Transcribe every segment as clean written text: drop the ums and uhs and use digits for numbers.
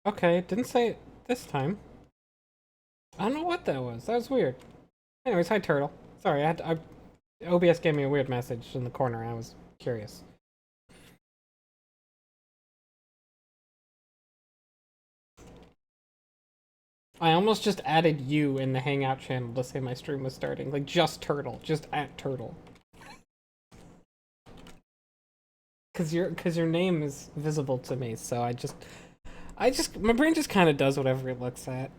Okay, it didn't say it this time. I don't know what that was. That was weird. Anyways, hi Turtle. Sorry, OBS gave me a weird message in the corner. I was curious. I almost just added you in the Hangout channel to say my stream was starting. Like, just Turtle. Just at Turtle. Cause your name is visible to me, so my brain just kind of does whatever it looks at.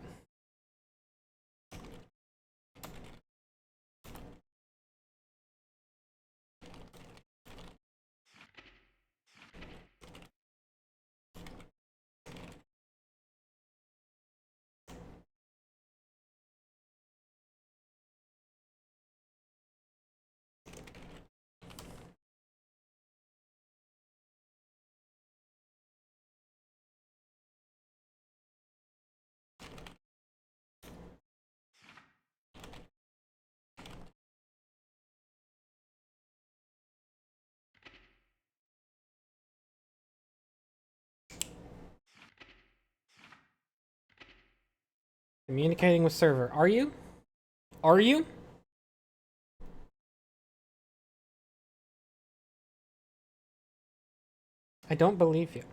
Communicating with server. Are you? Are you? I don't believe you.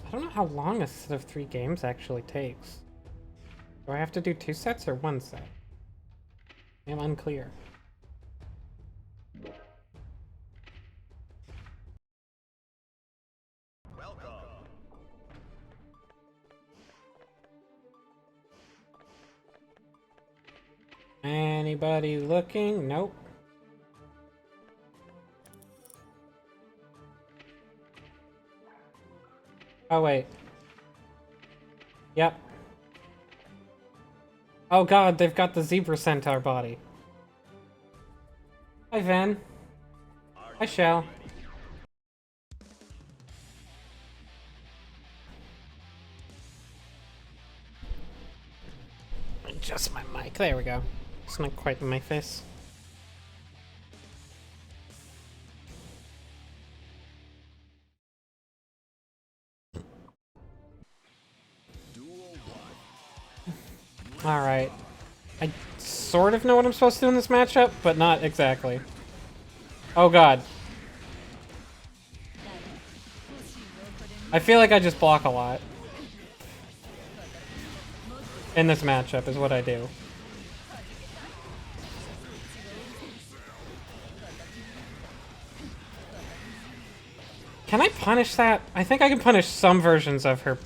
I don't know how long a set of 3 games actually takes. Do I have to do 2 sets or 1 set? I'm unclear. Anybody looking? Nope. Oh, wait. Yep. Oh god, they've got the zebra centaur body. Hi, Van. Hi, Shell. Adjust my mic. There we go. It's not quite in my face. Alright. I sort of know what I'm supposed to do in this matchup, but not exactly. Oh god. I feel like I just block a lot. In this matchup is what I do. Can I punish that? I think I can punish some versions of her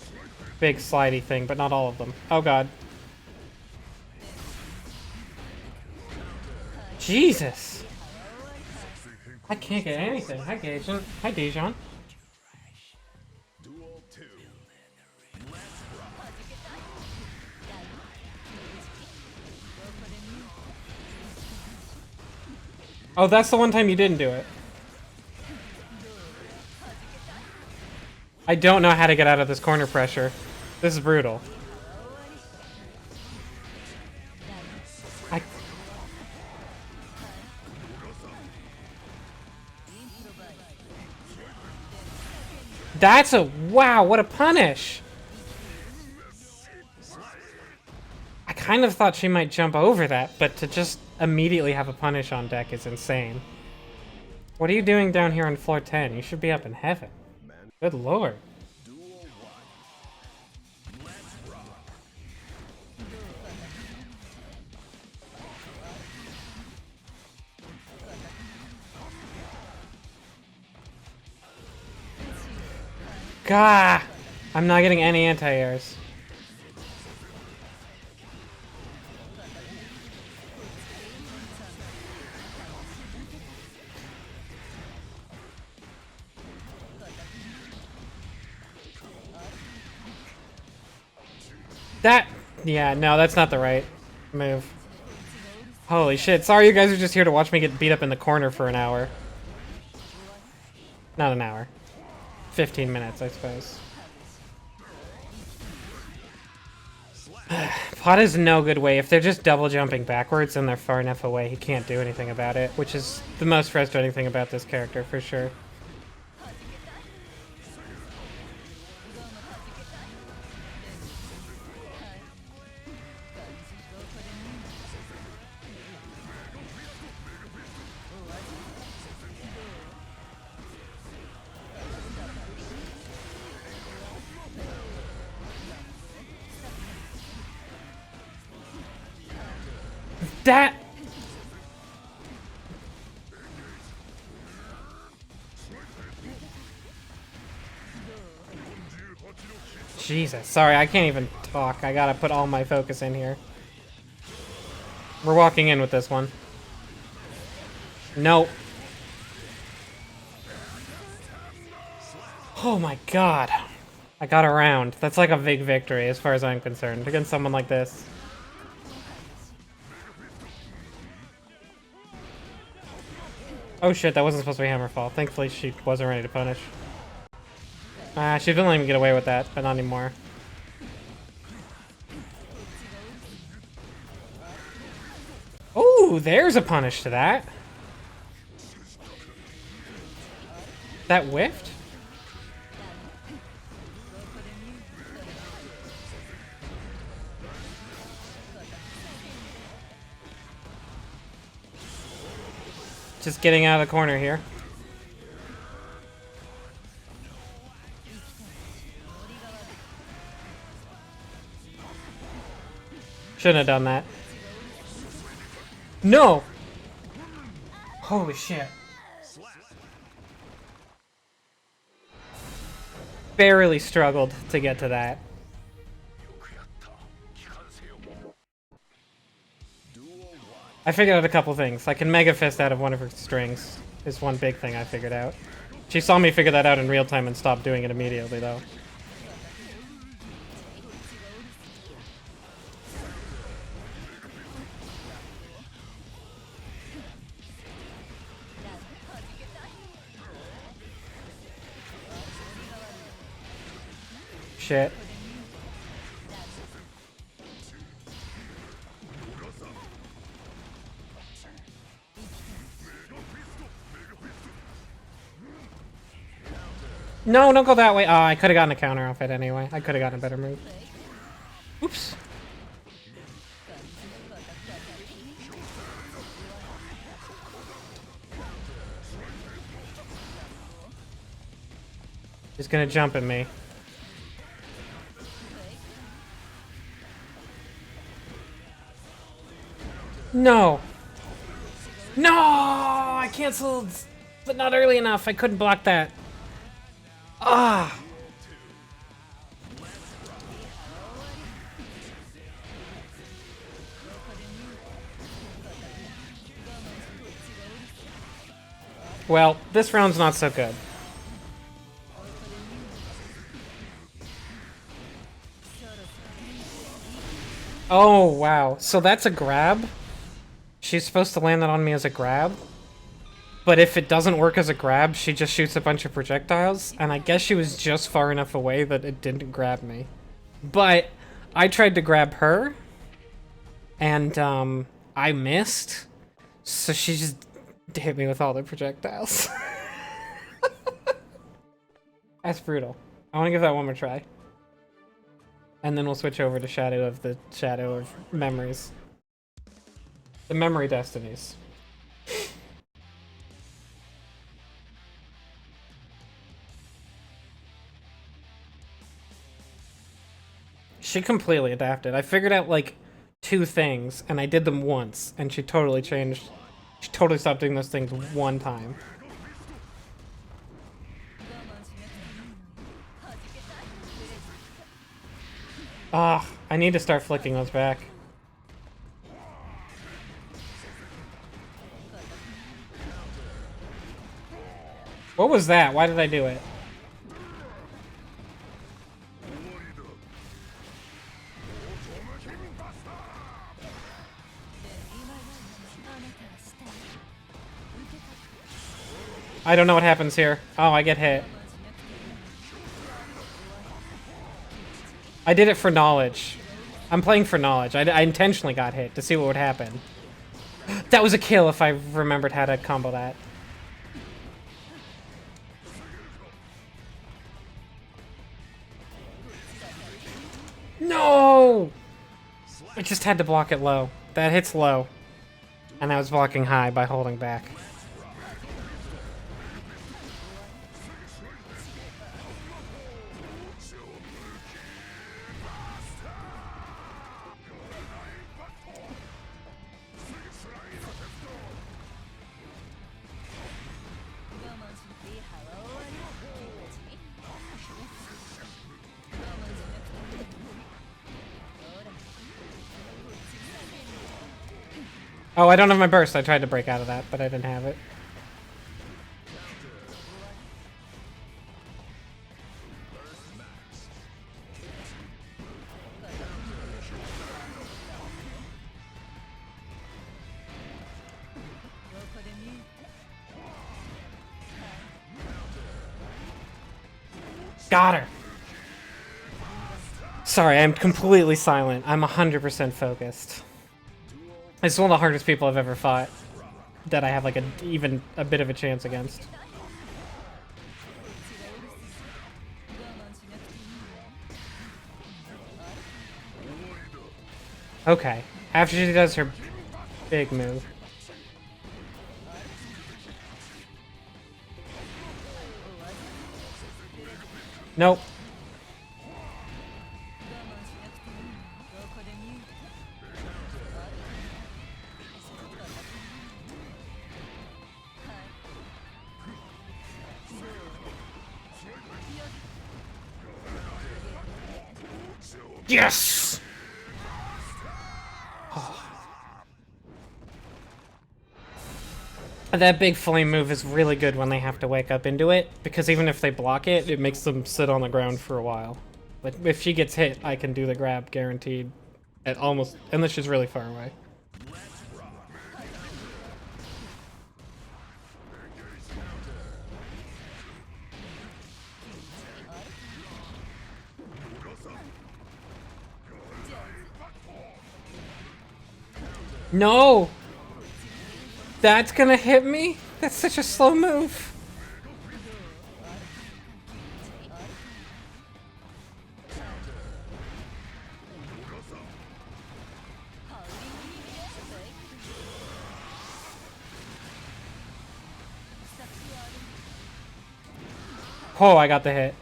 big slidey thing, but not all of them. Oh god. Jesus! I can't get anything. Hi, Gajan. Hi, Dejan. Oh, that's the one time you didn't do it. I don't know how to get out of this corner pressure. This is brutal. That's a... Wow, what a punish! I kind of thought she might jump over that, but to just immediately have a punish on deck is insane. What are you doing down here on floor 10? You should be up in heaven. Good lord. Gah! I'm not getting any anti-airs. That... Yeah, no, that's not the right move. Holy shit, sorry you guys are just here to watch me get beat up in the corner for an hour. Not an hour. 15 minutes, I suppose. Pot is no good way. If they're just double jumping backwards and they're far enough away, he can't do anything about it, which is the most frustrating thing about this character, for sure. That... Jesus, sorry, I can't even talk. I gotta put all my focus in here. We're walking in with this one. Nope. Oh my god. I got around. That's like a big victory as far as I'm concerned against someone like this. Oh shit, that wasn't supposed to be Hammerfall. Thankfully she wasn't ready to punish. She didn't let me get away with that, but not anymore. Oh, there's a punish to that. That whiffed? Just getting out of the corner here. Shouldn't have done that. No! Holy shit. Barely struggled to get to that. I figured out a couple things. I can Mega Fist out of one of her strings, is one big thing I figured out. She saw me figure that out in real time and stopped doing it immediately, though. Shit. No, don't go that way. Oh, I could have gotten a counter off it anyway. I could have gotten a better move. Oops. He's gonna jump at me. No! No! I canceled, but not early enough. I couldn't block that. Ah! Well, this round's not so good. Oh, wow. So that's a grab? She's supposed to land that on me as a grab? But if it doesn't work as a grab, she just shoots a bunch of projectiles, and I guess she was just far enough away that it didn't grab me. But I tried to grab her, and I missed, so she just hit me with all the projectiles. That's brutal. I want to give that one more try. And then we'll switch over to Shadow of Memories. The Memory Destinies. She completely adapted. I figured out like 2 things, and I did them once, and she totally changed. She totally stopped doing those things one time. Ah, I need to start flicking those back. What was that? Why did I do it? I don't know what happens here. Oh, I get hit. I did it for knowledge. I'm playing for knowledge. I intentionally got hit to see what would happen. That was a kill if I remembered how to combo that. No! I just had to block it low. That hits low. And I was blocking high by holding back. Oh, I don't have my burst. I tried to break out of that, but I didn't have it. Got her! Sorry, I'm completely silent. I'm 100% focused. It's one of the hardest people I've ever fought that I have like even a bit of a chance against. Okay, after she does her big move. Nope. Yes! That big flame move is really good when they have to wake up into it, because even if they block it, it makes them sit on the ground for a while. But if she gets hit, I can do the grab guaranteed at almost, unless she's really far away. No! That's gonna hit me? That's such a slow move. Oh, I got the hit.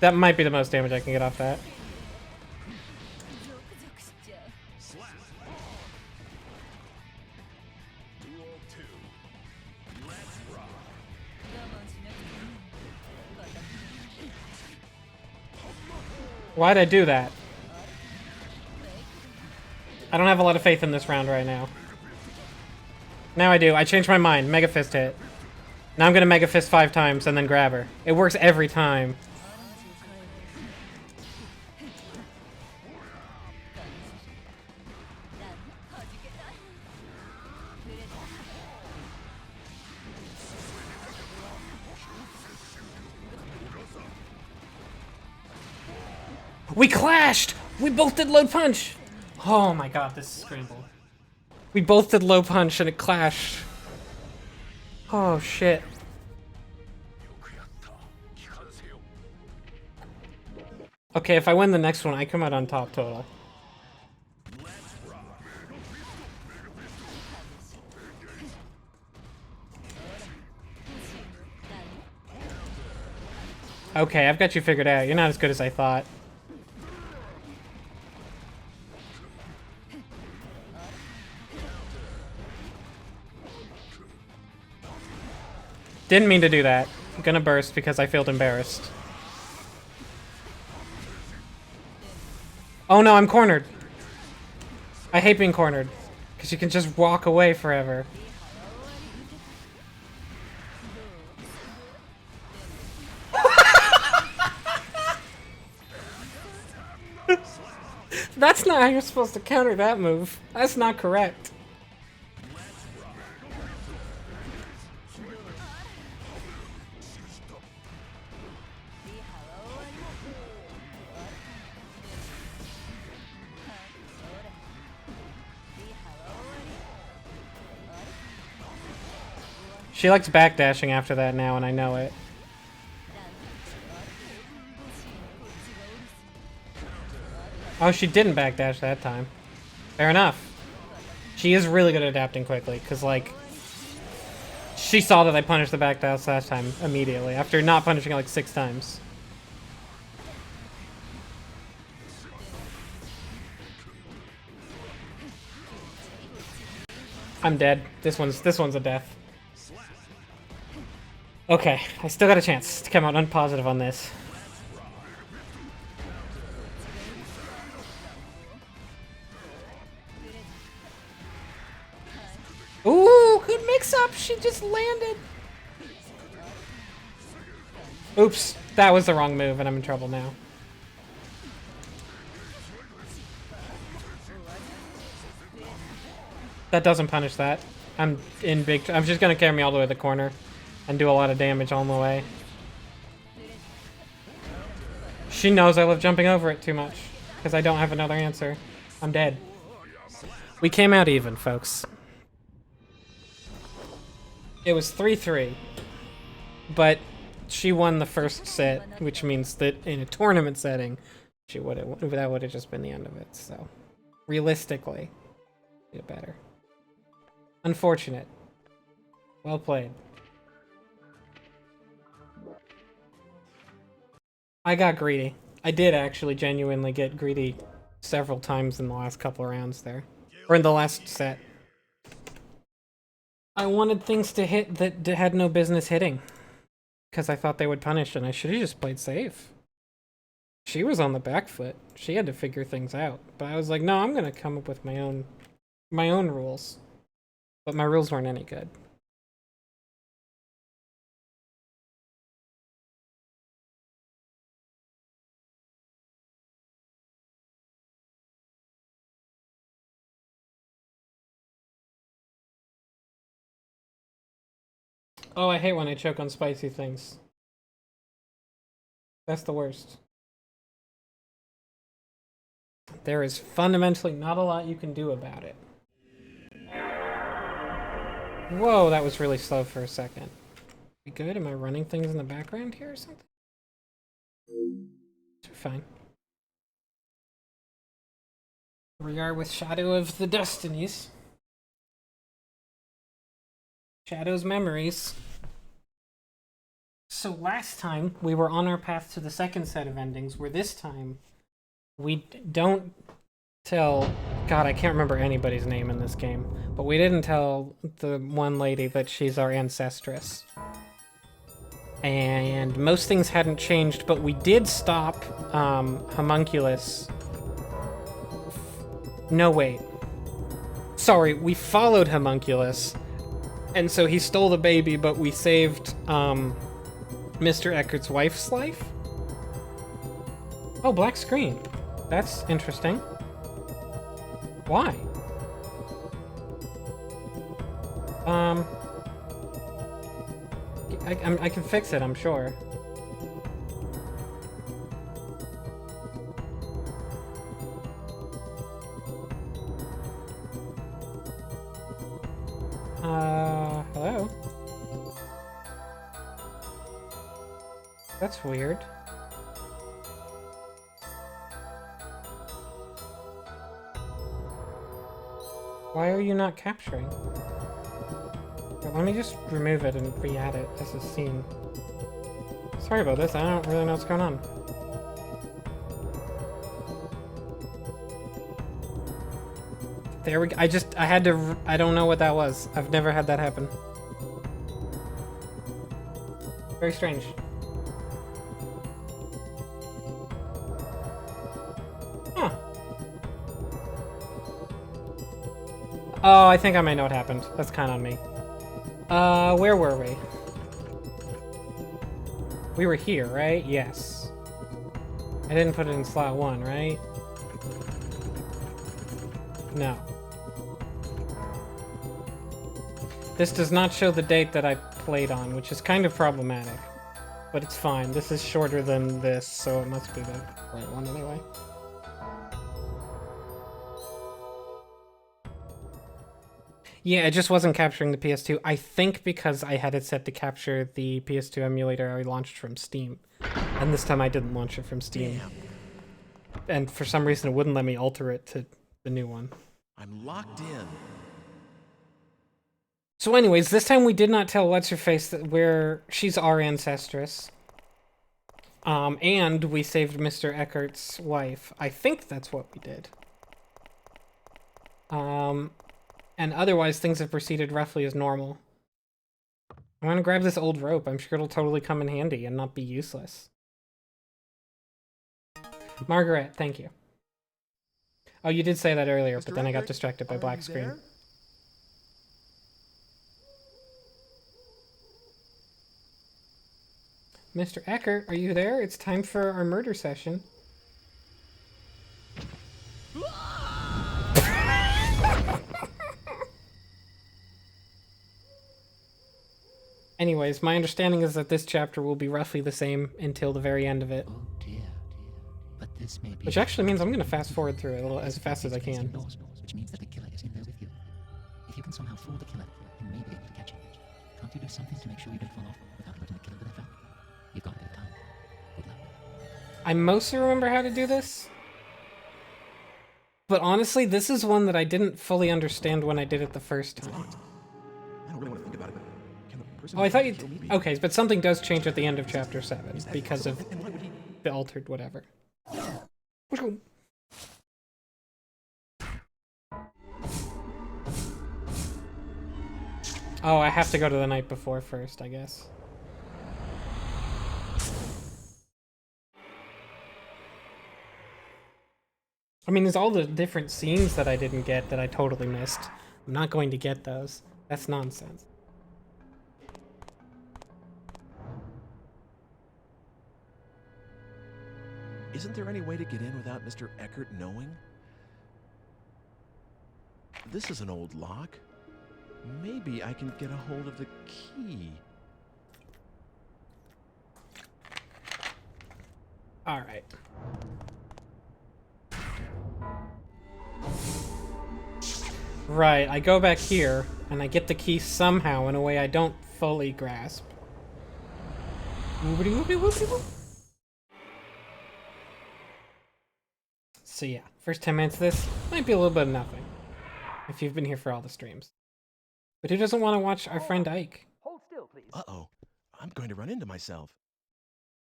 That might be the most damage I can get off that. Why'd I do that? I don't have a lot of faith in this round right now. Now I do. I changed my mind. Mega Fist hit. Now I'm gonna Mega Fist 5 times and then grab her. It works every time. We clashed! We both did low punch! Oh my god, this is scrambled. We both did low punch and it clashed. Oh shit. Okay, if I win the next one, I come out on top total. Okay, I've got you figured out. You're not as good as I thought. Didn't mean to do that. I'm gonna burst because I feel embarrassed. Oh no, I'm cornered. I hate being cornered. Because you can just walk away forever. That's not how you're supposed to counter that move. That's not correct. She likes backdashing after that now, and I know it. Oh, she didn't backdash that time. Fair enough. She is really good at adapting quickly, because, like, she saw that I punished the backdash last time immediately, after not punishing it like 6 times. I'm dead. This one's a death. Okay, I still got a chance to come out unpositive on this. Ooh, good mix-up! She just landed! Oops, that was the wrong move, and I'm in trouble now. That doesn't punish that. I'm just gonna carry me all the way to the corner and do a lot of damage on the way. She knows I love jumping over it too much, because I don't have another answer. I'm dead. We came out even, folks. It was 3-3, but she won the first set, which means that in a tournament setting, that would have just been the end of it. So, realistically, did better. Unfortunate. Well played. I got greedy. I did actually genuinely get greedy several times in the last couple of rounds there, or in the last set. I wanted things to hit that had no business hitting, because I thought they would punish, and I should have just played safe. She was on the back foot. She had to figure things out. But I was like, no, I'm gonna come up with my own rules. But my rules weren't any good. Oh, I hate when I choke on spicy things. That's the worst. There is fundamentally not a lot you can do about it. Whoa, that was really slow for a second. We good? Am I running things in the background here or something? We're fine. Here we are with Shadow of the Destinies. Shadow's memories. So last time, we were on our path to the second set of endings, where this time, we don't tell... God, I can't remember anybody's name in this game, but we didn't tell the one lady that she's our ancestress. And most things hadn't changed, but we did stop Homunculus. No, wait. Sorry, we followed Homunculus, and so he stole the baby, but we saved Mr. Eckert's wife's life? Oh, black screen. That's interesting. Why? I can fix it, I'm sure. Hello? That's weird. Why are you not capturing? Let me just remove it and re-add it as a scene. Sorry about this, I don't really know what's going on. There we go. I had to, I don't know what that was. I've never had that happen. Very strange. Huh. Oh, I think I might know what happened. That's kind of on me. Where were we? We were here, right? Yes. I didn't put it in slot 1, right? No. This does not show the date that I played on, which is kind of problematic. But it's fine. This is shorter than this, so it must be the right one anyway. Yeah, it just wasn't capturing the PS2. I think because I had it set to capture the PS2 emulator I launched from Steam. And this time I didn't launch it from Steam. Damn. And for some reason it wouldn't let me alter it to the new one. I'm locked in. So anyways, this time we did not tell What's-Her-Face that she's our ancestress. And we saved Mr. Eckert's wife. I think that's what we did. And otherwise things have proceeded roughly as normal. I'm gonna grab this old rope. I'm sure it'll totally come in handy and not be useless. Margarete, thank you. Oh, you did say that earlier, but then I got distracted by black screen. There? Mr. Eckert, are you there? It's time for our murder session. Anyways, my understanding is that this chapter will be roughly the same until the very end of it. Oh dear, but this may be. Which actually means I'm going to fast forward through it a little as fast as I can. Which means that the killer is in there with you. If you can somehow fool the killer, you may be able to catch him. Can't you do something to make sure you don't fall off without letting the killer do that fact? You've got a bit of time. Good luck. I mostly remember how to do this. But honestly, this is one that I didn't fully understand when I did it the first time. I don't really want to think about it, but can the person Oh, I thought you... kill me be- Okay, but something does change at the end of Chapter 7 Is that because of possible? And why would he... the altered whatever. Let's go. Oh, I have to go to the night before first, I guess. I mean, there's all the different scenes that I didn't get that I totally missed. I'm not going to get those. That's nonsense. Isn't there any way to get in without Mr. Eckert knowing? This is an old lock. Maybe I can get a hold of the key. All right. Right, I go back here, and I get the key somehow in a way I don't fully grasp. Whoopity whoopity whoopity whoop. So yeah, first 10 minutes of this might be a little bit of nothing, if you've been here for all the streams. But who doesn't want to watch our friend Ike? Hold still, please. Uh-oh. I'm going to run into myself.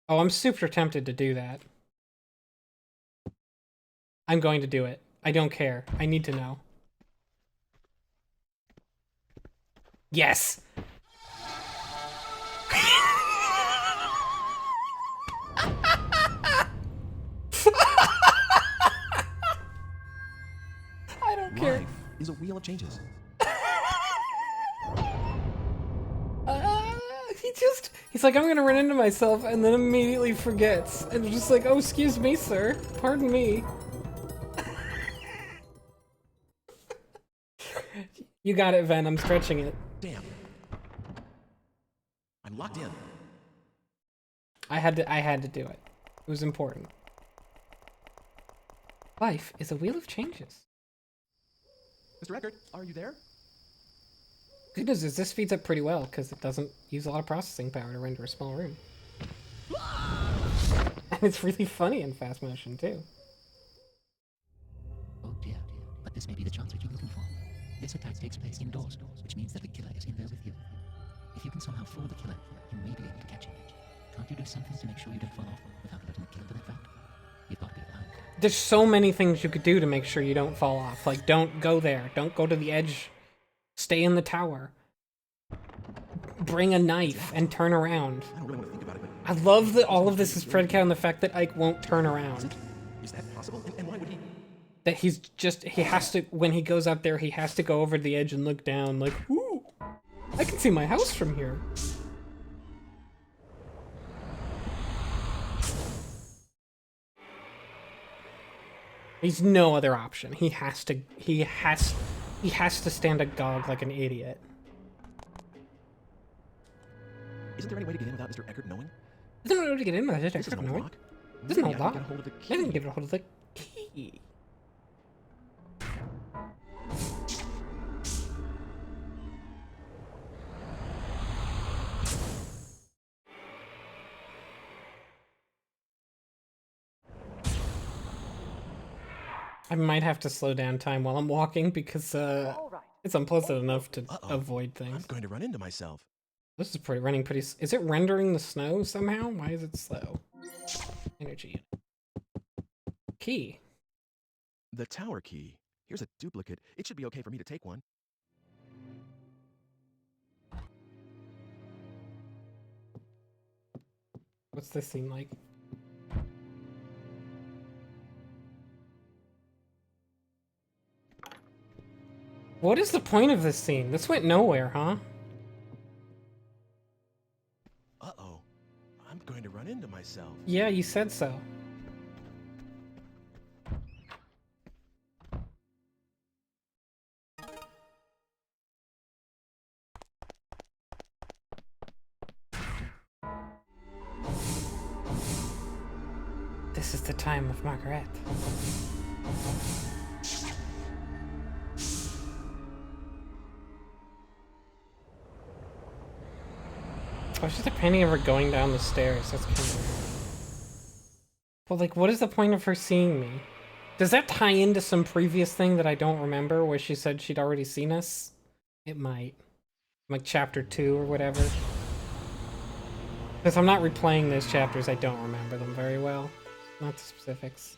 Oh, I'm super tempted to do that. I'm going to do it. I don't care. I need to know. Yes! I don't care. Life is a wheel of changes. He's like, I'm gonna run into myself, and then immediately forgets. And just like, oh, excuse me, sir. Pardon me. You got it, Ven. I'm stretching it. Damn. I'm locked in. I had to do it. It was important. Life is a wheel of changes. Mr. Eckert, are you there? Good news is this speeds up pretty well because it doesn't use a lot of processing power to render a small room. And it's really funny in fast motion too. Oh dear, but this may be the chance which you're looking for. This attack takes place indoors, which means that the killer is in there with you. If you can somehow fool the killer, you may be able to catch him. Can't you do something to make sure you don't fall off without letting the killer do that fact? You've got to be alive. There's so many things you could do to make sure you don't fall off. Like, don't go there. Don't go to the edge. Stay in the tower. Bring a knife and turn around. I don't really want to think about it, but I love that all of this is predicated on the fact that Ike won't turn around. is that possible? And why would he... That he has to, when he goes up there, he has to go over the edge and look down like, ooh, I can see my house from here. There's no other option. He has to stand agog like an idiot. Isn't there any way to get in without Mr. Eckert knowing? There's no way to get in with it. This is an old lock. This is an Maybe old I can lock. get a hold of the I key. didn't give it a hold of the key. I might have to slow down time while I'm walking because it's unpleasant enough to avoid I'm things. going to run into myself. This is pretty running pretty. Is it rendering the snow somehow? Why is it slow? Energy key. The tower key. Here's a duplicate. It should be okay for me to take one. What's this scene like? What is the point of this scene? This went nowhere, huh? Uh-oh. I'm going to run into myself. Yeah, you said so. This is the time of Margarete. I was just a painting of her going down the stairs. That's kind of weird. But like, what is the point of her seeing me? Does that tie into some previous thing that I don't remember where she said she'd already seen us? It might. Like chapter 2 or whatever. Because I'm not replaying those chapters, I don't remember them very well. Not the specifics.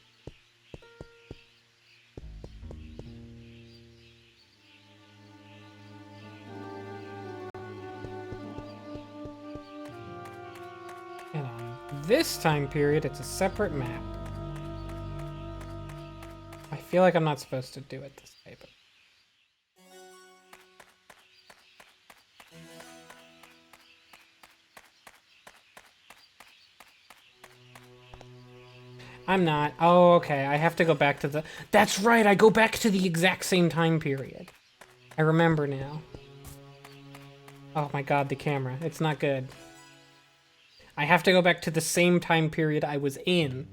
And on this time period, it's a separate map. I feel like I'm not supposed to do it this way, but... I'm not. Oh, okay. I have to go back to the... That's right! I go back to the exact same time period. I remember now. Oh my god, the camera. It's not good. I have to go back to the same time period I was in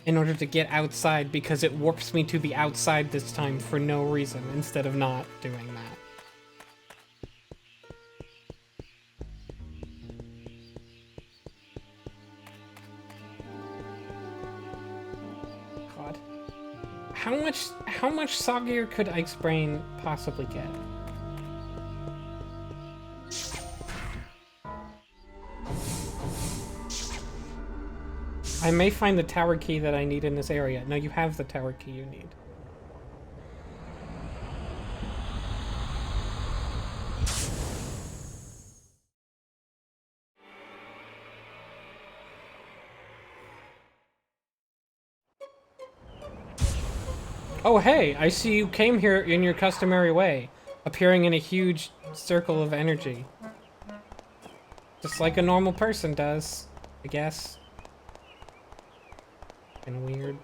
order to get outside because it warps me to be outside this time for no reason instead of not doing that. God. How much soggier could Ike's brain possibly get? I may find the tower key that I need in this area. No, you have the tower key you need. Oh hey, I see you came here in your customary way, appearing in a huge circle of energy. Just like a normal person does, I guess. And weird.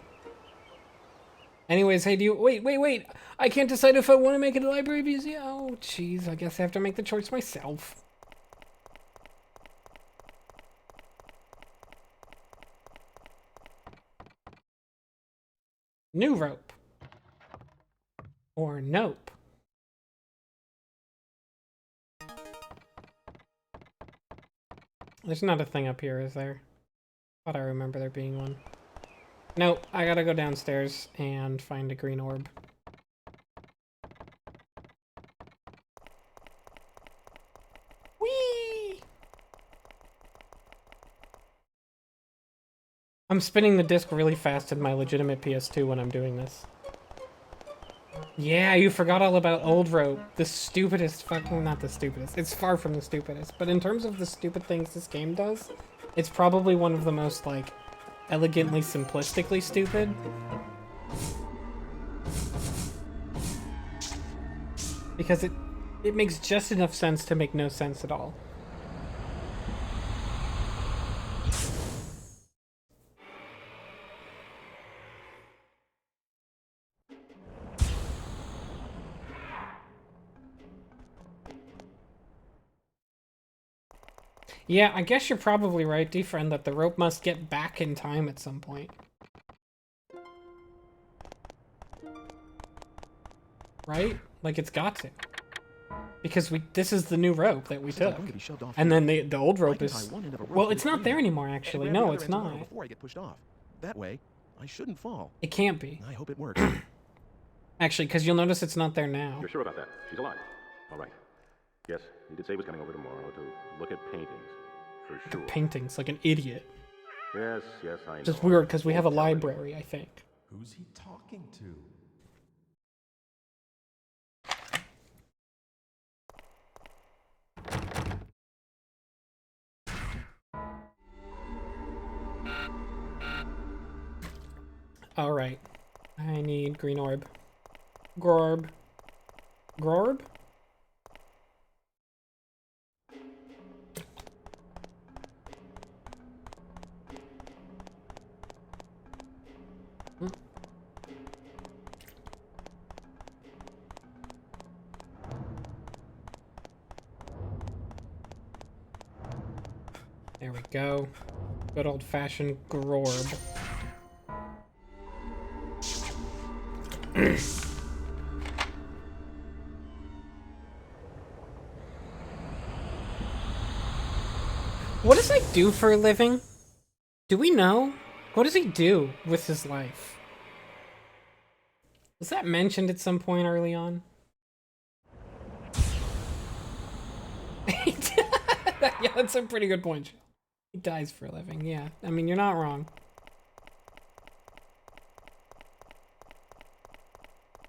Anyways, hey, do you... Wait! I can't decide if I want to make it a library museum. Oh, jeez, I guess I have to make the choice myself. New rope. Or nope. There's not a thing up here, is there? Thought I remember there being one. Nope, I gotta go downstairs and find a green orb. Whee! I'm spinning the disc really fast in my legitimate PS2 when I'm doing this. Yeah, you forgot all about old rope. The stupidest fucking... Not the stupidest. It's far from the stupidest. But in terms of the stupid things this game does, it's probably one of the most, like, elegantly simplistically stupid. Because it makes just enough sense to make no sense at all. Yeah, I guess you're probably right, D-Friend, that the rope must get back in time at some point. Right? Like, it's got to. Because this is the new rope that we took. And then the old rope is... Well, it's not there anymore, actually. No, it's not. Before I get pushed off. That way, I shouldn't fall. It can't be. I hope it works. Actually, because you'll notice it's not there now. You're sure about that? She's alive. All right. Yes, he did say he was coming over tomorrow to look at paintings. For sure. Paintings, like an idiot. Yes, I know. Just weird, because we have a Won't tell anyone. library, I think. Who's he talking to? Alright. I need green orb. Gorb. Gorb? There we go. Good old-fashioned Grorb. What does he do for a living? Do we know? What does he do with his life? Was that mentioned at some point early on? Yeah, that's a pretty good point. He dies for a living, yeah. I mean, you're not wrong.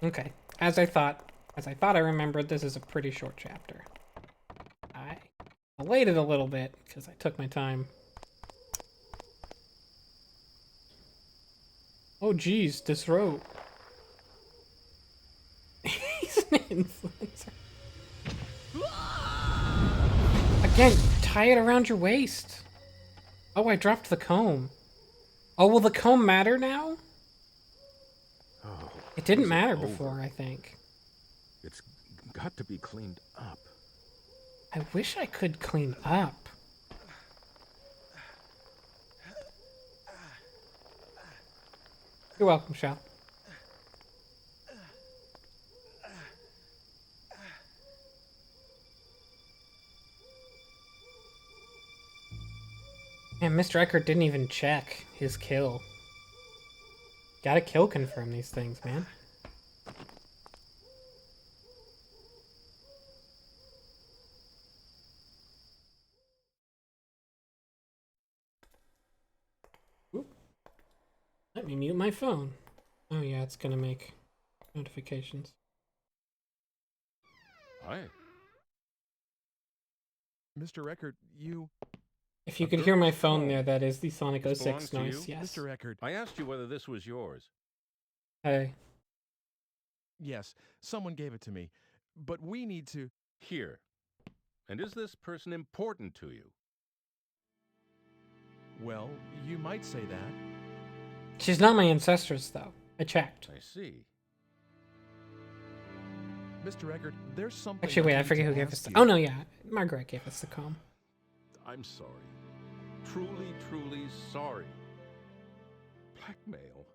Okay, as I thought I remembered, this is a pretty short chapter. I delayed it a little bit because I took my time. Oh geez, this road. He's an influencer. Again, tie it around your waist. Oh, I dropped the comb. Oh, will the comb matter now? Oh, It didn't is matter over? before, I think. It's got to be cleaned up. I wish I could clean up. You're welcome, Shell. Man, Mr. Eckert didn't even check his kill. Gotta kill confirm these things, man. Oop. Let me mute my phone. Oh yeah, it's gonna make notifications. Hi. Mr. Eckert, you... If you A could hear my girl's phone phone. there, that is the Sonic This 06 belongs to noise, you? yes. Mr. Eckert, I asked you whether this was yours. Hey. yes, someone gave it to me. But we need to... Here. And is this person important to you? Well, you might say that. She's not my ancesstress, though. I checked. I see. Mr. Eckert, there's something... Actually, wait, I need forget to who gave us ask the... you. Oh, no, yeah. Margarete gave us the comb. I'm sorry. Truly sorry. Blackmail.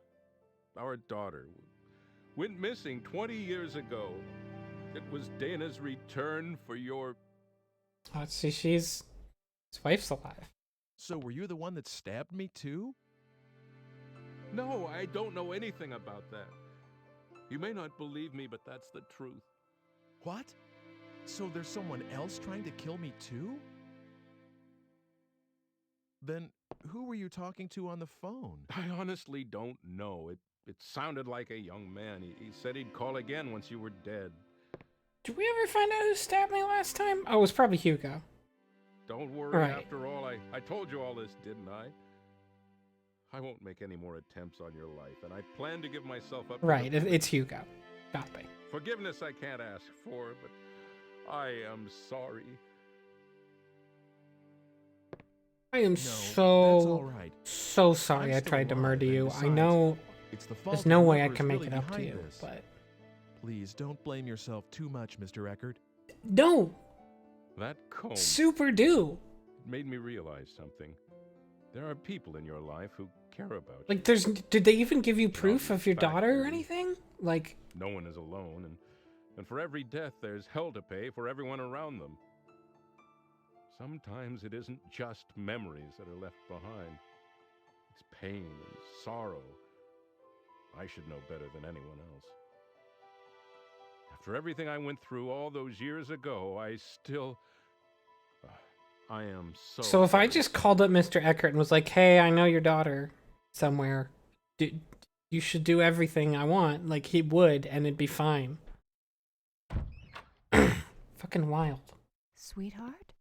Our daughter went missing 20 years ago. It was Dana's return for your... Oh, see, his wife's alive. So were you the one that stabbed me too? No, I don't know anything about that. You may not believe me, but that's the truth. What? So there's someone else trying to kill me too? Then who were you talking to on the phone? I honestly don't know. It sounded like a young man. He said he'd call again once you were dead. Did we ever find out who stabbed me last time? Oh, it was probably Hugo. Don't worry, Right. after all, I told you all this, didn't I? I won't make any more attempts on your life, and I plan to give myself up to Right, the- it's Hugo. Got me. Forgiveness I can't ask for, but I am sorry. I am that's all right. so sorry I'm I still tried to alive, murder and you. I besides, know It's the fault there's no of way I whoever's can make really it up to behind you, this. but... Please don't blame yourself too much, Mr. Eckert. No! That comb Super do! made me realize something. There are people in your life who care about you. Like, did they even give you proof of your fact, daughter or there is. anything? Like, No one is alone, and for every death, there's hell to pay for everyone around them. Sometimes it isn't just memories that are left behind. It's pain and sorrow, I should know better than anyone else. After everything I went through all those years ago, I still... I am so... So if I very just sorry. called up Mr. Eckert and was like, hey, I know your daughter somewhere. You should do everything I want. Like, he would, and it'd be fine. Fucking wild. Sweetheart?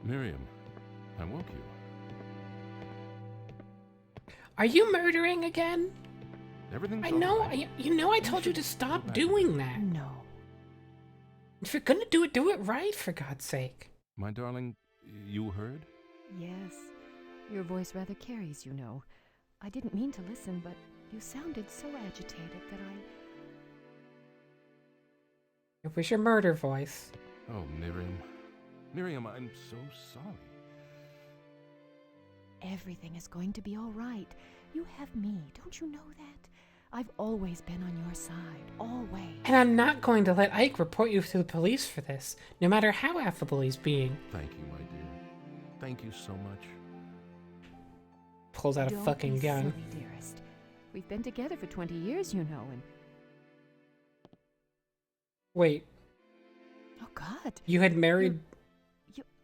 Miriam, I woke you. Are you murdering again? Everything's I all know, right. you know I told you to stop doing that. No. If you're gonna do it right, for God's sake. My darling, you heard? Yes. Your voice rather carries, you know. I didn't mean to listen, but you sounded so agitated that It was your murder voice. Oh, Miriam. Miriam, I'm so sorry. everything is going to be all right. You have me, don't you know that? I've always been on your side, always. And I'm not going to let Ike report you to the police for this, no matter how affable he's being. Thank you, my dear. Thank you so much. Pulls out a Don't fucking be gun. silly, dearest. We've been together for 20 years, you know, and... Wait, Oh, God. you had married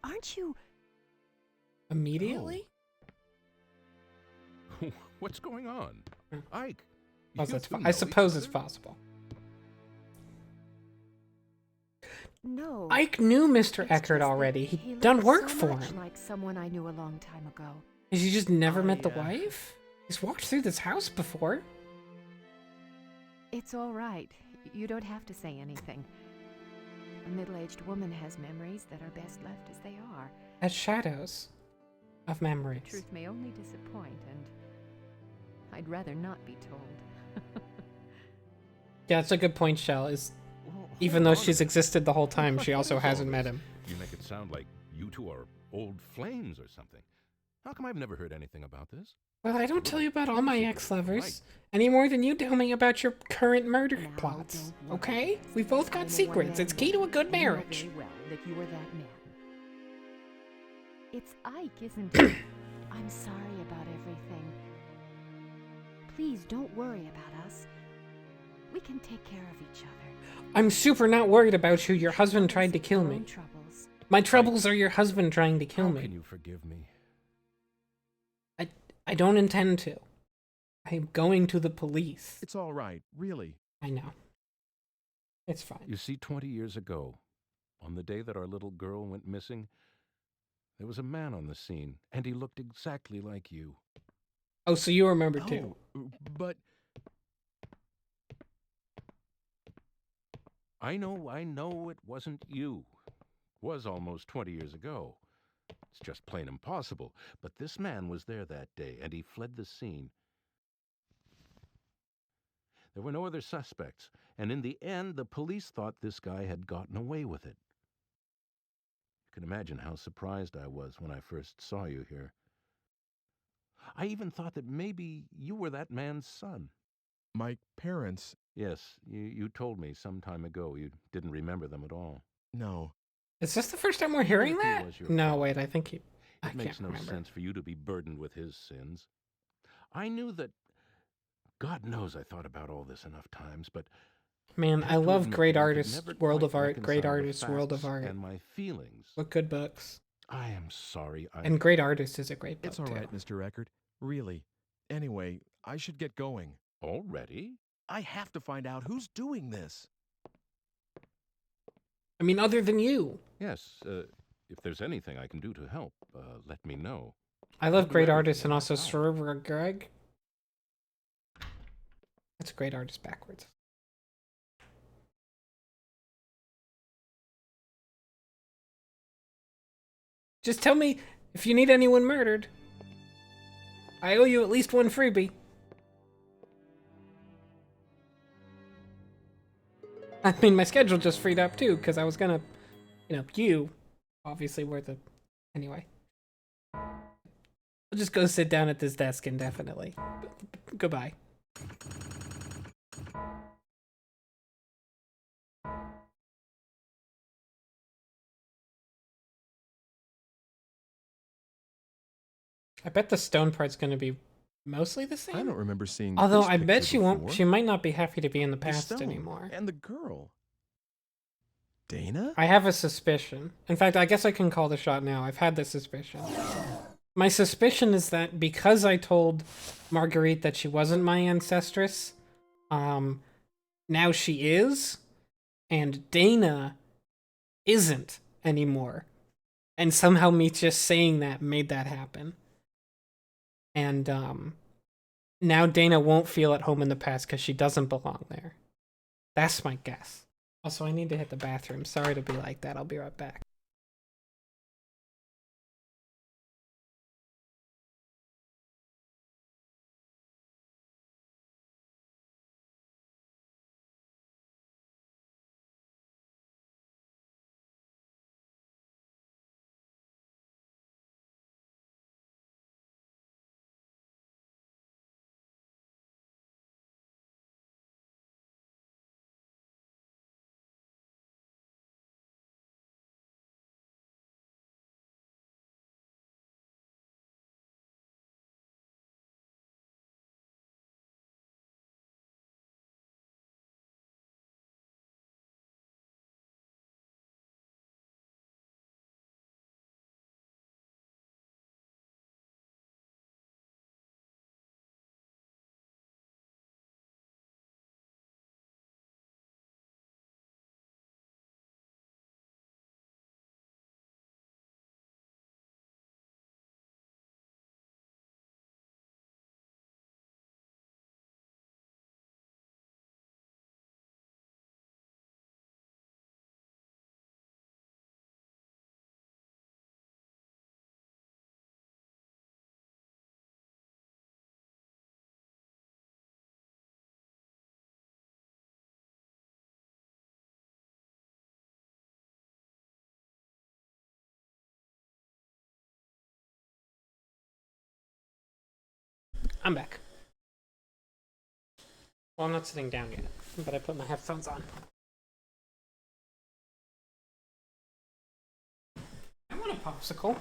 Aren't you... immediately? What's going on? Hmm. Ike, Oh, you that's two I know suppose each it's other? possible. No. Ike knew Mr. It's Eckert just that already. he He'd done looks work so for much him. like someone I knew a long time ago. Has he just never met the I, wife? He's walked through this house before. It's all right. You don't have to say anything. A middle-aged woman has memories that are best left as they are. As shadows of memories. Truth may only disappoint, and I'd rather not be told. Yeah, it's a good point, Shell. Is Well, even hold though on a she's minute. existed the whole time, What she also is all hasn't met this? him. You make it sound like you two are old flames or something. How come I've never heard anything about this? Well, I don't tell you about all my Secret, ex-lovers right. any more than you tell me about your current murder Now, plots. don't worry. Okay? We've both I'm got a secrets. one-man It's key to a good man. You know marriage. very well that you were that man. It's Ike, isn't it? I'm sorry about everything. Please don't worry about us. We can take care of each other. I'm super not worried about you. Your husband tried to kill Your me. own troubles. My troubles are your husband trying to kill How me. can you forgive me? I don't intend to. I'm going to the police. It's all right, really. I know. It's fine. You see, 20 years ago, on the day that our little girl went missing, there was a man on the scene, and he looked exactly like you. Oh, so you remember too. Oh, but I know it wasn't you. Was almost 20 years ago. It's just plain impossible. But this man was there that day, and he fled the scene. There were no other suspects, and in the end, the police thought this guy had gotten away with it. You can imagine how surprised I was when I first saw you here. I even thought that maybe you were that man's son. my parents, Yes, you told me some time ago you didn't remember them at all. no. Is this the first time we're hearing if he that? was your No, father, wait, I think he... I It makes can't no remember. sense for you to be burdened with his sins. I knew that... God knows I thought about all this enough times, but... Man, I I have to love admit Great that I could Artists, never World quite of Art, Great reconcile the Artists, World of facts Art. and my feelings. Look, good books. I am sorry. And Great Artist is a great book, It's all too. right, Mr. Eckert. Really. Anyway, I should get going. Already? I have to find out who's doing this. I mean, other than you. Yes, if there's anything I can do to help, let me know. I love do Great everything Artists in and my also power. Server Greg. That's a Great Artist backwards. Just tell me if you need anyone murdered. I owe you at least one freebie. I mean, my schedule just freed up too, because I was gonna, you obviously were the. Anyway. I'll just go sit down at this desk indefinitely. Goodbye. I bet the stone part's gonna be mostly the I same. don't remember seeing Although this I bet picture she won't. before. She might not be happy to be in the The past stone anymore. and the girl. Dana? I have a suspicion. In fact, I guess I can call the shot now. I've had this suspicion. My suspicion is that because I told Marguerite that she wasn't my ancestress, now she is, and Dana isn't anymore. And somehow me just saying that made that happen. And now Dana won't feel at home in the past because she doesn't belong there. That's my guess. Also, I need to hit the bathroom. Sorry to be like that. I'll be right back. I'm back. Well, I'm not sitting down yet, but I put my headphones on. I want a popsicle.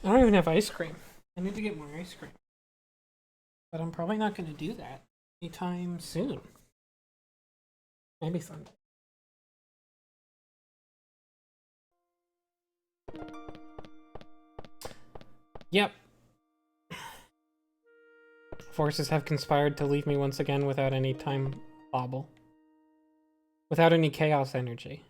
I don't even have ice cream. I need to get more ice cream. But I'm probably not going to do that anytime soon. Maybe Sunday. Yep. Forces have conspired to leave me once again without any time bobble. Without any chaos energy.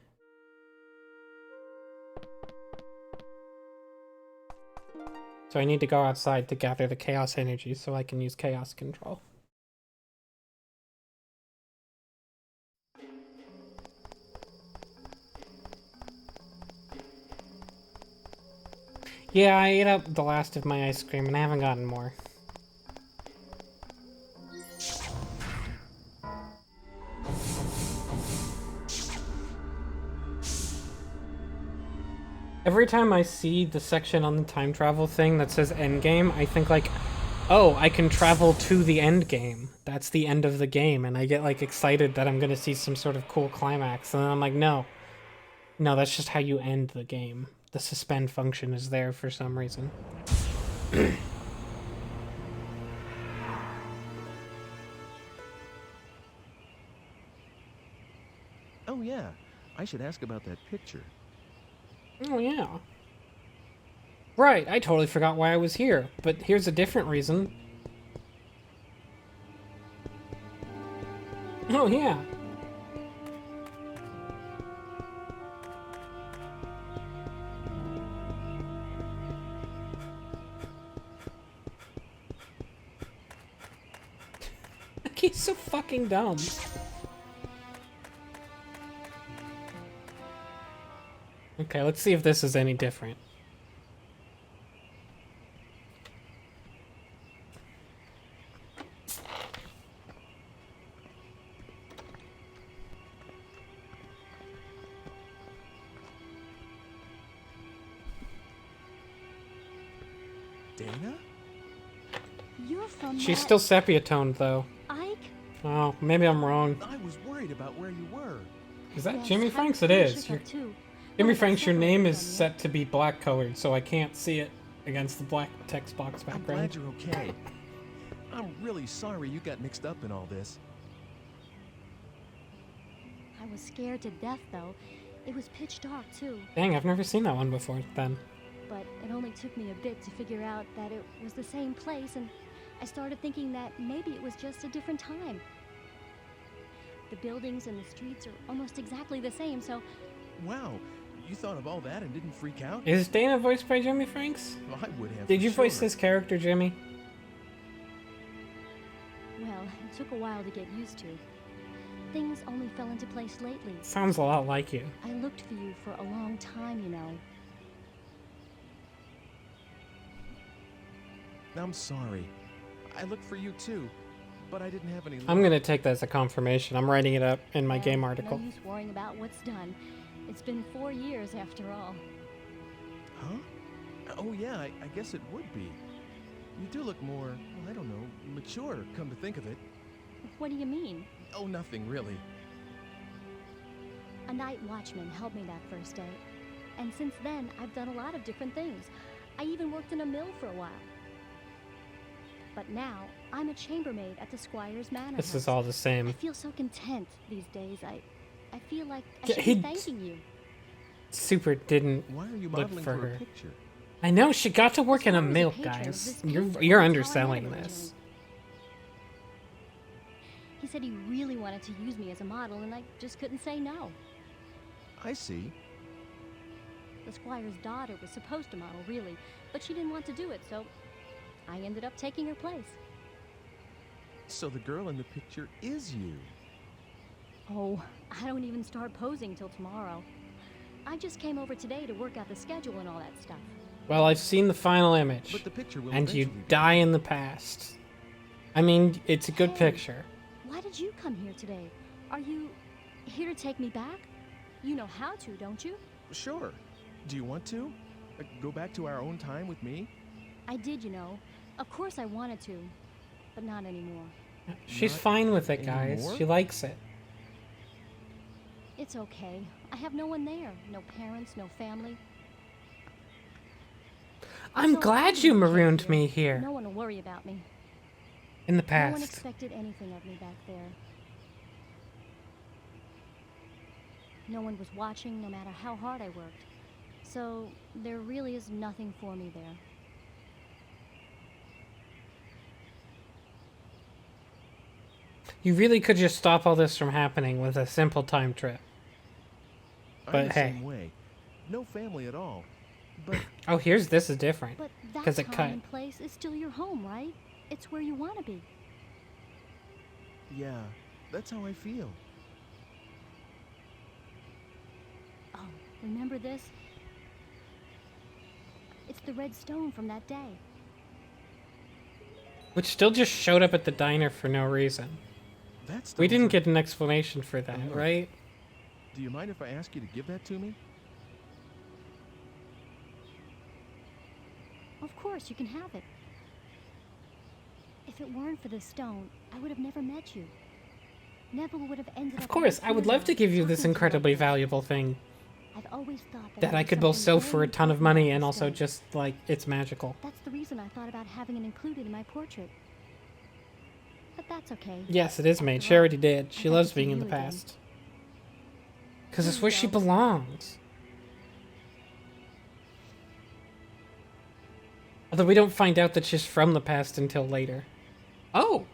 So I need to go outside to gather the chaos energy so I can use chaos control. Yeah, I ate up the last of my ice cream and I haven't gotten more. Every time I see the section on the time travel thing that says endgame, I think like, oh, I can travel to the end game. That's the end of the game, and I get like excited that I'm gonna see some sort of cool climax, and then I'm like, no. No, that's just how you end the game. The suspend function is there for some reason. Oh, yeah. I should ask about that picture. Oh, yeah. Right, I totally forgot why I was here, but here's a different reason. Oh, yeah. He's so fucking dumb. Okay, let's see if this is any different. Dana? You're from She's that still sepia-toned, though. Ike? Oh, maybe I'm wrong. I was worried about where you were. Is that Yes, Jimmy I'm Franks? It pretty is. sure so, too. Jimmy Well, Franks, your several name of is them, set to be black colored, so I can't see it. against the black text box I'm background. glad you're okay. I'm really sorry you got mixed up in all this. I was scared to death, though. It was pitch dark, too. Dang, I've never seen that one before then. But it only took me a bit to figure out that it was the same place, and I started thinking that maybe it was just a different time. The buildings and the streets are almost exactly the same, so Wow, you thought of all that and didn't freak out? Is Dana voiced by Jimmy Franks? Well, I would have. Did for you voice sure. this character, Jimmy? well, it took a while to get used to. Things only fell into place lately. Sounds a lot like you. I looked for you for a long time, you know. I'm sorry. I looked for you too, but I didn't have any luck. I'm gonna take that as a confirmation. I'm writing it up in my Well, game article. No use worrying about what's done. It's been 4 years after all. Huh? Oh yeah, I guess it would be. You do look more, well, I don't know, mature, come to think of it. What do you mean? Oh, nothing really. A night watchman helped me that first day. And since then, I've done a lot of different things. I even worked in a mill for a while. But now, I'm a chambermaid at the Squire's Manor This is House. all the I same. feel so content these days. I feel like I Yeah, should he- be thanking you. Super didn't Why are you look modeling for for her. a picture? I know, she got to work in a Squire was mill, patron of guys. this You're painting. you're That's how I met underselling him this. originally. He said he really wanted to use me as a model, and I just couldn't say no. I see. The Squire's daughter was supposed to model, really, but she didn't want to do it, so I ended up taking her place. So the girl in the picture is you. Oh, I don't even start posing till tomorrow. I just came over today to work out the schedule and all that stuff. Well, I've seen the final image, But the picture will and you eventually be- die in the past. I mean, it's a good Hey. picture. Why did you come here today? Are you here to take me back? You know how to, don't you? Sure. Do you want to? Go back to our own time with me? I did, you know. Of course I wanted to, but not anymore. She's Not fine with it, guys. anymore? She likes it. It's okay. I have no one there. No parents, no family. I'm So glad I'm you okay marooned me here No one will worry about me. in the No one past. expected anything of me back there. No one was watching, no matter how hard I worked. So there really is nothing for me there. You really could just stop all this from happening with a simple time trip. I'm But the hey. same way. No family at all. But Oh, this is different. But that 'Cause it time cut. and place is still your home, right? It's where you want to be. yeah, that's how I feel. Oh, remember this? It's the red stone from that day. Which still just showed up at the diner for no reason. That's We didn't get an explanation for that, look. right? Do you mind if I ask you to give that to me? Of course, you can have it. If it weren't for this stone, I would have never met you. Never would have ended up. Of course, I would love to give you this incredibly valuable thing I've always thought that it I was could both something sell for very a ton of important money about and this also stone. just, like, it's magical. That's the reason I thought about having it included in my portrait. But that's okay. Yes, it is made. After She all, already did. I'd She like loves to see being in you the again. past. Because Here it's you where she go. belongs. Although we don't find out that she's from the past until later. Oh!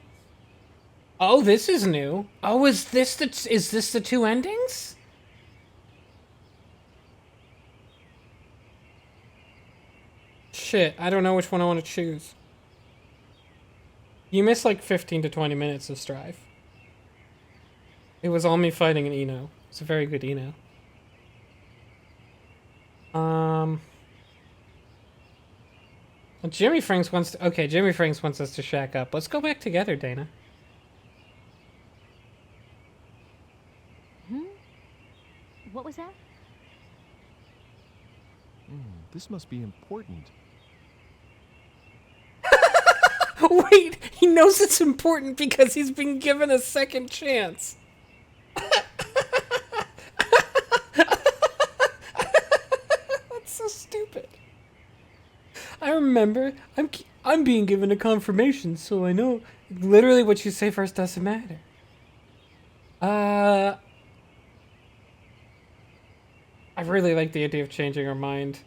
Oh, this is new. Oh, is this the two endings? Shit, I don't know which one I want to choose. You missed like 15 to 20 minutes of Strive. It was all me fighting an Eno. It's a very good Eno. Jimmy Franks wants to... Okay, Jimmy Franks wants us to shack up. Let's go back together, Dana. What was that? This must be important. Wait, he knows it's important because he's been given a second chance. That's so stupid. I remember. I'm being given a confirmation, so I know. Literally what you say first doesn't matter. I really like the idea of changing our mind.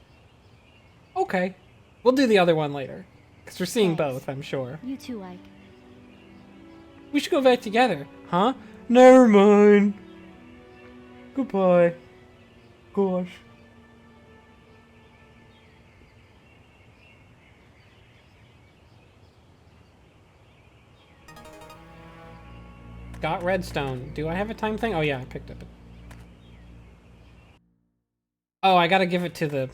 Okay. We'll do the other one later. Because we're seeing Thanks. both, I'm sure. You too, Ike. We should go back together, huh? Never mind. Goodbye. Gosh. Got redstone. Do I have a time thing? Oh yeah, I picked up it. Oh, I gotta give it to the...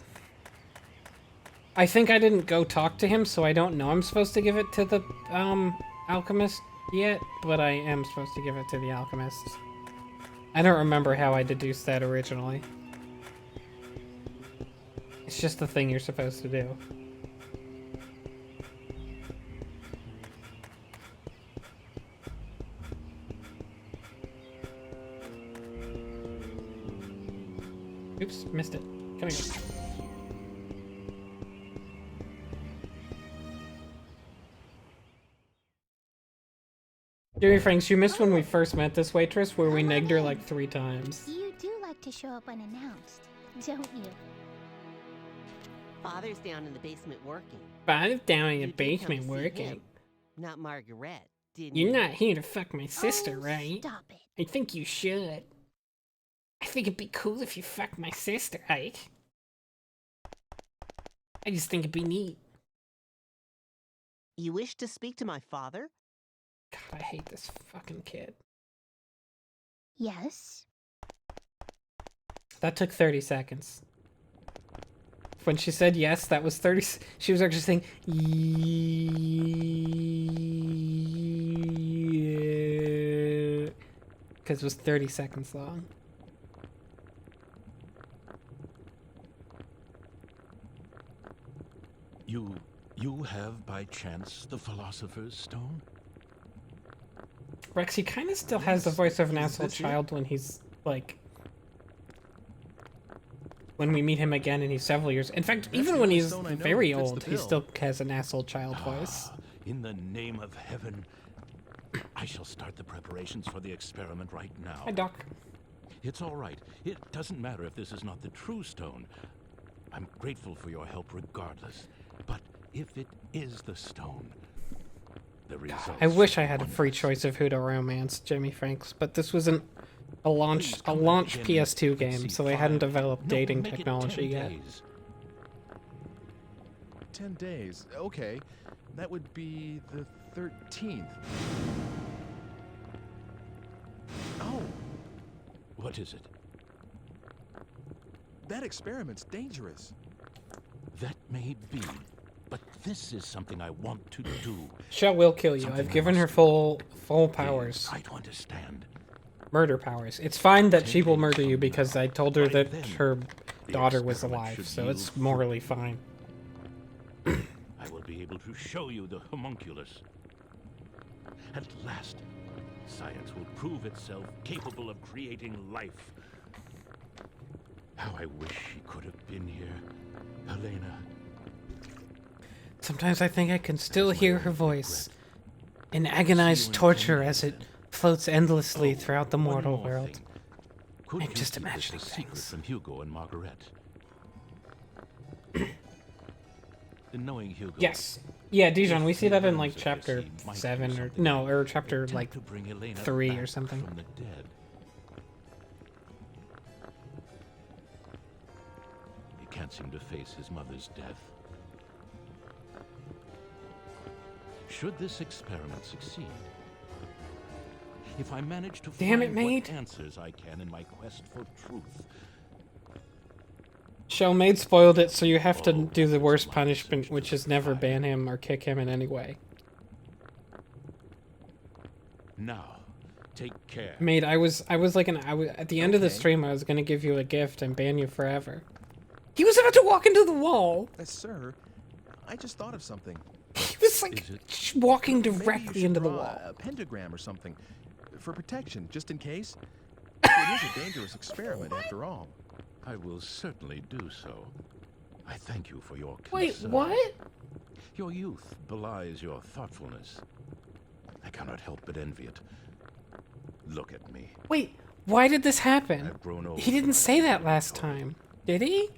I think I didn't go talk to him, so I don't know I'm supposed to give it to the, alchemist yet, but I am supposed to give it to the alchemist. I don't remember how I deduced that originally. It's just the thing you're supposed to do. Oops, missed it. Come here. Jimmy Franks, you missed when we first met this waitress where we negged her like 3 times. You do like to show up unannounced, don't you? Father's down in the basement working. Father's down in the You did come to basement see working. him, not Margarete, didn't You're you? not here to fuck my sister, Oh, right? Stop it. I think you should. I think it'd be cool if you fucked my sister, Ike. I just think it'd be neat. You wish to speak to my father? God, I hate this fucking kid. Yes? That took 30 seconds. When she said yes, that was 30... She was actually saying... Yeah. Because it was 30 seconds long. You have by chance the Philosopher's Stone? Rex, he kind of still has the voice of an Is asshole this it? child when he's, like... When we meet him again and he's several years... In fact, That's even the when only he's stone I know very that fits old, the he bill. still has an asshole child voice. In the name of heaven, I shall start the preparations for the experiment right now. Hi, Doc. It's all right. It doesn't matter if this is not the true stone. I'm grateful for your help regardless. But if it is the stone, the results... I wish I had a wondrous. free choice of who to romance, Jimmy Franks, but this was a launch Please come back again PS2 and game, see so they hadn't fire. developed No, dating make it technology 10 yet. days. 10 days. Okay. That would be the 13th. Oh, What is it? that experiment's dangerous. That may be, but this is something I want to do. Shell will kill you. Something I've I given her must do. full Please powers. try to understand. Murder powers. It's fine that she 10 will days murder you from because now, I told her by that then, her the daughter was experiment alive, should so yield it's morally fruit. fine. I will be able to show you the homunculus. At last, science will prove itself capable of creating life. How I wish she could have been here, Helena. Sometimes I think I can still That is my hear her only voice regret. in agonized See you in torture 10 as it days. floats endlessly Oh, throughout the one mortal more world. thing. Could I'm you just keep this imagining a secret things. from Hugo and Margarete? Knowing Hugo. Yes. Yeah, Dijon, we if see he that in learns like of this, chapter he might do 7 or something no, or like chapter attempt like to bring Elena 3 or back something. From the dead. He can't seem to face his mother's death. Should this experiment succeed, if I manage to Damn it, find mate. what answers I can in my quest for truth, Shellmaid spoiled it, so you have to Oh, do the it's worst like punishment, search which to is never fire. ban him or kick him in any way. now, take care. Maid, I was like at the end of the Okay. stream, I was gonna give you a gift and ban you forever. He was about to walk into the wall. Sir, I just thought of something. He was like Is it- walking Maybe you directly should into the draw wall. a pentagram or something for protection, just in case. It is a dangerous experiment, after all. I will certainly do so. I thank you for your Wait, concern. what? Your youth belies your thoughtfulness. I cannot help but envy it. Look at me. Wait, why did this happen? I've grown old. He didn't say that last time, did he?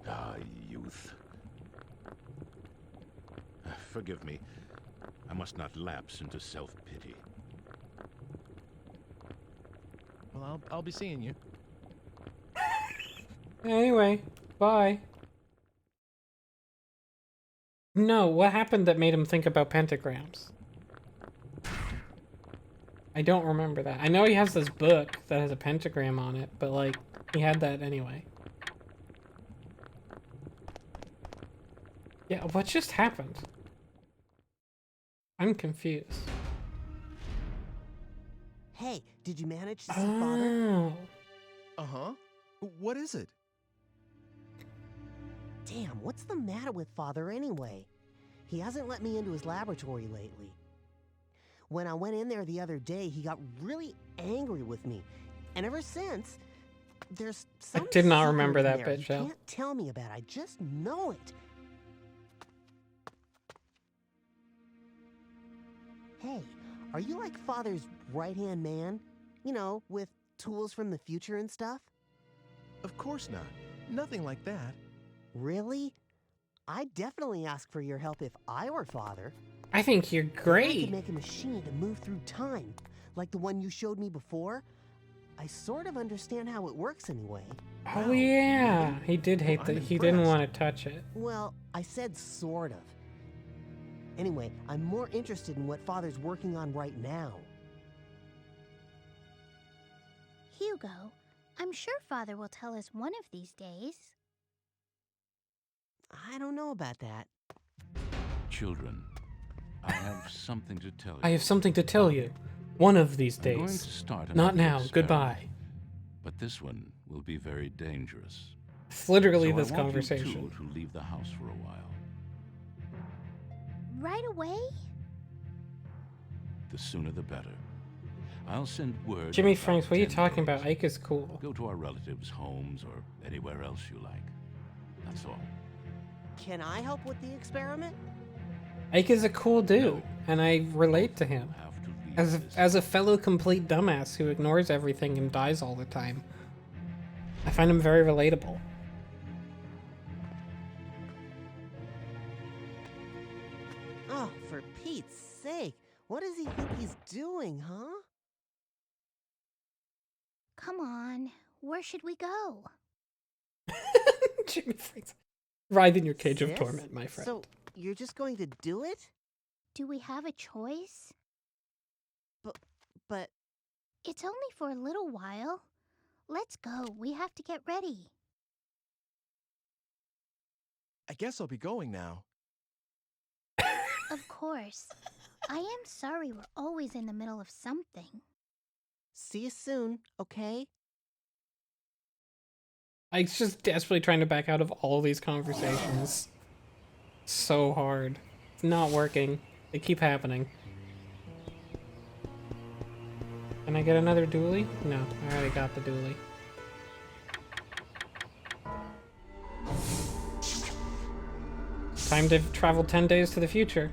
Ah, youth. Forgive me. I must not lapse into self-pity. Well, I'll be seeing you. Anyway, bye. No, what happened that made him think about pentagrams? I don't remember that. I know he has this book that has a pentagram on it, but like, he had that anyway. Yeah, what just happened? I'm confused. Hey, did you manage to see Father? Oh. Uh-huh. What is it? Damn, what's the matter with Father anyway? He hasn't let me into his laboratory lately. When I went in there the other day, he got really angry with me. And ever since, there's some did not secret remember in that there bit, he Joe. can't tell me about. I just know it. Hey, are you like Father's right-hand man? You know, with tools from the future and stuff? Of course not. Nothing like that. Really? I'd definitely ask for your help if I were Father. I think you're I could great. make a machine to move through time, like the one you showed me before. I sort of understand how it works anyway. Oh Wow, yeah, really? he did hate I'm that. He didn't impressed. want to touch it. Well, I said sort of. Anyway, I'm more interested in what Father's working on right now. Hugo, I'm sure Father will tell us one of these days. I don't know about that. Children, I have something to tell you. I have something to tell you. One of these I'm going days. to start Not another now. experiment, Goodbye. But this one will be very dangerous. It's literally So this I want conversation. you two to leave the house for a while. Right away? The sooner the better. I'll send word. Jimmy in about Franks, what are you 10 talking days. about? Ike is cool. Go to our relatives' homes or anywhere else you like. That's all. Can I help with the experiment? Ike is a cool dude, No. and I relate to him. Have to leave this. As a fellow complete dumbass who ignores everything and dies all the time, I find him very relatable. Oh, for Pete's sake. What does he think he's doing, huh? Come on, where should we go? Jimmy Franks. Ride in your cage of Sis? torment, my friend. So, you're just going to do it? Do we have a choice? But It's only for a little while. Let's go. We have to get ready. I guess I'll be going now. Of course. I am sorry we're always in the middle of something. see you soon, okay? Ike's just desperately trying to back out of all these conversations. So hard. It's not working. They keep happening. Can I get another dually? No, I already got the dually. Time to travel 10 days to the future.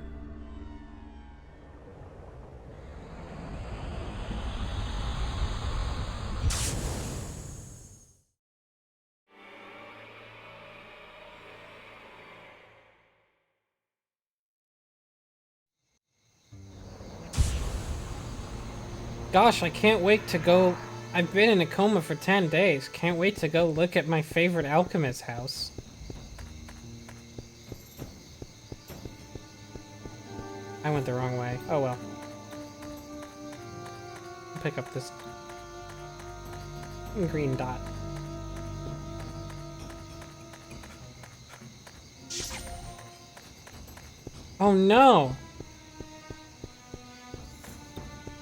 Gosh, I can't wait to go. I've been in a coma for 10 days. Can't wait to go look at my favorite alchemist house. I went the wrong way. Oh well. I'll pick up this green dot. Oh no!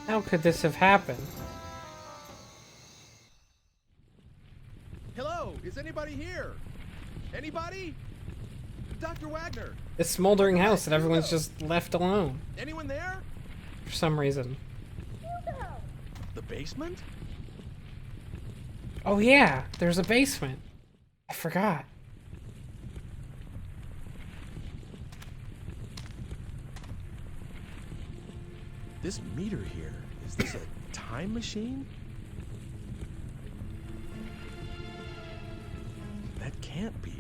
How could this have happened? Hello, is anybody here? Anybody? Dr. Wagner, This smoldering house that everyone's just left alone anyone there? for some reason. The basement? Oh yeah, there's a basement. I forgot. This meter here, is this a time machine? That can't be.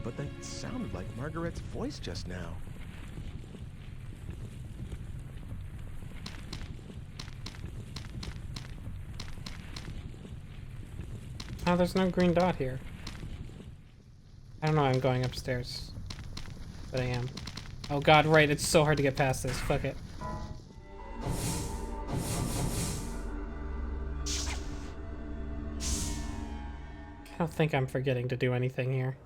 But that sounded like Margaret's voice just now. Oh, there's no green dot here. I don't know why I'm going upstairs. But I am. Oh god, right, it's so hard to get past this. Fuck it. I don't think I'm forgetting to do anything here.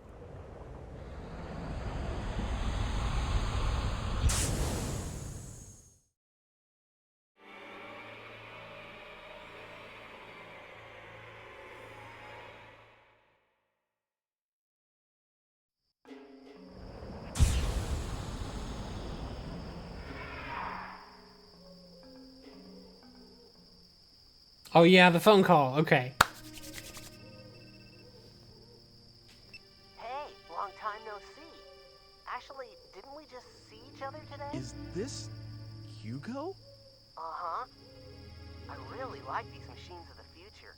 Oh yeah, the phone call. Okay. Hey, long time no see. Actually, didn't we just see each other today? Is this Hugo? Uh-huh. I really like these machines of the future.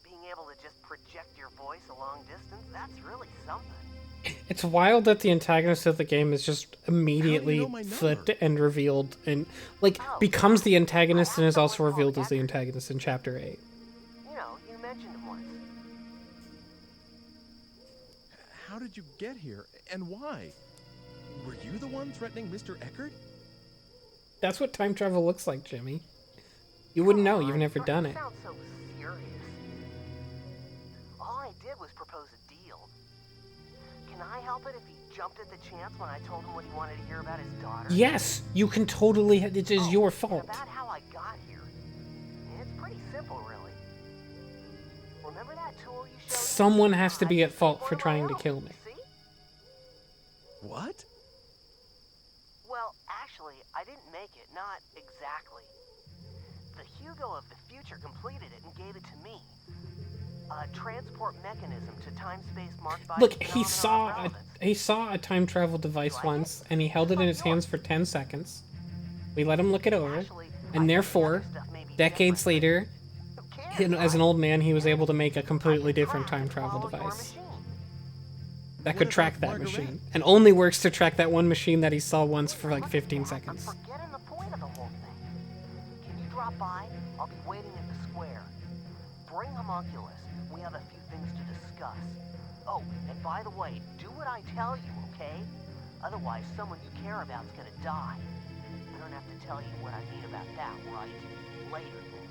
Being able to just project your voice a long distance, that's really something. It's wild that the antagonist of the game is just immediately know my number? flipped and revealed and, like, becomes the antagonist and is also revealed as the antagonist in Chapter 8. You know, you mentioned him once. How did you get here, and why? Were you the one threatening Mr. Eckert? That's what time travel looks like, Jimmy. You wouldn't know, you've never done it. Sounds so serious. All I did was propose a deal. Can I help it if he jumped at the chance when I told him what he wanted to hear about his daughter? Yes, you can totally, it is your fault. About how I got here. It's pretty simple, really. Remember that tool you showed me? Someone has to be at fault for One of my trying to own, kill me. see? What? Well, actually, I didn't make it, not exactly. The Hugo of the future completed it and gave it to me. A transport mechanism to time-space marked by Look, the he phenomenon of saw relevance. he saw a time travel device once, and he held it in his hands for 10 seconds. We let him look it over, Actually, I and think the therefore, other stuff may be decades different. later, Who cares, as an right? old man, he was able to make a I completely can different try time to travel follow your device machine. that What could about track that Margarete? machine, and only works to track that one machine that he saw once for like Look at 15 that. seconds. I'm forgetting the point of the whole thing. Can you drop by? I'll be waiting at the square. Bring Homunculus. We have a few things to discuss. Oh, and by the way, do what I tell you, okay? Otherwise, someone you care about's gonna die. I don't have to tell you what I mean about that, right? Later, then.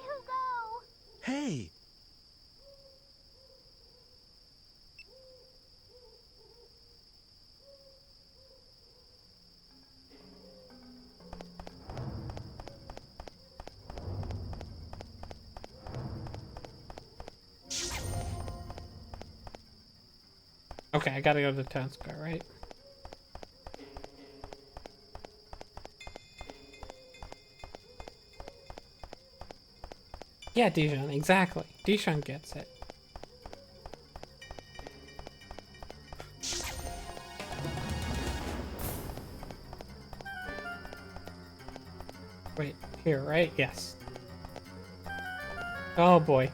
Hugo! Hey! Okay, I gotta go to the town square, right? Yeah, Dijon, exactly. Dijon gets it. Wait, here, right? Yes. Oh boy.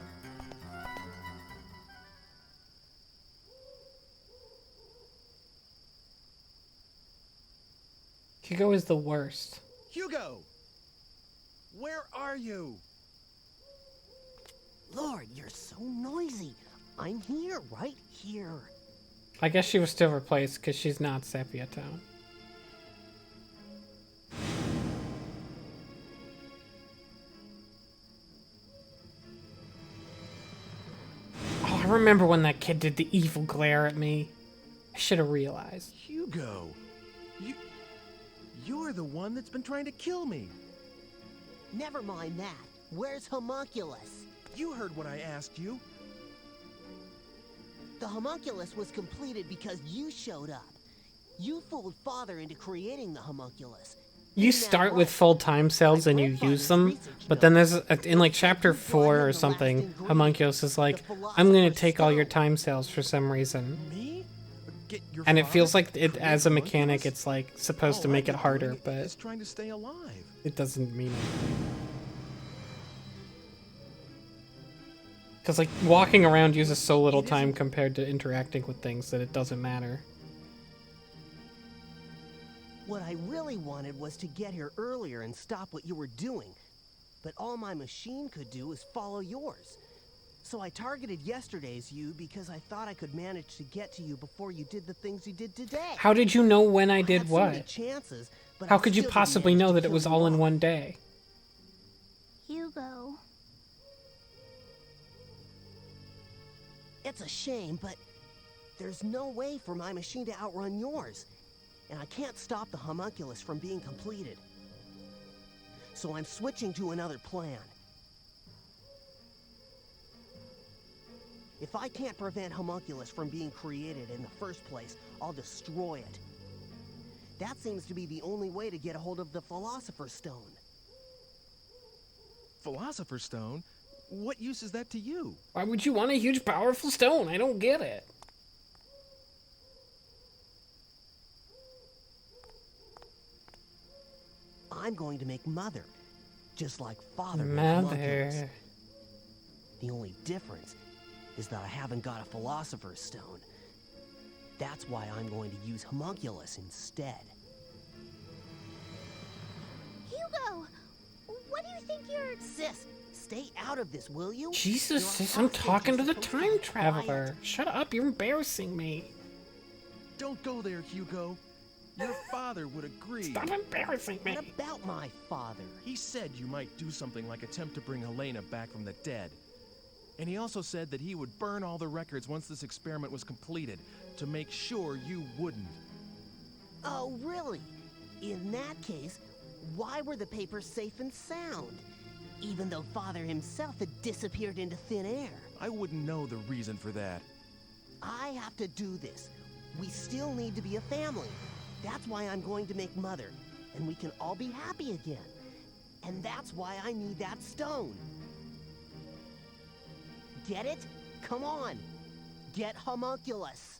Hugo is the worst. Hugo! Where are you? Lord, you're so noisy. I'm here, right here. I guess she was still replaced because she's not Sepia Town. Oh, I remember when that kid did the evil glare at me. I should have realized. Hugo! You're the one that's been trying to kill me. Never mind that. Where's Homunculus? You heard what I asked you. The Homunculus was completed because you showed up. You fooled Father into creating the Homunculus. You start with full time cells and you use them, but then there's, in like chapter 4 or something, Homunculus is like, I'm gonna take all your time cells for some reason. Me? get your And it father feels like to it, create as a mechanic, homunculus? it's like supposed to All make I've it been harder, doing but is trying to stay alive. it doesn't mean it. Because like walking around uses so little time compared to interacting with things that it doesn't matter. What I really wanted was to get here earlier and stop what you were doing. But all my machine could do is follow yours. So I targeted yesterday's you because I thought I could manage to get to you before you did the things you did today. How did you know when I did had so many what? chances, but How I could you still didn't possibly manage know to that it kill was you all in off. one day? Hugo. It's a shame, but there's no way for my machine to outrun yours. And I can't stop the homunculus from being completed. So I'm switching to another plan. If I can't prevent homunculus from being created in the first place, I'll destroy it. That seems to be the only way to get a hold of the Philosopher's Stone. Philosopher's Stone? What use is that to you? Why would you want a huge, powerful stone? I don't get it. I'm going to make Mother, just like Father made homunculus. Mother. The only difference is that I haven't got a Philosopher's Stone. That's why I'm going to use homunculus instead. Hugo! What do you think you're... Sis, stay out of this, will you? Jesus, You're sis, a I'm hostage. talking to You're the supposed to time be traveler. quiet. Shut up, you're embarrassing me. Don't go there, Hugo. Your father would agree. Stop embarrassing me. What about my father? He said you might do something like attempt to bring Helena back from the dead. And he also said that he would burn all the records once this experiment was completed to make sure you wouldn't. Oh, really? In that case, why were the papers safe and sound? Even though Father himself had disappeared into thin air. I wouldn't know the reason for that. I have to do this. We still need to be a family. That's why I'm going to make Mother, and we can all be happy again. And that's why I need that stone. Get it? Come on. Get homunculus.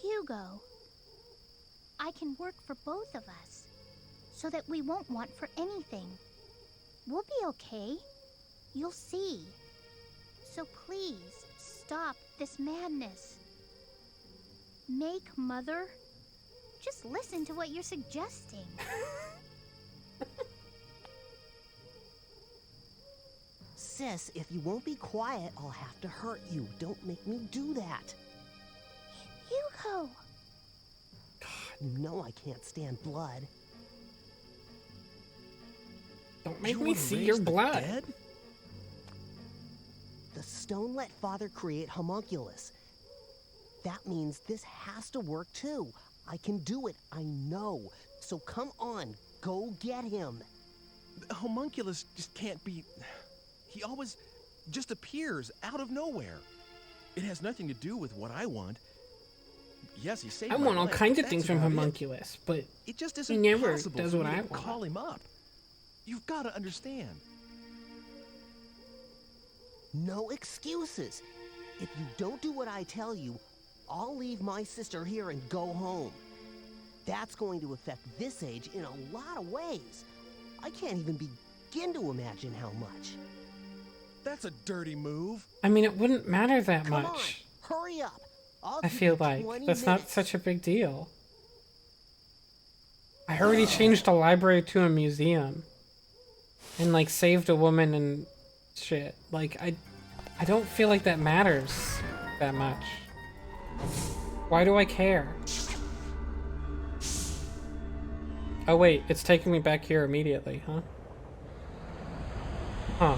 Hugo. I can work for both of us, so that we won't want for anything. We'll be okay. You'll see. So please, stop this madness. Make Mother. Just listen to what you're suggesting. Sis, if you won't be quiet, I'll have to hurt you. Don't make me do that. Hugo! You know I can't stand blood. Don't make You me wanna see raise your the blood. dead? The stone let Father create homunculus. That means this has to work too. I can do it, I know. So come on, go get him. The homunculus just can't be... He always just appears out of nowhere. It has nothing to do with what I want. Yes, he saved I my want all life, kinds but of things that's from about it. homunculus, but It just he isn't never possible does for what me I to want. call him up. You've got to understand. No excuses. If you don't do what I tell you, I'll leave my sister here and go home. That's going to affect this age in a lot of ways. I can't even begin to imagine how much. That's a dirty move. I mean, it wouldn't matter that Come much. on, hurry up. I'll I give feel you like 20 that's not minutes. such a big deal. I already changed a library to a museum and like saved a woman and shit. Like I don't feel like that matters that much. Why do I care? Oh wait, it's taking me back here immediately, huh? Huh.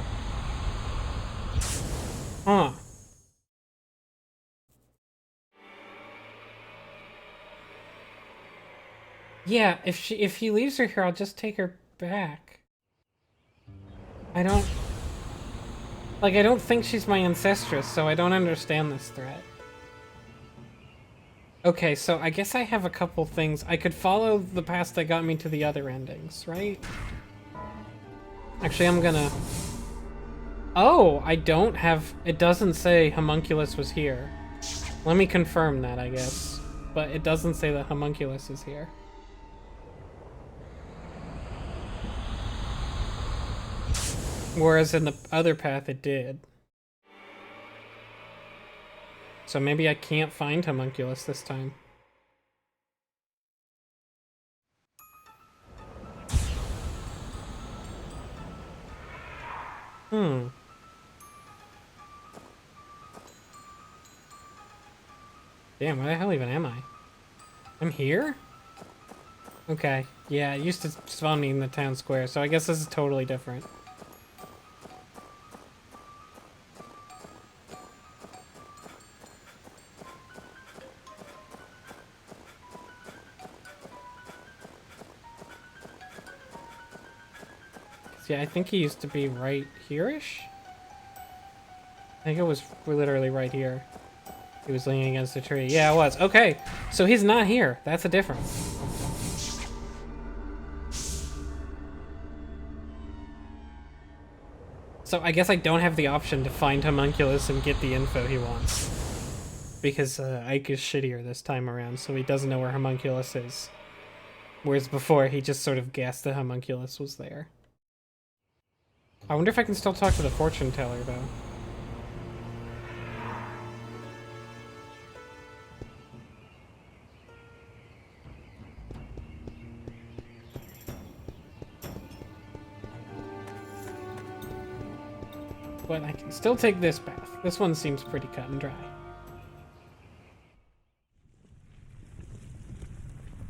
Huh. Yeah, if he leaves her here, I'll just take her back. I don't think she's my ancestress, so I don't understand this threat. Okay, so I guess I have a couple things. I could follow the path that got me to the other endings, right? Actually, I'm gonna... Oh, I don't have... It doesn't say homunculus was here. Let me confirm that, I guess. But it doesn't say the homunculus is here. Whereas in the other path it did. So maybe I can't find homunculus this time. Damn, where the hell even am I? I'm here? Okay, yeah, it used to spawn me in the town square, so I guess this is totally different. Yeah, I think he used to be right here-ish? I think it was literally right here. He was leaning against the tree. Yeah, it was. Okay, so he's not here. That's a difference. So I guess I don't have the option to find homunculus and get the info he wants. Because Ike is shittier this time around, so he doesn't know where homunculus is. Whereas before, he just sort of guessed the homunculus was there. I wonder if I can still talk to the fortune teller, though. But I can still take this path. This one seems pretty cut and dry.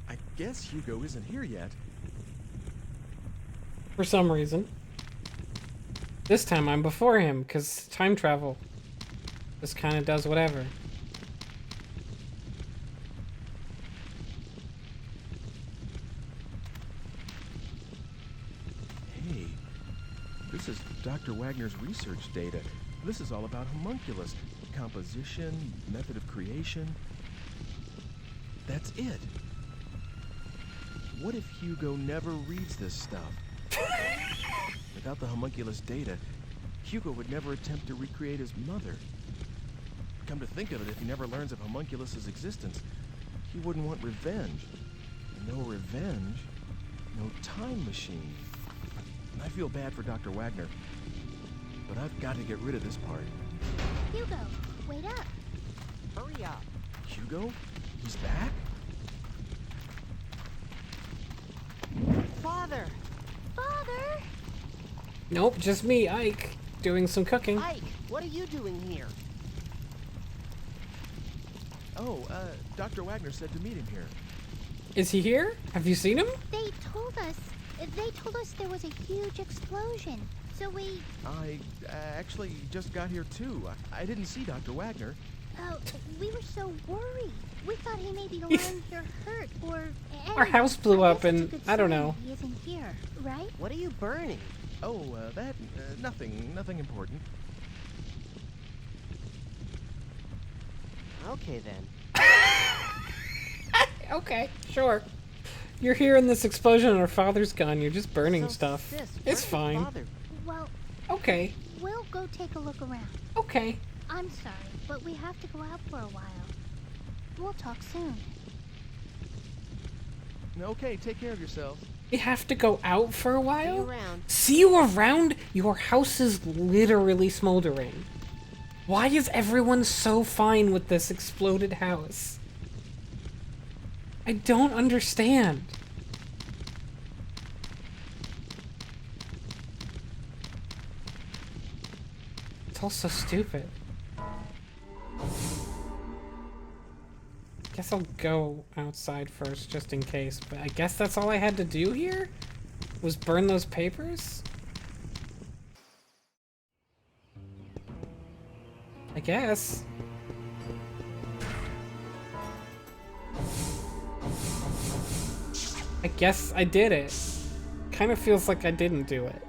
I guess Hugo isn't here yet. For some reason. This time I'm before him, because time travel just kind of does whatever. Hey, this is Dr. Wagner's research data. This is all about homunculus. Composition, method of creation. That's it. What if Hugo never reads this stuff? Without the homunculus data, Hugo would never attempt to recreate his mother. Come to think of it, if he never learns of homunculus's existence, he wouldn't want revenge. No revenge, no time machine. I feel bad for Dr. Wagner, but I've got to get rid of this part. Hugo, wait up. Hurry up. Hugo? He's back? Father! Father! Nope, just me, Ike, doing some cooking. Ike, what are you doing here? Oh, Dr. Wagner said to meet him here. Is he here? Have you seen him? They told us there was a huge explosion. So we... I actually just got here too. I didn't see Dr. Wagner. We were so worried. We thought he may be lying here hurt, or... Our house blew I up guess it's a and good I don't sign know. He isn't here, right? What are you burning? Oh, nothing important. Okay then. Okay, sure. You're here in this explosion and our father's gone. You're just burning So, stuff. sis, It's where's your fine. father? Well, Okay, we'll go take a look around. okay. I'm sorry, but we have to go out for a while. We'll talk soon. Okay, take care of yourselves. We have to go out for a See you while? around. See you around? Your house is literally smoldering. Why is everyone so fine with this exploded house? I don't understand. It's all so stupid. Guess I'll go outside first just in case, but I guess that's all I had to do here? Was burn those papers? I guess. I guess I did it. Kind of feels like I didn't do it.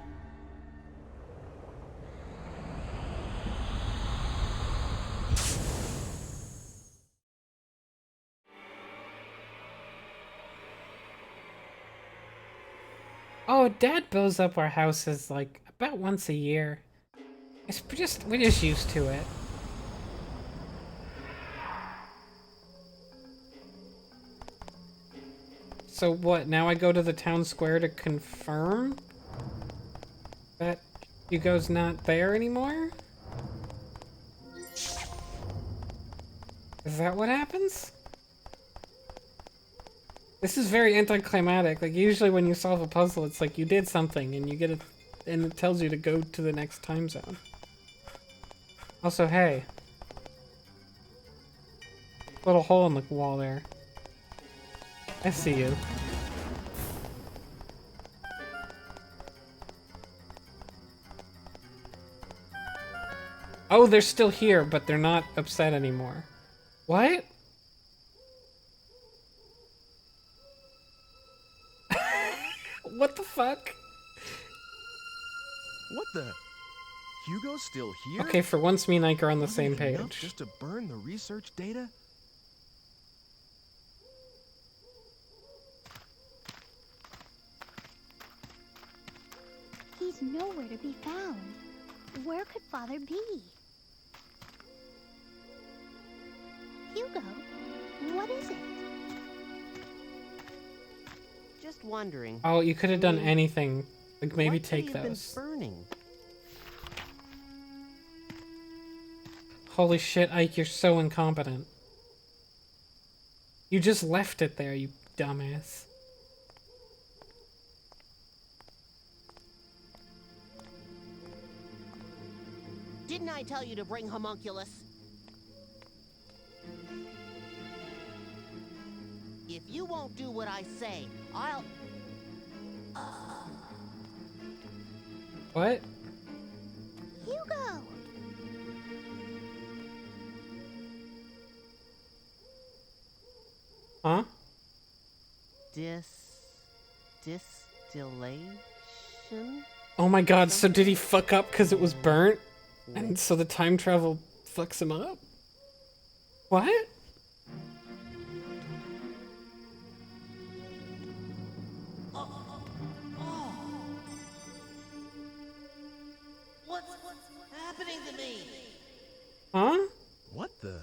Oh, Dad blows up our houses like about once a year. We're just used to it. So what, now I go to the town square to confirm that Hugo's not there anymore? Is that what happens? This is very anticlimactic. Like, usually when you solve a puzzle, it's like you did something and you get it, and it tells you to go to the next time zone. Also, hey. Little hole in the wall there. I see you. Oh, they're still here, but they're not upset anymore. What? What the fuck? What the? Hugo's still here? Okay, for once me and Ike are on the Wasn't same it enough page. just to burn the research data? He's nowhere to be found. Where could Father be? Hugo, what is it? Just wondering. Oh, you could have done anything. Like, maybe what could take he have been those. burning? Holy shit, Ike, you're so incompetent. You just left it there, you dumbass. Didn't I tell you to bring homunculus? If you won't do what I say, I'll... What? Hugo! Huh? Distillation? Oh my god, so did he fuck up because it was burnt? And so the time travel fucks him up? What? What's happening to me? Huh? What the?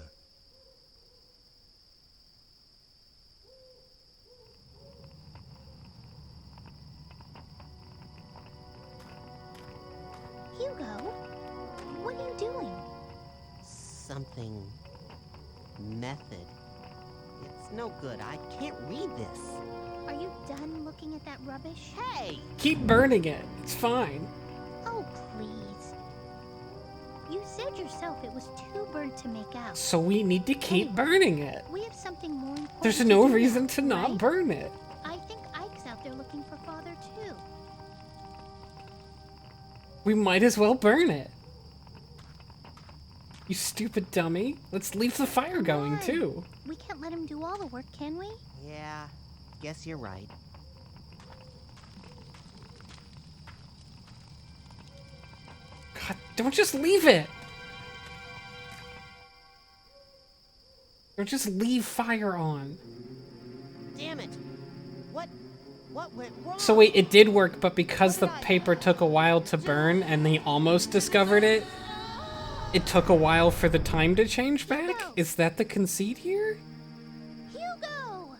Hugo, what are you doing? Something... method. It's no good. I can't read this. Are you done looking at that rubbish? Hey! Keep burning it. It's fine. Oh, please. You said yourself it was too burnt to make out. So we need to keep burning it. We have something more important. There's to no do reason now, to not right? burn it. I think Ike's out there looking for Father too. We might as well burn it. You stupid dummy. Let's leave the fire going on. too. We can't let him do all the work, can we? Yeah, guess you're right. God, don't just leave it. Don't just leave fire on. Damn it! What went wrong? So wait, it did work, but because the paper took a while to burn and they almost discovered it, it took a while for the time to change back? Is that the conceit here? Hugo!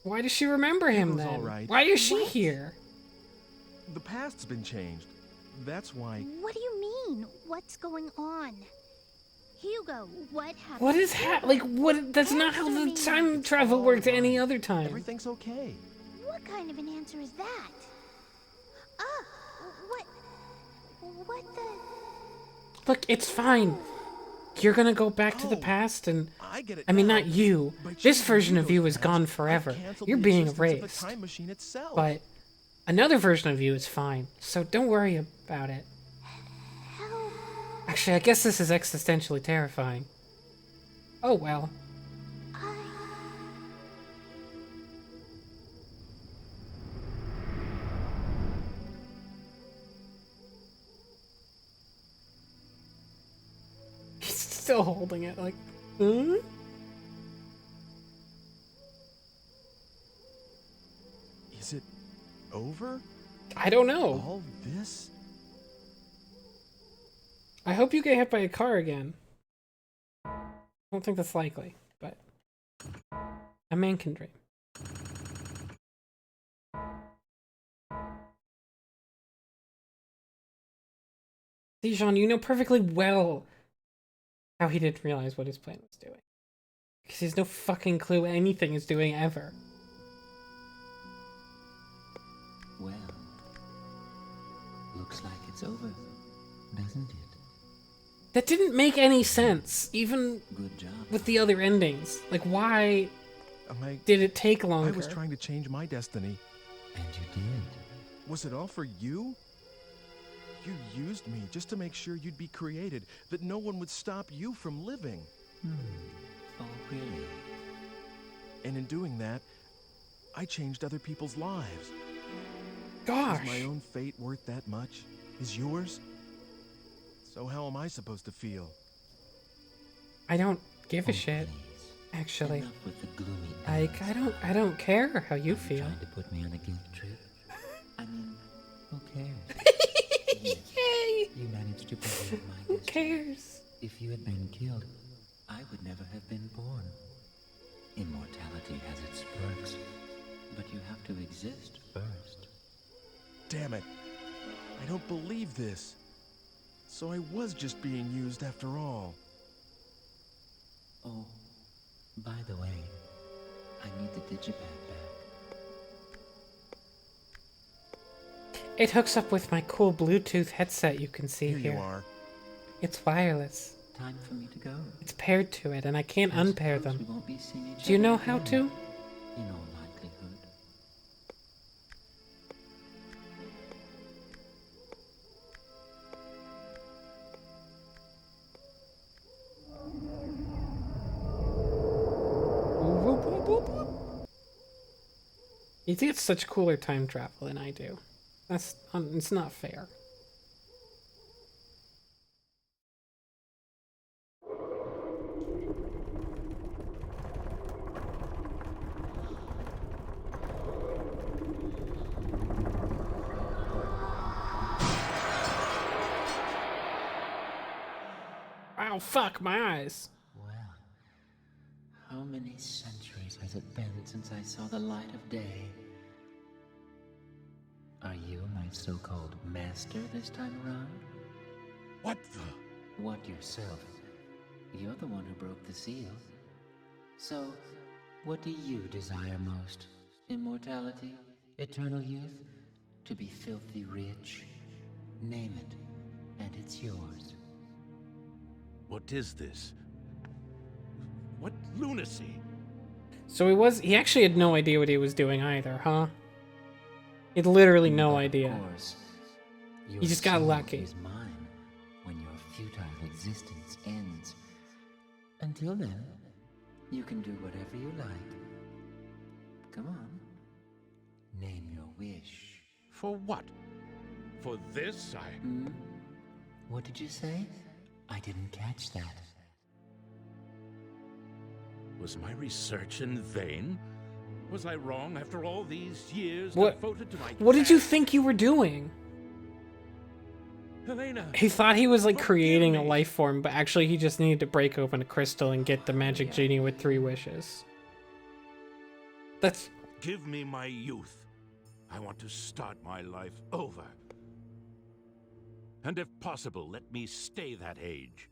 Why does she remember him Hugo's then? all right. Why is she What? here? The past's been changed. That's why. What do you mean? What's going on? Hugo, what happened? What is like what? That's not how the time travel worked any other time. Everything's okay. What kind of an answer is that? What the? Look, it's fine. You're gonna go back to the Oh, past and... I get it. I mean, now. not you. By This changing version of Hugo's you is past, gone I forever. canceled You're the being existence of erased. the time machine itself. But another version of you is fine, so don't worry about it. Help! Actually, I guess this is existentially terrifying. Oh well. He's still holding it, like, huh? Is it over? I don't know. All this? I hope you get hit by a car again. I don't think that's likely, but... A man can dream. Dijon, you know perfectly well how he didn't realize what his plan was doing. Because he has no fucking clue anything is doing ever. Well, looks like it's over, doesn't it? That didn't make any sense, even Good job. with the other endings. Like, why I did it take longer? was trying to change my destiny. And you did. Was it all for you? You used me just to make sure you'd be created, that no one would stop you from living. Oh, really? And in doing that, I changed other people's lives. Gosh. Is my own fate worth that much? Is yours? So how am I supposed to feel? I don't give a Oh, shit, please. actually. Enough with the gloomy Like, eyes. I don't care how you Are feel. Trying to put me on a guilt trip? I mean, who cares? Yay! You managed to prevent my Who destiny. cares? If you had been killed, I would never have been born. Immortality has its perks, but you have to exist first. Damn it. I don't believe this. So I was just being used after all. Oh, by the way, I need the digipad back. It hooks up with my cool Bluetooth headset you can see Here here. you are. It's wireless. Time for me to go. It's paired to it, and I can't I unpair suppose we them. won't be seeing each Do you other know how again, to? In all likelihood. Whoop, whoop, whoop, whoop. You get such cooler time travel than I do. It's not fair. Ow, fuck, my eyes. Well, how many centuries has it been since I saw the light of day? Are you my so-called master this time around? What the? What yourself? You're the one who broke the seal. So, what do you desire most? Immortality? Eternal youth? To be filthy rich? Name it, and it's yours. What is this? What lunacy? So he actually had no idea what he was doing either, huh? He had literally no But idea. Of course, your He just got soul lucky. is mine when your futile existence ends. Until then, you can do whatever you like. Come on. Name your wish. For what? For this, Hmm? What did you say? I didn't catch that. Was my research in vain? Was I wrong after all these years What- devoted to my What did you task? think you were doing? Helena, He thought he was like Forgive creating a me. life form, but actually he just needed to break open a crystal and get the magic genie with 3 wishes. That's... give me my youth. I want to start my life over. And if possible, let me stay that age.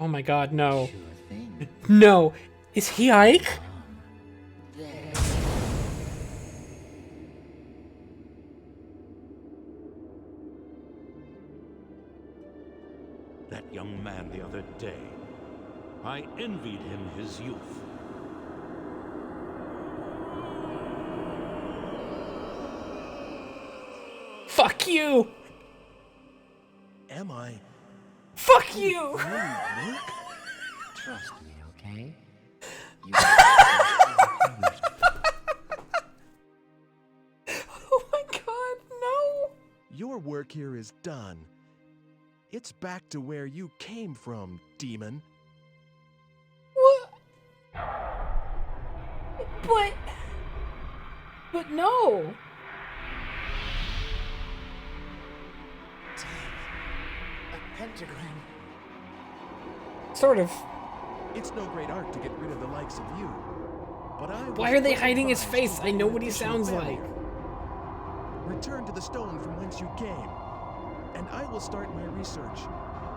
Oh my god, no. Sure thing. No! Is he Ike? There. That young man the other day. I envied him his youth. Fuck you! Am I? Fuck you! Trust me, okay? You Oh my god, no! Your work here is done. It's back to where you came from, demon. What? But no! A pentagram. Sort of. It's no great art to get rid of the likes of you. But I was Why are they quite hiding his surprised face? to I know find what he additional sounds like. failure. Return to the stone from whence you came, and I will start my research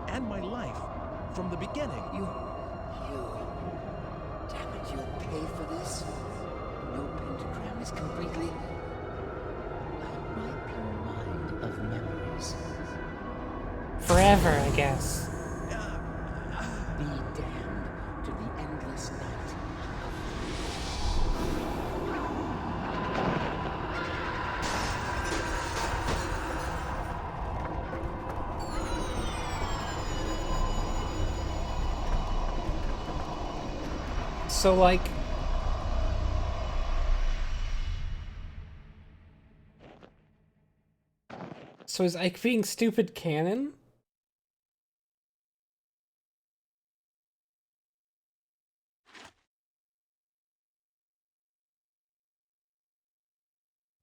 and my life from the beginning. You... Damn it, you'll pay for this? No pentagram is completely... I'll wipe your mind of memories. Forever, I guess. Be damned to the endless night So, like... So is Ike being stupid canon?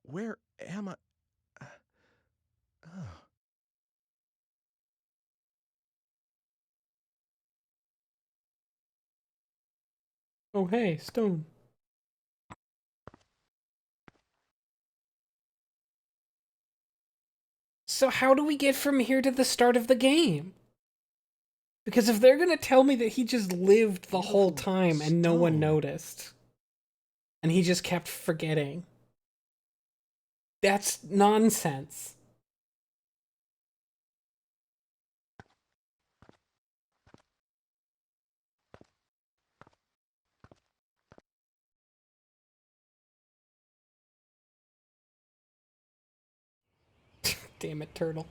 Where am I? Oh hey, Stone. So how do we get from here to the start of the game? Because if they're gonna tell me that he just lived the whole time and no one noticed, and he just kept forgetting, that's nonsense. Damn it, Turtle.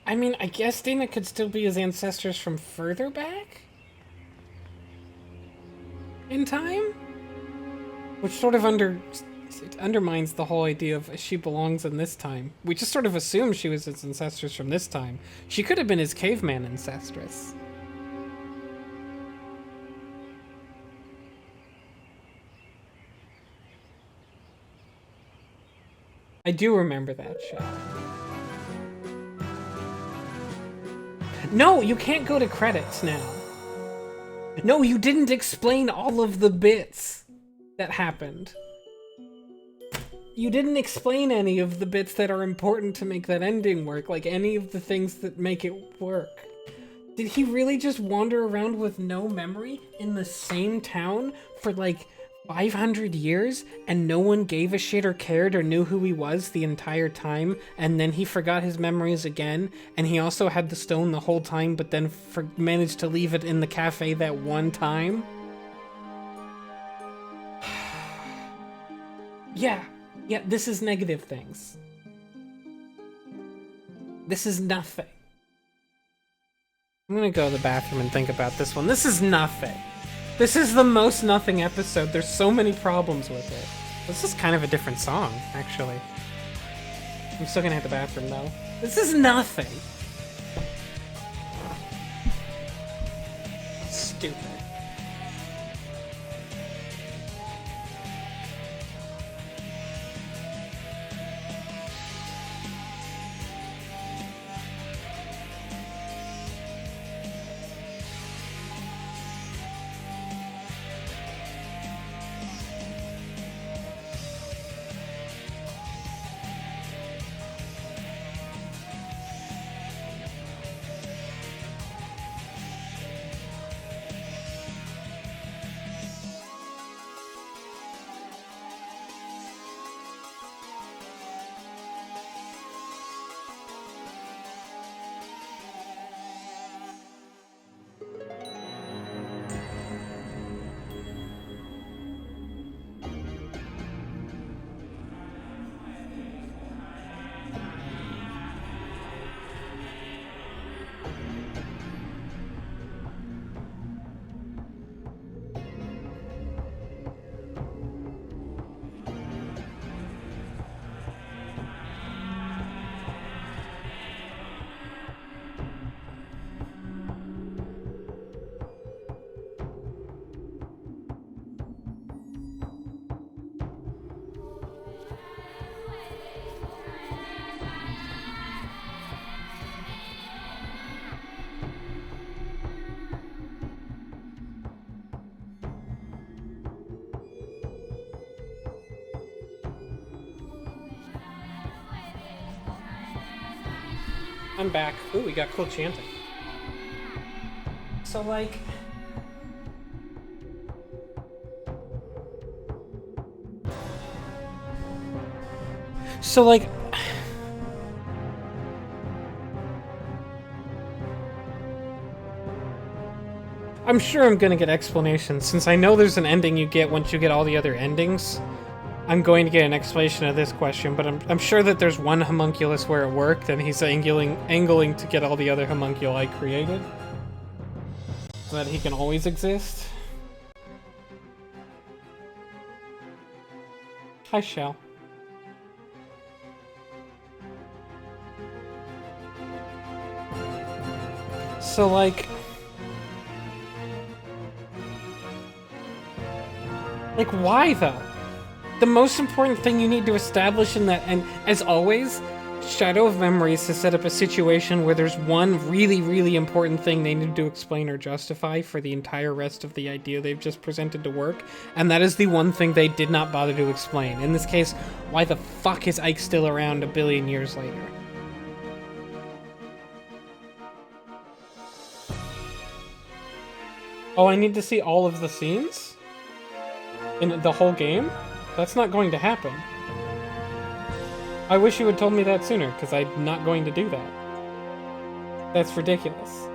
I mean, I guess Dana could still be his ancestors from further back? In time? Which sort of undermines the whole idea of she belongs in this time. We just sort of assume she was his ancestors from this time. She could have been his caveman ancestress. I do remember that shit. No, you can't go to credits now. No, you didn't explain all of the bits that happened. You didn't explain any of the bits that are important to make that ending work, like any of the things that make it work. Did he really just wander around with no memory in the same town for like 500 years and no one gave a shit or cared or knew who he was the entire time, and then he forgot his memories again, and he also had the stone the whole time but then managed to leave it in the cafe that one time? Yeah, this is negative things. This is nothing. I'm gonna go to the bathroom and think about this one. This is nothing. This is the most nothing episode. There's so many problems with it. This is kind of a different song, actually. I'm still gonna hit the bathroom, though. This is nothing. Stupid. I'm back. Ooh, we got cool chanting. So, like... So, like... I'm sure I'm gonna get explanations, since I know there's an ending you get once you get all the other endings. I'm going to get an explanation of this question, but I'm sure that there's one homunculus where it worked, and he's angling to get all the other homunculi created. So that he can always exist. Hi, Shell. So, like, why, though? The most important thing you need to establish in that, and as always, Shadow of Memories has set up a situation where there's one really, really important thing they need to explain or justify for the entire rest of the idea they've just presented to work, and that is the one thing they did not bother to explain. In this case, why the fuck is Ike still around a billion years later? Oh, I need to see all of the scenes? In the whole game? That's not going to happen. I wish you had told me that sooner, because I'm not going to do that. That's ridiculous.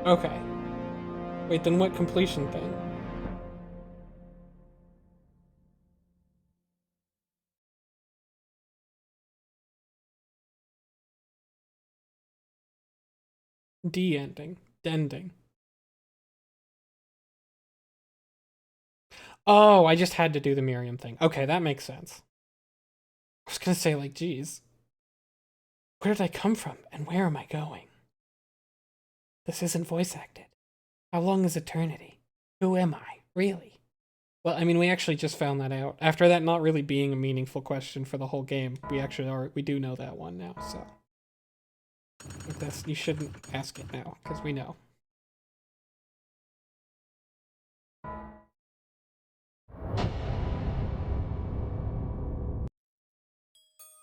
Okay. Wait, then what completion thing? D-ending. Ending. Oh, I just had to do the Miriam thing. Okay, that makes sense. I was gonna say, like, geez. Where did I come from, and where am I going? This isn't voice acted. How long is eternity? Who am I, really? Well, I mean, we actually just found that out. After that not really being a meaningful question for the whole game, we do know that one now, so. You shouldn't ask it now, because we know.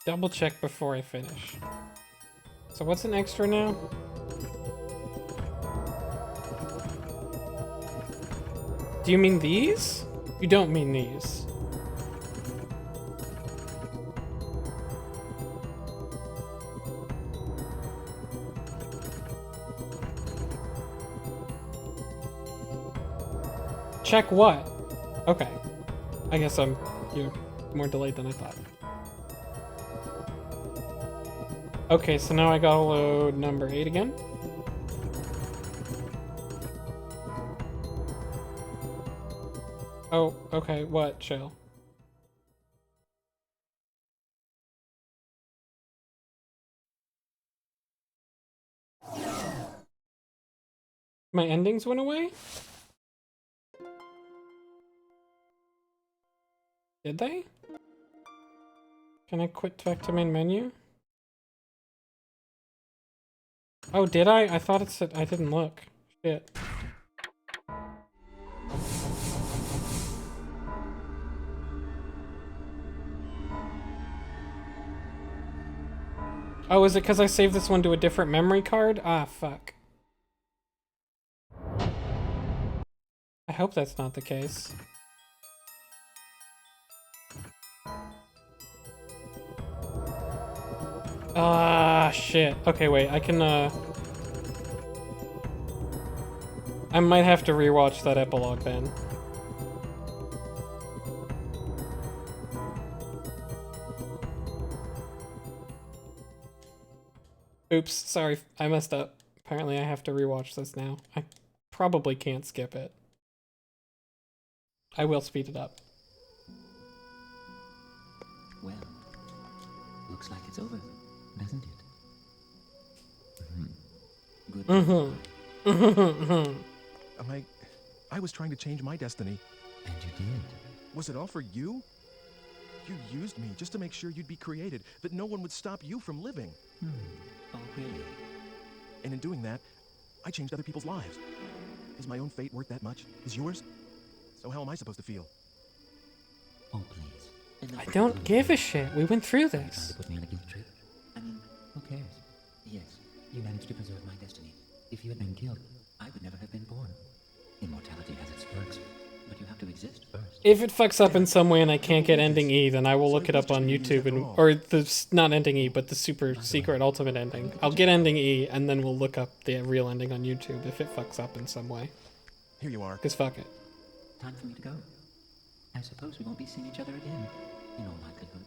Double check before I finish. So what's an extra now? Do you mean these? You don't mean these. Check what? Okay. I guess you're more delayed than I thought. Okay, so now I gotta load number 8 again. Oh, okay, what, Chill? My endings went away? Did they? Can I quit back to main menu? Oh, did I? I thought it said I didn't look. Shit. Oh, is it because I saved this one to a different memory card? Ah, fuck. I hope that's not the case. Ah, shit. Okay, wait, I can, I might have to rewatch that epilogue then. Oops, sorry, I messed up. Apparently I have to rewatch this now. I probably can't skip it. I will speed it up. Well, looks like it's over, doesn't it? Good. I was trying to change my destiny. And you did. Was it all for you? You used me just to make sure you'd be created, that no one would stop you from living. Oh, really? And in doing that, I changed other people's lives. Is my own fate worth that much? Is yours? So how am I supposed to feel? Oh, please. And I don't give a shit. We went through Trying this. to put me on a guilt trip? I mean, who cares? Yes, you managed to preserve my destiny. If you had been killed, I would never have been born. Immortality has its perks, but you have to exist first. If it fucks up in some way and I can't get ending E, then I will look it up on YouTube and not ending E, but the super secret ultimate ending. I'll get ending E and then we'll look up the real ending on YouTube if it fucks up in some way. Here you are. 'Cause fuck it. Time for me to go. I suppose we won't be seeing each other again, in all likelihood.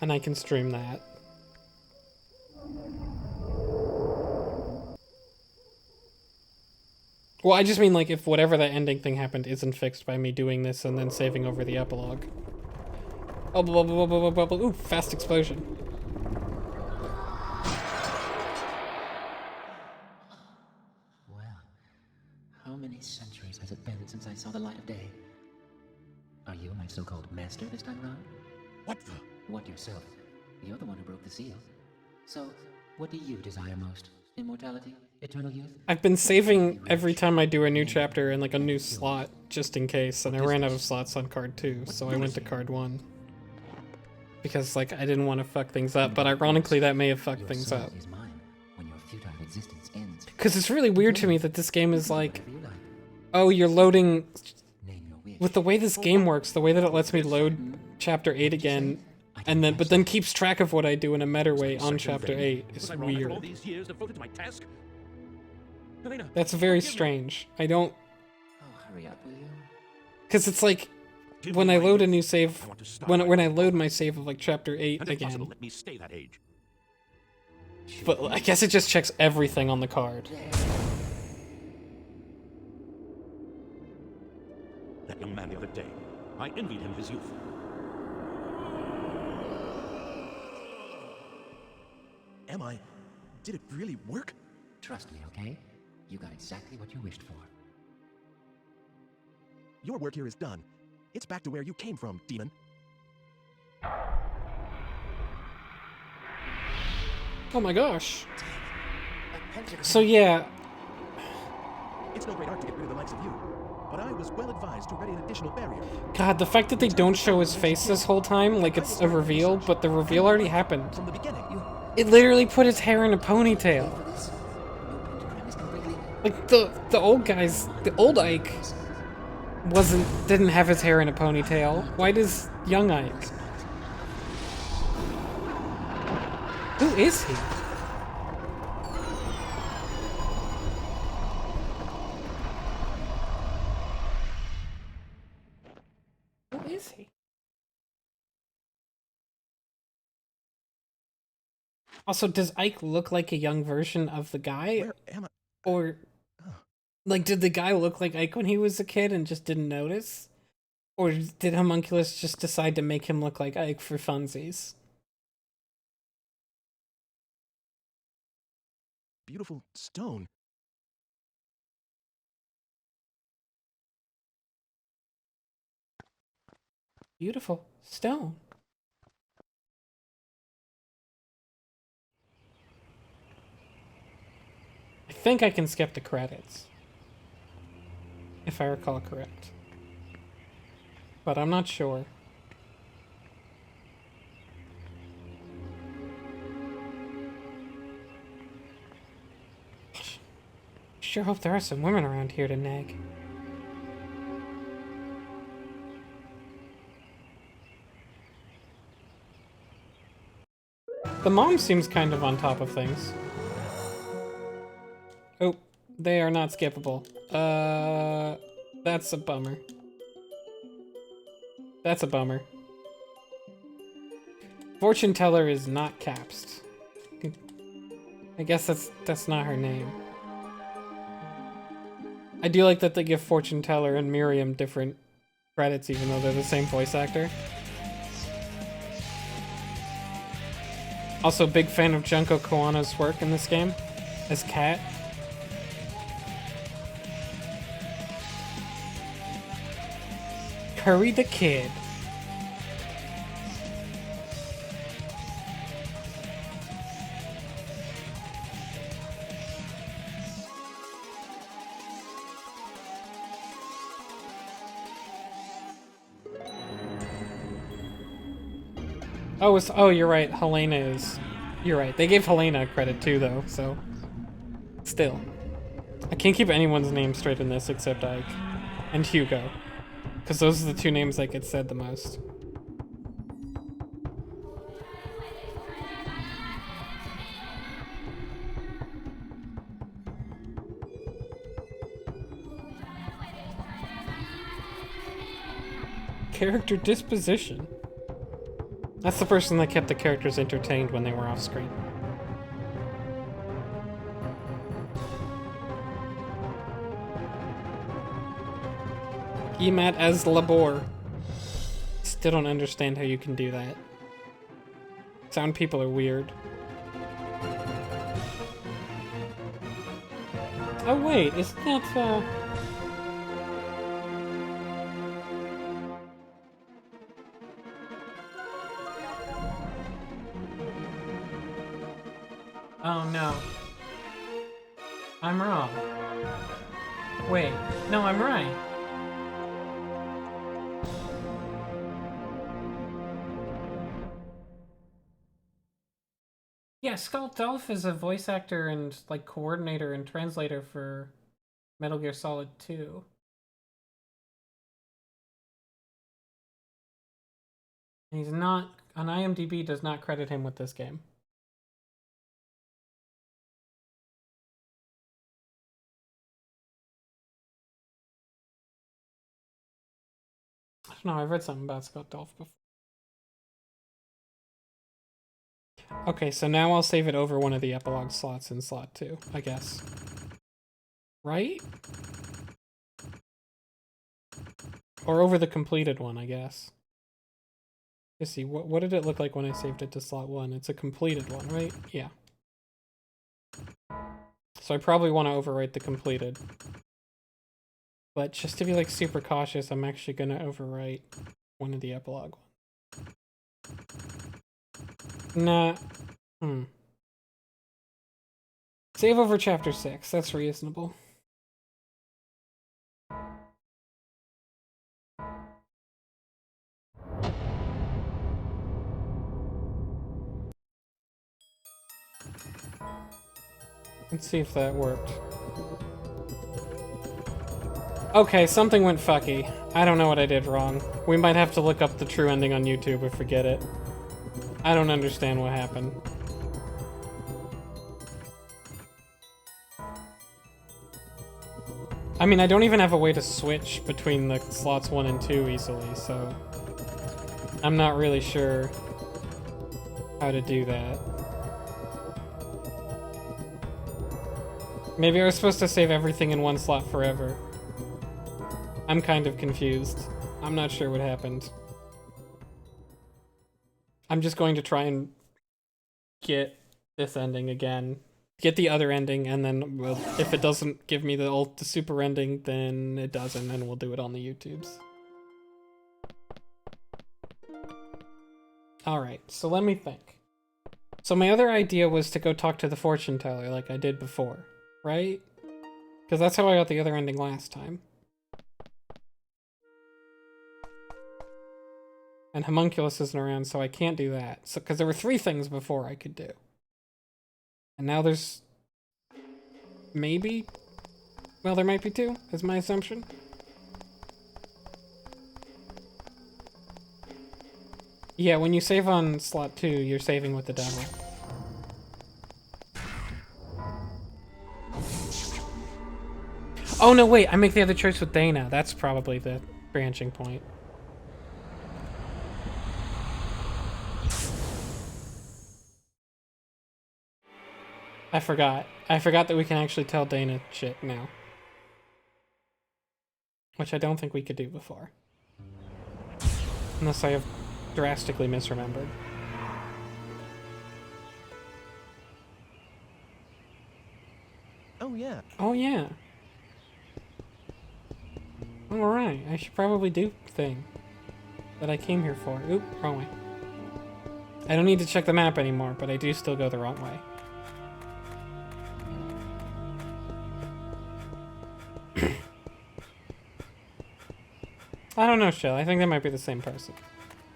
And I can stream that. Well, I just mean, like, if whatever that ending thing happened isn't fixed by me doing this and then saving over the epilogue. Oh, blah, blah, blah, blah, blah, blah. Ooh, fast explosion. Well, how many centuries has it been since I saw the light of day? Are you my so-called master this time around? What the? What yourself? You're the one who broke the seal. So, what do you desire most? Immortality? Eternal youth? I've been saving every time I do a new chapter in, like, a new slot, just in case, and I ran out of slots on card 2, so I went to card 1. Because, like, I didn't want to fuck things up, but ironically that may have fucked Your things soul up. is mine when your futile existence ends. Because it's really weird to me that this game is like, Whatever you like. oh, you're loading... Name your wish. With the way this game works, the way that it lets me load Chapter 8 again, and then but then keeps track of what I do in a meta way on Chapter 8 is weird. these years devoted to my task? Helena, That's very strange. I don't... Oh, hurry up, will you? Because it's like, when I load a new save, when I load my save of like Chapter 8 again, let me stay that age. but I guess it just checks everything on the card. That young man the other day, I envied him his youth. Am I? Did it really work? Trust me, okay? You got exactly what you wished for. Your work here is done. It's back to where you came from, demon. Oh my gosh. So yeah, It's no great art to get rid of the likes of you, but I was well advised to ready an additional barrier. God, the fact that they don't show his face this whole time, like it's a reveal, but the reveal already happened. From the beginning, It literally put his hair in a ponytail. For this, no pentagram is completely... Like the old guys, the old Ike didn't have his hair in a ponytail. Why does young Ike? Who is he? Who is he? Also, does Ike look like a young version of the guy? where am I? Or, like, did the guy look like Ike when he was a kid and just didn't notice? Or did Homunculus just decide to make him look like Ike for funsies? Beautiful stone. Beautiful stone. I think I can skip the credits. If I recall correct. But I'm not sure. Sure hope there are some women around here to nag. The mom seems kind of on top of things. Oh, they are not skippable. That's a bummer. That's a bummer. Fortune teller is not capsed. I guess that's not her name. I do like that they give fortune teller and Miriam different credits even though they're the same voice actor. Also, big fan of Junko Koano's work in this game as Cat. Curry the Kid. Oh, you're right. Helena is... You're right. They gave Helena credit too, though, so... Still. I can't keep anyone's name straight in this except Ike. And Hugo. Because those are the two names that get said the most. Character disposition. That's the person that kept the characters entertained when they were off screen. Emat as Labor. Still don't understand how you can do that. Sound people are weird. Oh wait, isn't that Oh no. I'm wrong. Wait, no, I'm right. Yeah, Skull Dolph is a voice actor and like coordinator and translator for Metal Gear Solid 2. He's not on IMDb, does not credit him with this game. I don't know, I've read something about Skull Dolph before. Okay, so now I'll save it over one of the epilogue slots in slot 2, I guess. Right? Or over the completed one, I guess. Let's see, what did it look like when I saved it to slot 1? It's a completed one, right? Yeah. So I probably want to overwrite the completed. But just to be like super cautious, I'm actually going to overwrite one of the epilogue ones. Nah. Save over chapter 6, that's reasonable. Let's see if that worked. Okay, something went fucky. I don't know what I did wrong. We might have to look up the true ending on YouTube if we get it. I don't understand what happened. I mean, I don't even have a way to switch between the slots 1 and 2 easily, so... I'm not really sure how to do that. Maybe I was supposed to save everything in one slot forever. I'm kind of confused. I'm not sure what happened. I'm just going to try and get this ending again. Get the other ending, and then well, if it doesn't give me the super ending, then it doesn't, and we'll do it on the YouTubes. Alright, so let me think. So my other idea was to go talk to the fortune teller like I did before, right? Because that's how I got the other ending last time. And Homunculus isn't around, so I can't do that. So, because there were 3 things before I could do. And now there's... maybe? Well, there might be 2, is my assumption. Yeah, when you save on slot 2, you're saving with the devil. Oh, no, wait, I make the other choice with Dana. That's probably the branching point. I forgot. I forgot that we can actually tell Dana shit now. Which I don't think we could do before. Unless I have drastically misremembered. Oh, yeah. Oh, yeah. Alright, I should probably do the thing that I came here for. Oop, wrong way. I don't need to check the map anymore, but I do still go the wrong way. I don't know, Shell. I think that might be the same person.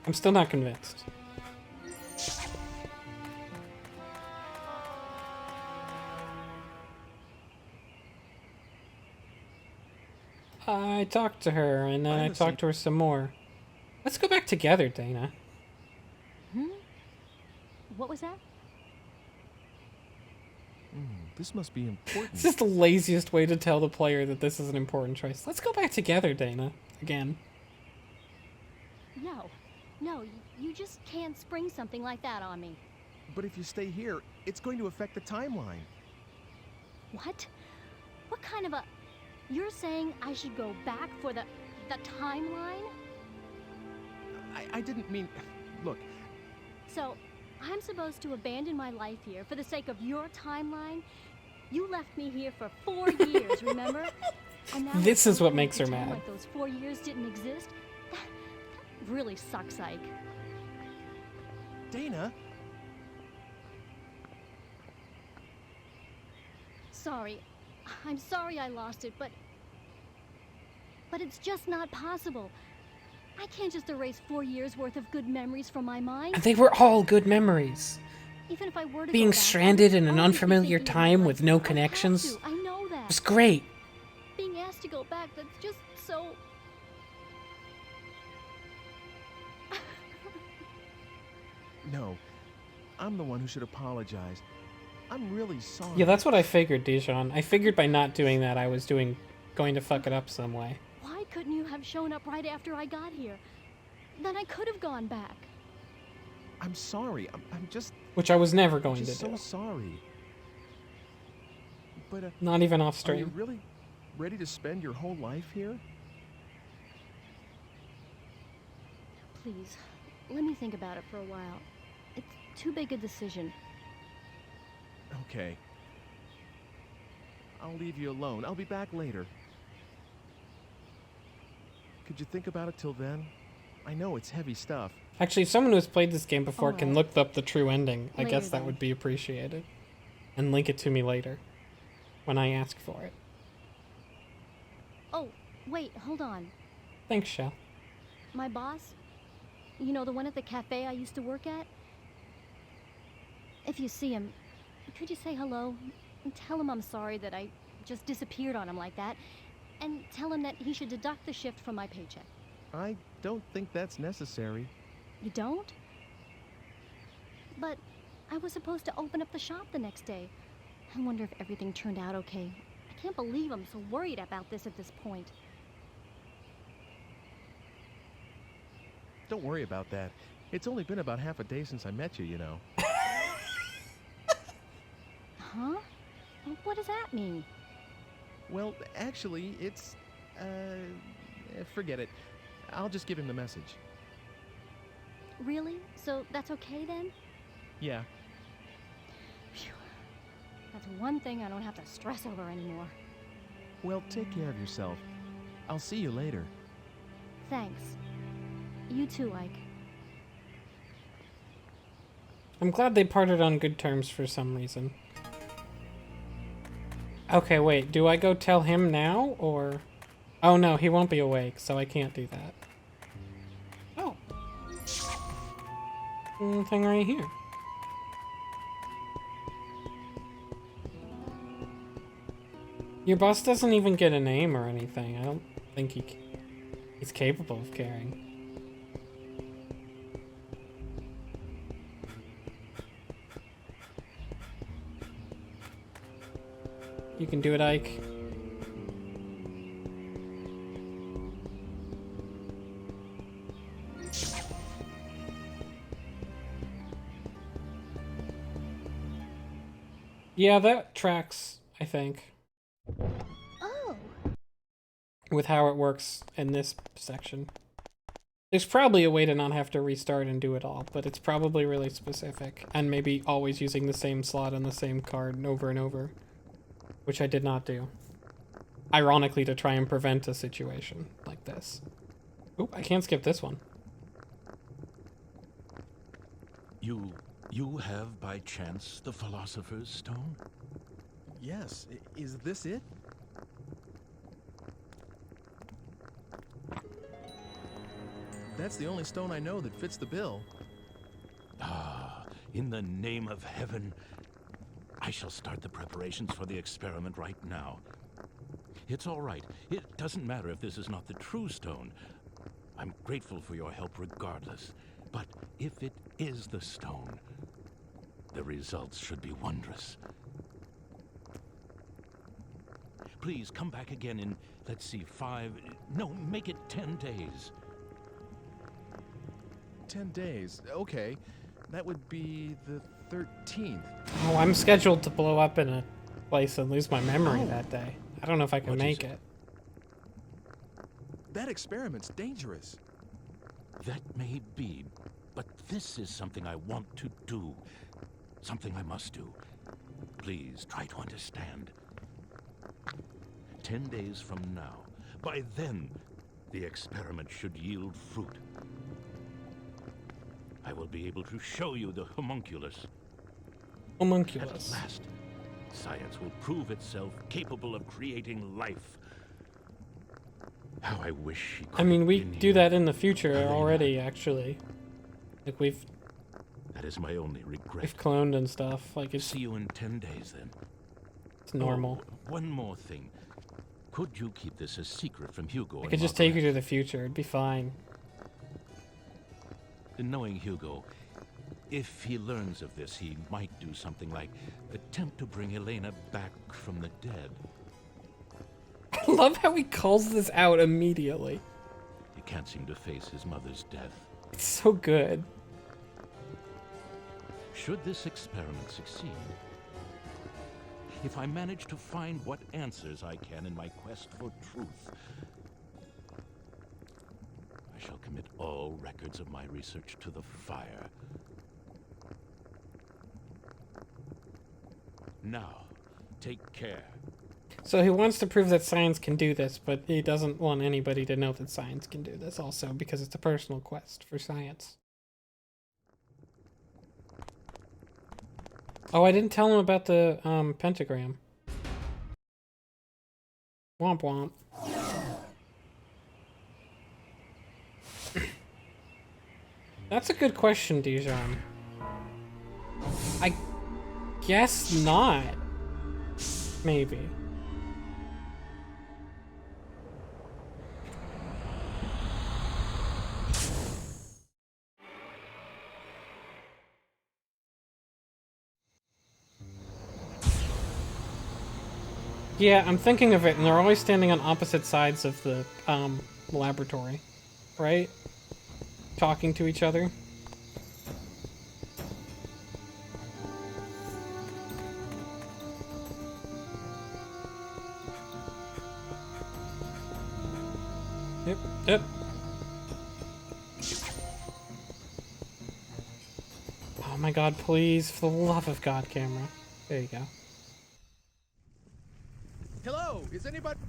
I'm still not convinced. I talked to her, and then I Privacy. talked to her some more. Let's go back together, Dana. What was that? This must be important. This is the laziest way to tell the player that this is an important choice. Let's go back together, Dana. Again. No, you just can't spring something like that on me. But if you stay here, it's going to affect the timeline. What? What kind of a... You're saying I should go back for the timeline? I didn't mean... Look, So, I'm supposed to abandon my life here for the sake of your timeline? You left me here for 4 years, remember? And now This you're is what gonna makes her pretend mad. Like those 4 years didn't exist? That really sucks, Ike. Dana, Sorry. I'm sorry I lost it, but it's just not possible. I can't just erase 4 years worth of good memories from my mind. And they were all good memories. Even if I were to Being go back, stranded in an I'd always be unfamiliar thinking of time my with life. no I have connections to. I know that. was great. Being asked to go back, that's just so... no. I'm the one who should apologize. I'm really sorry. Yeah, that's what I figured, Dijon. I figured by not doing that, I was going to fuck it up some way. Why couldn't you have shown up right after I got here? Then I could have gone back. I'm sorry. I'm just... Which I was never I'm going to just so do. sorry. But, Not even off are you stream. really ready to spend your whole life here? Please, let me think about it for a while. It's too big a decision. Okay. I'll leave you alone. I'll be back later. Could you think about it till then? I know it's heavy stuff. Actually, if someone who has played this game before can Alright. look up the true ending, I Later, guess that then. would be appreciated. And link it to me later. When I ask for it. Oh, wait, hold on. Thanks, Shell. My boss, you know, the one at the cafe I used to work at? If you see him, could you say hello? And tell him I'm sorry that I just disappeared on him like that. And tell him that he should deduct the shift from my paycheck. I don't think that's necessary. You don't? But I was supposed to open up the shop the next day. I wonder if everything turned out okay. I can't believe I'm so worried about this at this point. Don't worry about that. It's only been about half a day since I met you, you know. Huh? What does that mean? Well, actually, it's... forget it. I'll just give him the message. Really? So that's okay then? Yeah. Phew. That's one thing I don't have to stress over anymore. Well, take care of yourself. I'll see you later. Thanks. You too, Ike. I'm glad they parted on good terms for some reason. Okay, wait. Do I go tell him now, or... Oh no, he won't be awake, so I can't do that. Oh. Thing right here. Your boss doesn't even get a name or anything. I don't think he's capable of caring. You can do it, Ike. Yeah, that tracks, I think, Oh, with how it works in this section. There's probably a way to not have to restart and do it all, but it's probably really specific, and maybe always using the same slot on the same card over and over, which I did not do. Ironically, to try and prevent a situation like this. Oop, I can't skip this one. You have by chance the Philosopher's Stone? Yes. Is this it? That's the only stone I know that fits the bill. Ah, in the name of heaven, I shall start the preparations for the experiment right now. It's all right. It doesn't matter if this is not the true stone. I'm grateful for your help regardless. But if it is the stone, the results should be wondrous. Please come back again in, let's see, make it 10 days. 10 days. Okay. That would be the 13th. Oh, I'm scheduled to blow up in a place and lose my memory Oh. that day. I don't know if I can What is make it? it. That experiment's dangerous. That may be, but this is something I want to do. Something I must do. Please try to understand. 10 days from now, by then, the experiment should yield fruit. I will be able to show you the homunculus. Homunculus. At last, science will prove itself capable of creating life. How I wish she could I mean, have we been do here. that in the future Elena. already, actually. Like, we've That is my only regret. cloned and stuff. Like, it's See you in 10 days, then. normal. Oh, one more thing. Could you keep this a secret from Hugo? I could just take you to the future. It'd be fine. Knowing Hugo, if he learns of this, he might do something like attempt to bring Elena back from the dead. I love how he calls this out immediately. He can't seem to face his mother's death. It's so good. Should this experiment succeed, if I manage to find what answers I can in my quest for truth, I shall commit all records of my research to the fire. Now, take care. So he wants to prove that science can do this, but he doesn't want anybody to know that science can do this also, because it's a personal quest for science. Oh, I didn't tell him about the pentagram. Womp womp. That's a good question, Dijon. I guess not. Maybe. Yeah, I'm thinking of it, and they're always standing on opposite sides of the laboratory, right? Talking to each other. Yep, yep. Oh my god, please, for the love of God, camera. There you go. Hello, is anybody...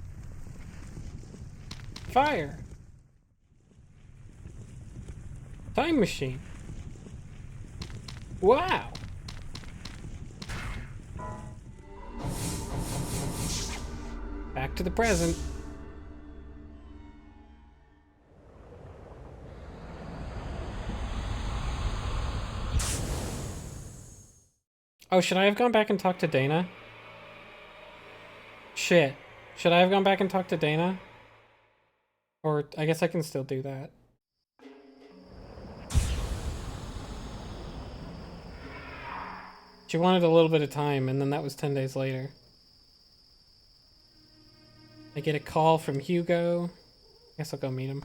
Fire! Time machine. Wow! Back to the present. Oh, should I have gone back and talked to Dana? Shit. Should I have gone back and talked to Dana? Or, I guess I can still do that. She wanted a little bit of time, and then that was 10 days later. I get a call from Hugo. I guess I'll go meet him.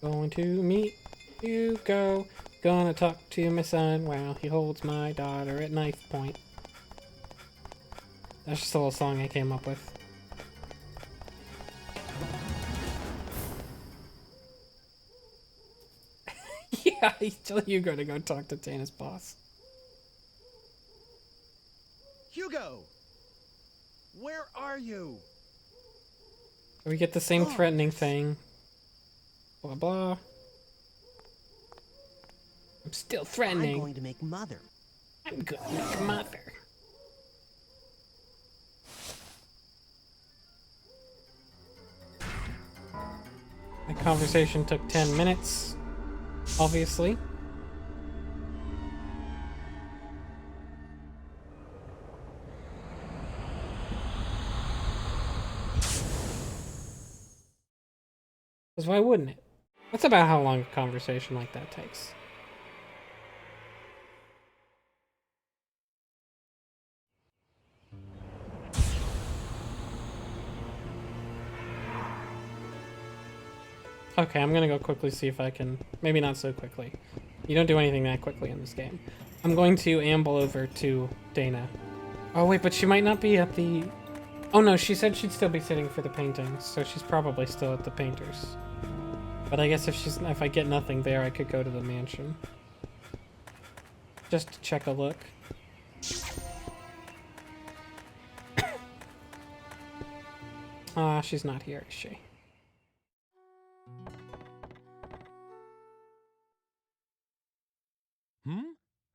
Going to meet Hugo. Gonna talk to my son while he holds my daughter at knife point. That's just a little song I came up with. Yeah, I tell Hugo to go talk to Tana's boss. Hugo! Where are you? We get the same threatening thing. Blah blah. I'm still I'm threatening. going to make Mother. I'm gonna make Mother. That conversation took 10 minutes, obviously. Because why wouldn't it? That's about how long a conversation like that takes. Okay, I'm gonna go quickly see if I can... Maybe not so quickly. You don't do anything that quickly in this game. I'm going to amble over to Dana. Oh wait, but she might not be at the... Oh no, she said she'd still be sitting for the paintings, so she's probably still at the painters. But I guess if I get nothing there, I could go to the mansion. Just to check a look. She's not here, is she?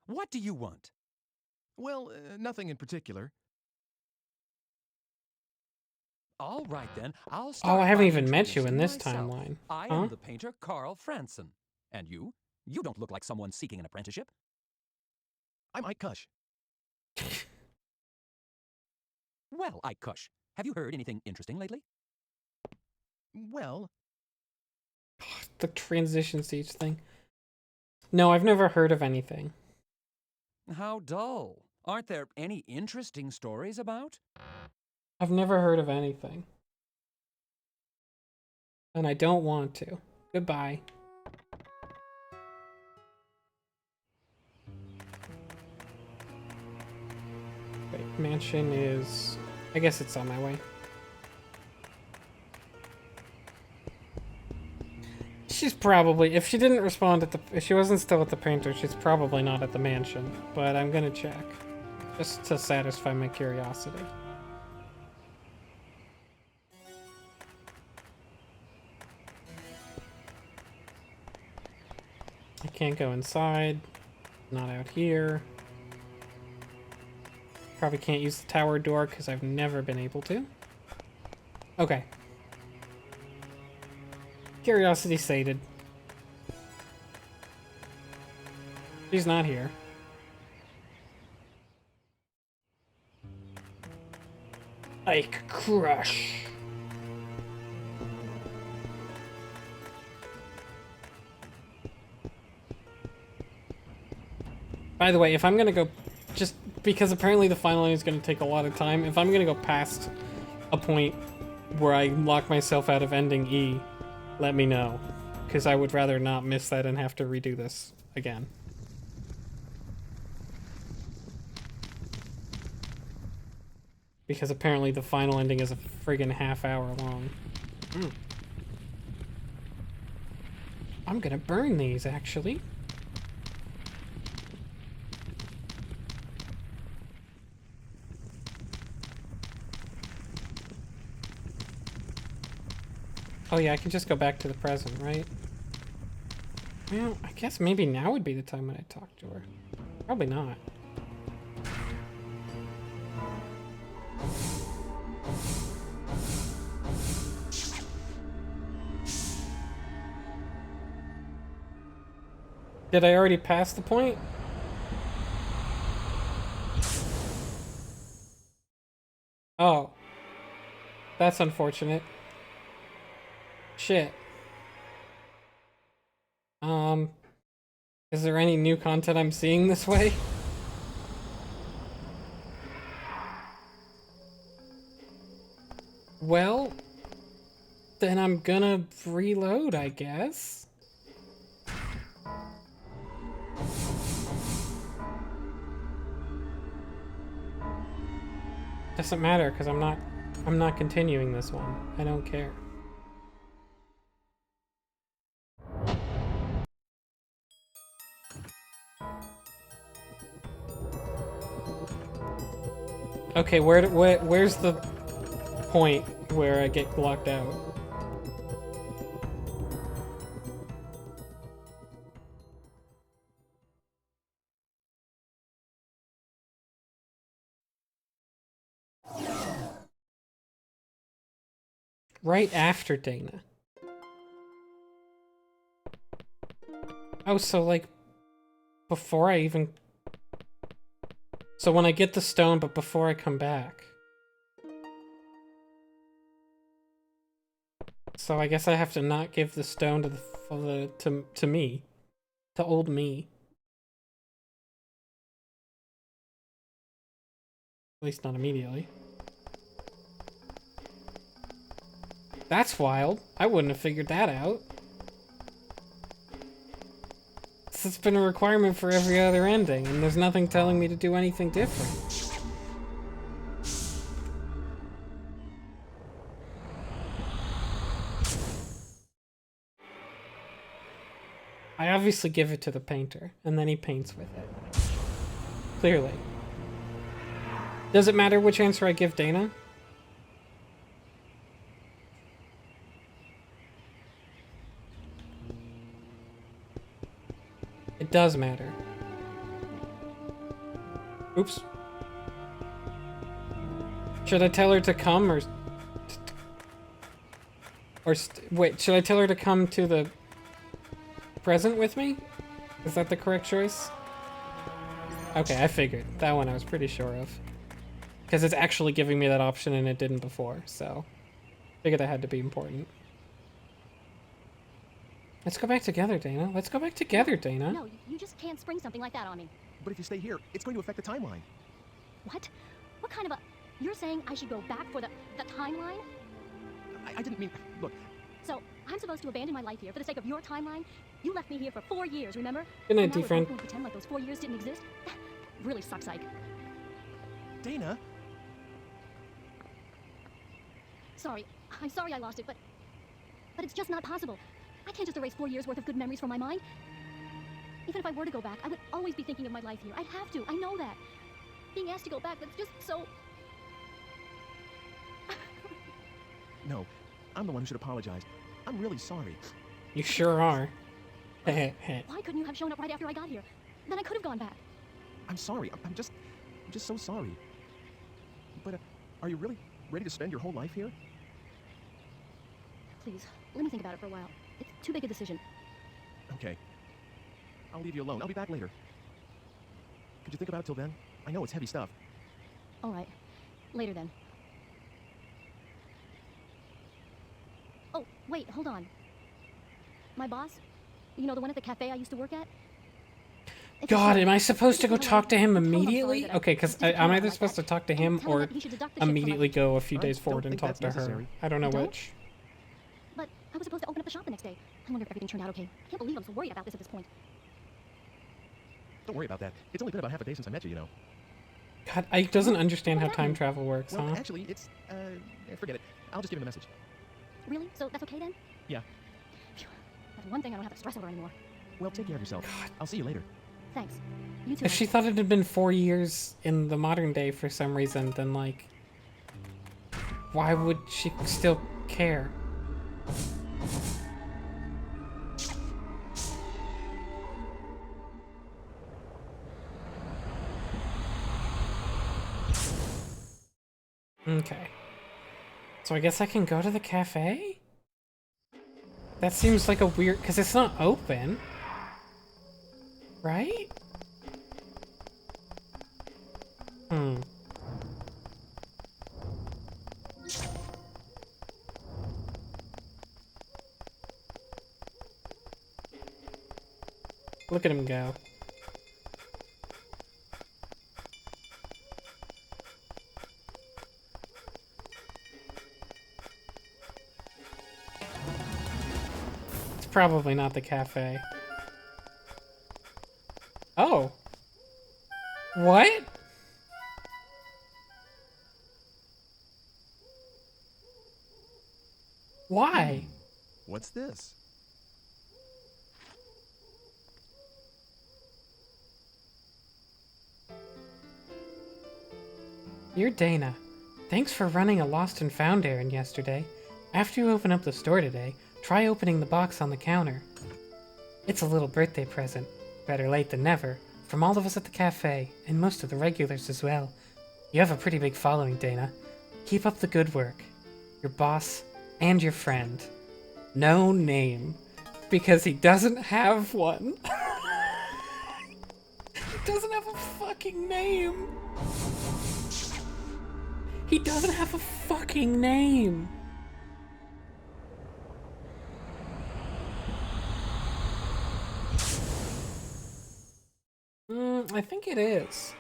What do you want? Well, nothing in particular. All right then, I'll start. Oh, I haven't by even met you in introducing this myself. timeline. I am the painter Carl Franson. And you? You don't look like someone seeking an apprenticeship. I'm Ike Kush. Well, Ike Kush, have you heard anything interesting lately? Well, The transition stage thing. No, I've never heard of anything. How dull. Aren't there any interesting stories about? I've never heard of anything. And I don't want to. Goodbye. Wait, mansion is... I guess it's on my way. She's probably... If she didn't respond at the... If she wasn't still at the painter, she's probably not at the mansion. But I'm gonna check. Just to satisfy my curiosity. I can't go inside. Not out here. Probably can't use the tower door because I've never been able to. Okay. Curiosity sated. She's not here. Ike Crush. By the way, if I'm gonna go, just because apparently the final ending is gonna take a lot of time, if I'm gonna go past a point where I lock myself out of ending E, let me know. Because I would rather not miss that and have to redo this again. Because apparently the final ending is a friggin' half-hour long. I'm gonna burn these, actually. Oh yeah, I can just go back to the present, right? Well, I guess maybe now would be the time when I talk to her. Probably not. Did I already pass the point? Oh. That's unfortunate. Shit. Is there any new content I'm seeing this way? Well, then I'm gonna reload, I guess. Doesn't matter, because I'm not continuing this one. I don't care. Okay, where's the point where I get locked out? Right after Dana. Oh, so like before I even... So when I get the stone, but before I come back. So I guess I have to not give the stone to to me. To old me. At least not immediately. That's wild. I wouldn't have figured that out. It's been a requirement for every other ending, and there's nothing telling me to do anything different. I obviously give it to the painter, and then he paints with it. Clearly. Does it matter which answer I give Dana? It does matter. Oops. Should I tell her to come, or wait, should I tell her to come to the present with me? Is that the correct choice? Okay, I figured. That one I was pretty sure of. Because it's actually giving me that option and it didn't before, so... Figured that had to be important. Let's go back together, Dana. Let's go back together, Dana. No, you just can't spring something like that on me. But if you stay here, it's going to affect the timeline. What? What kind of a... You're saying I should go back for the timeline? I didn't mean... Look, So, I'm supposed to abandon my life here for the sake of your timeline? You left me here for 4 years, remember? Good night, And now we're friend. both going to pretend like those 4 years didn't exist? That really sucks, Ike. Dana... Sorry. I'm sorry I lost it, but it's just not possible. I can't just erase 4 years worth of good memories from my mind. Even if I were to go back, I would always be thinking of my life here. I'd have to. I know that. Being asked to go back, that's just so... No, I'm the one who should apologize. I'm really sorry. You sure are. Why couldn't you have shown up right after I got here? Then I could have gone back. I'm sorry. I'm just so sorry. But are you really ready to spend your whole life here? Please, let me think about it for a while. It's too big a decision. Okay. I'll leave you alone. I'll be back later. Could you think about it till then? I know it's heavy stuff. All right. Later then. Oh, wait, hold on. My boss? You know, the one at the cafe I used to work at? If you God, could- am I supposed to go tell him talk to him I'm sorry immediately? that I Okay, because did I'm it either like supposed to that. talk to And him tell him or that he should deduct the shit from my- immediately go a few I days don't forward and think talk that's to her. necessary. I don't know You don't? which. But I was supposed to open up the shop the next day. I wonder if everything turned out okay. I can't believe I'm so worried about this at this point. Don't worry about that. It's only been about half a day since I met you, you know. God, I doesn't understand how What time happened? travel works, Well, huh? actually, it's, forget it. I'll just give him the message. Really? So that's okay then? Yeah. Phew. That's one thing I don't have to stress over anymore. Well, take care of yourself. I'll see you later. Thanks. You too. If she thought it had been 4 years in the modern day for some reason, then like, why would she still care? Okay. So I guess I can go to the cafe? That seems like a weird... because it's not open. Right? Hmm. Look at him go. It's probably not the cafe. Oh. What? Why? What's this? Dear Dana, thanks for running a lost and found errand yesterday. After you open up the store today, try opening the box on the counter. It's a little birthday present, better late than never, from all of us at the cafe, and most of the regulars as well. You have a pretty big following, Dana. Keep up the good work. Your boss and your friend. No name, because he doesn't have one. doesn't have a fucking name. He doesn't have a fucking name. I think it is.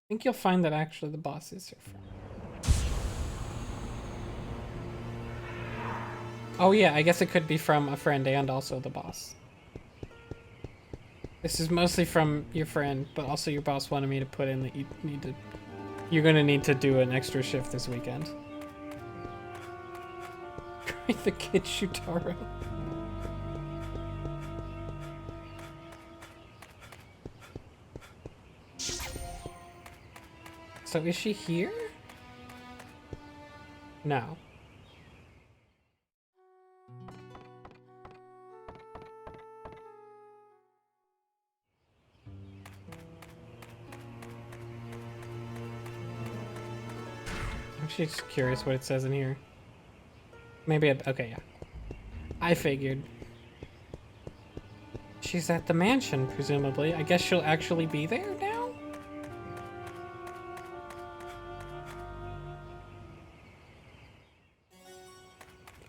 I think you'll find that actually the boss is your friend. Oh yeah, I guess it could be from a friend and also the boss. This is mostly from your friend, but also your boss wanted me to put in that you're gonna need to do an extra shift this weekend. The kid Shutaro. So is she here? No. I'm just curious what it says in here. Maybe okay, yeah. I figured. She's at the mansion, presumably. I guess she'll actually be there now?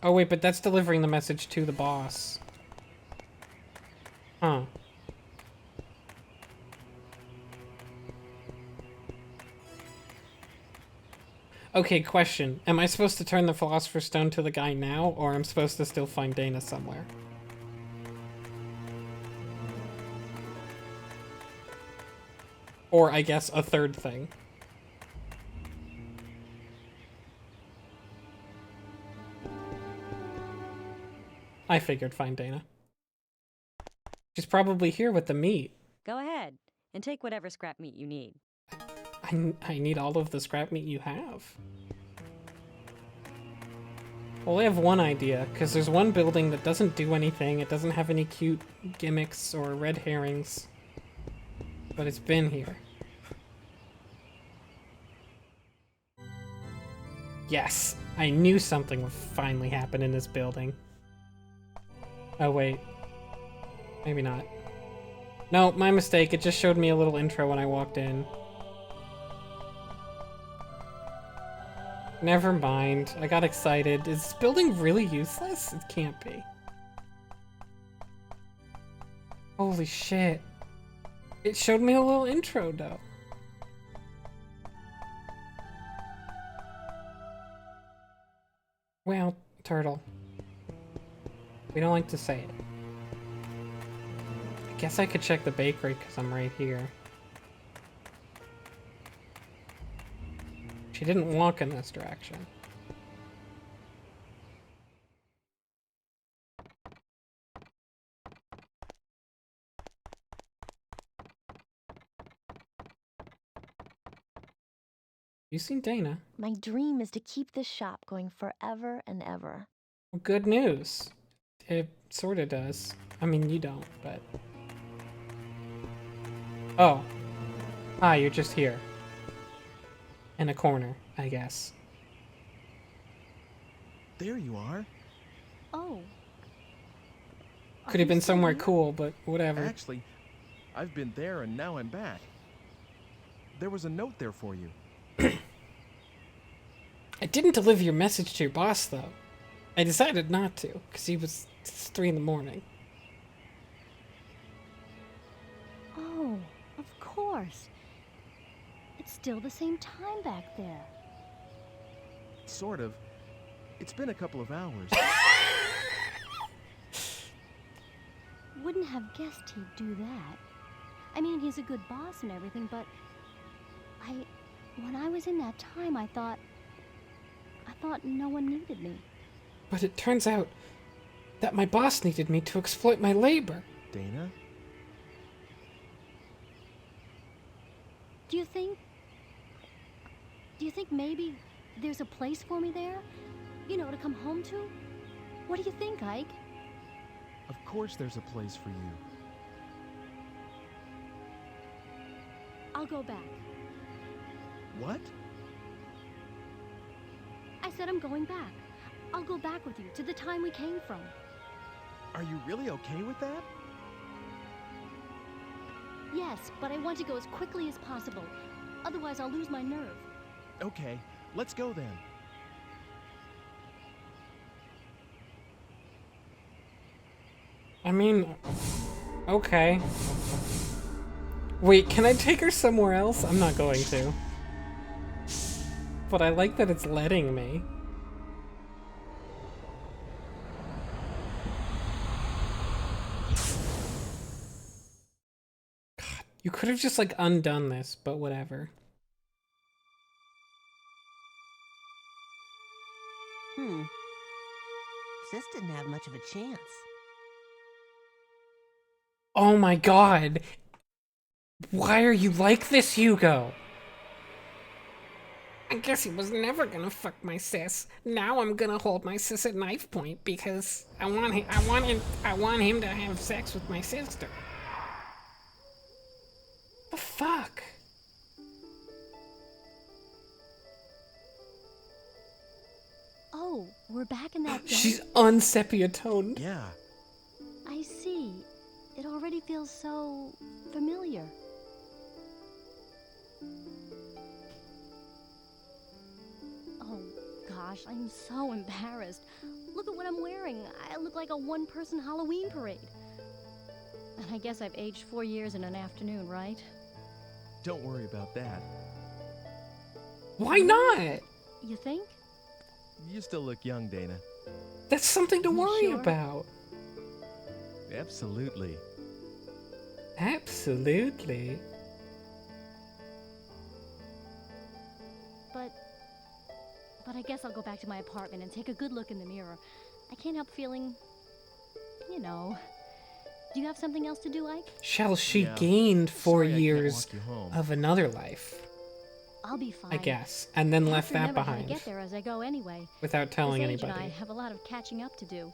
Oh wait, but that's delivering the message to the boss. Huh. Okay, question. Am I supposed to turn the Philosopher's Stone to the guy now, or I'm supposed to still find Dana somewhere? Or, I guess, a third thing. I figured find Dana. She's probably here with the meat. Go ahead, and take whatever scrap meat you need. I need all of the scrap meat you have. Well, I have one idea, because there's one building that doesn't do anything. It doesn't have any cute gimmicks or red herrings. But it's been here. Yes! I knew something would finally happen in this building. Oh, wait. Maybe not. No, my mistake. It just showed me a little intro when I walked in. Never mind. I got excited. Is this building really useless? It can't be. Holy shit. It showed me a little intro, though. Well, turtle. We don't like to say it. I guess I could check the bakery because I'm right here. She didn't walk in this direction. You seen Dana? My dream is to keep this shop going forever and ever. Well, good news. It sorta does. I mean, you don't, but... Oh. Ah, you're just here. In a corner, I guess. There you are. Oh. Could have been somewhere cool, but whatever. Actually, I've been there and now I'm back. There was a note there for you. I didn't deliver your message to your boss, though. I decided not to, because it's 3 in the morning. Oh, of course. It's still the same time back there. Sort of. It's been a couple of hours. Wouldn't have guessed he'd do that. I mean, he's a good boss and everything, but when I was in that time, I thought no one needed me. But it turns out that my boss needed me to exploit my labor. Dana? Do you think maybe there's a place for me there? You know, to come home to? What do you think, Ike? Of course there's a place for you. I'll go back. What? I said I'm going back. I'll go back with you to the time we came from. Are you really okay with that? Yes, but I want to go as quickly as possible. Otherwise, I'll lose my nerve. Okay, let's go then. I mean, okay. Wait, can I take her somewhere else? I'm not going to. But I like that it's letting me. God, you could have just like undone this, but whatever. Sis didn't have much of a chance. Oh my god! Why are you like this, Hugo? I guess he was never gonna fuck my sis. Now I'm gonna hold my sis at knife point because I want him to have sex with my sister. The fuck? Oh, we're back in that den? She's unsepia toned. Yeah. I see. It already feels so familiar. Oh gosh, I'm so embarrassed. Look at what I'm wearing. I look like a one-person Halloween parade. And I guess I've aged 4 years in an afternoon, right? Don't worry about that. Why not? You think? You still look young, Dana. That's something to You worry sure? about. Absolutely. Absolutely. But I guess I'll go back to my apartment and take a good look in the mirror. I can't help feeling, you know. Do you have something else to do, Ike? Shall she Yeah. gained 4 Sorry I can't years walk you home. of another life, I'll be fine. I guess, and then left I'll that remember how to behind get there as I go anyway. without telling This age and I anybody, have a lot of catching up to do.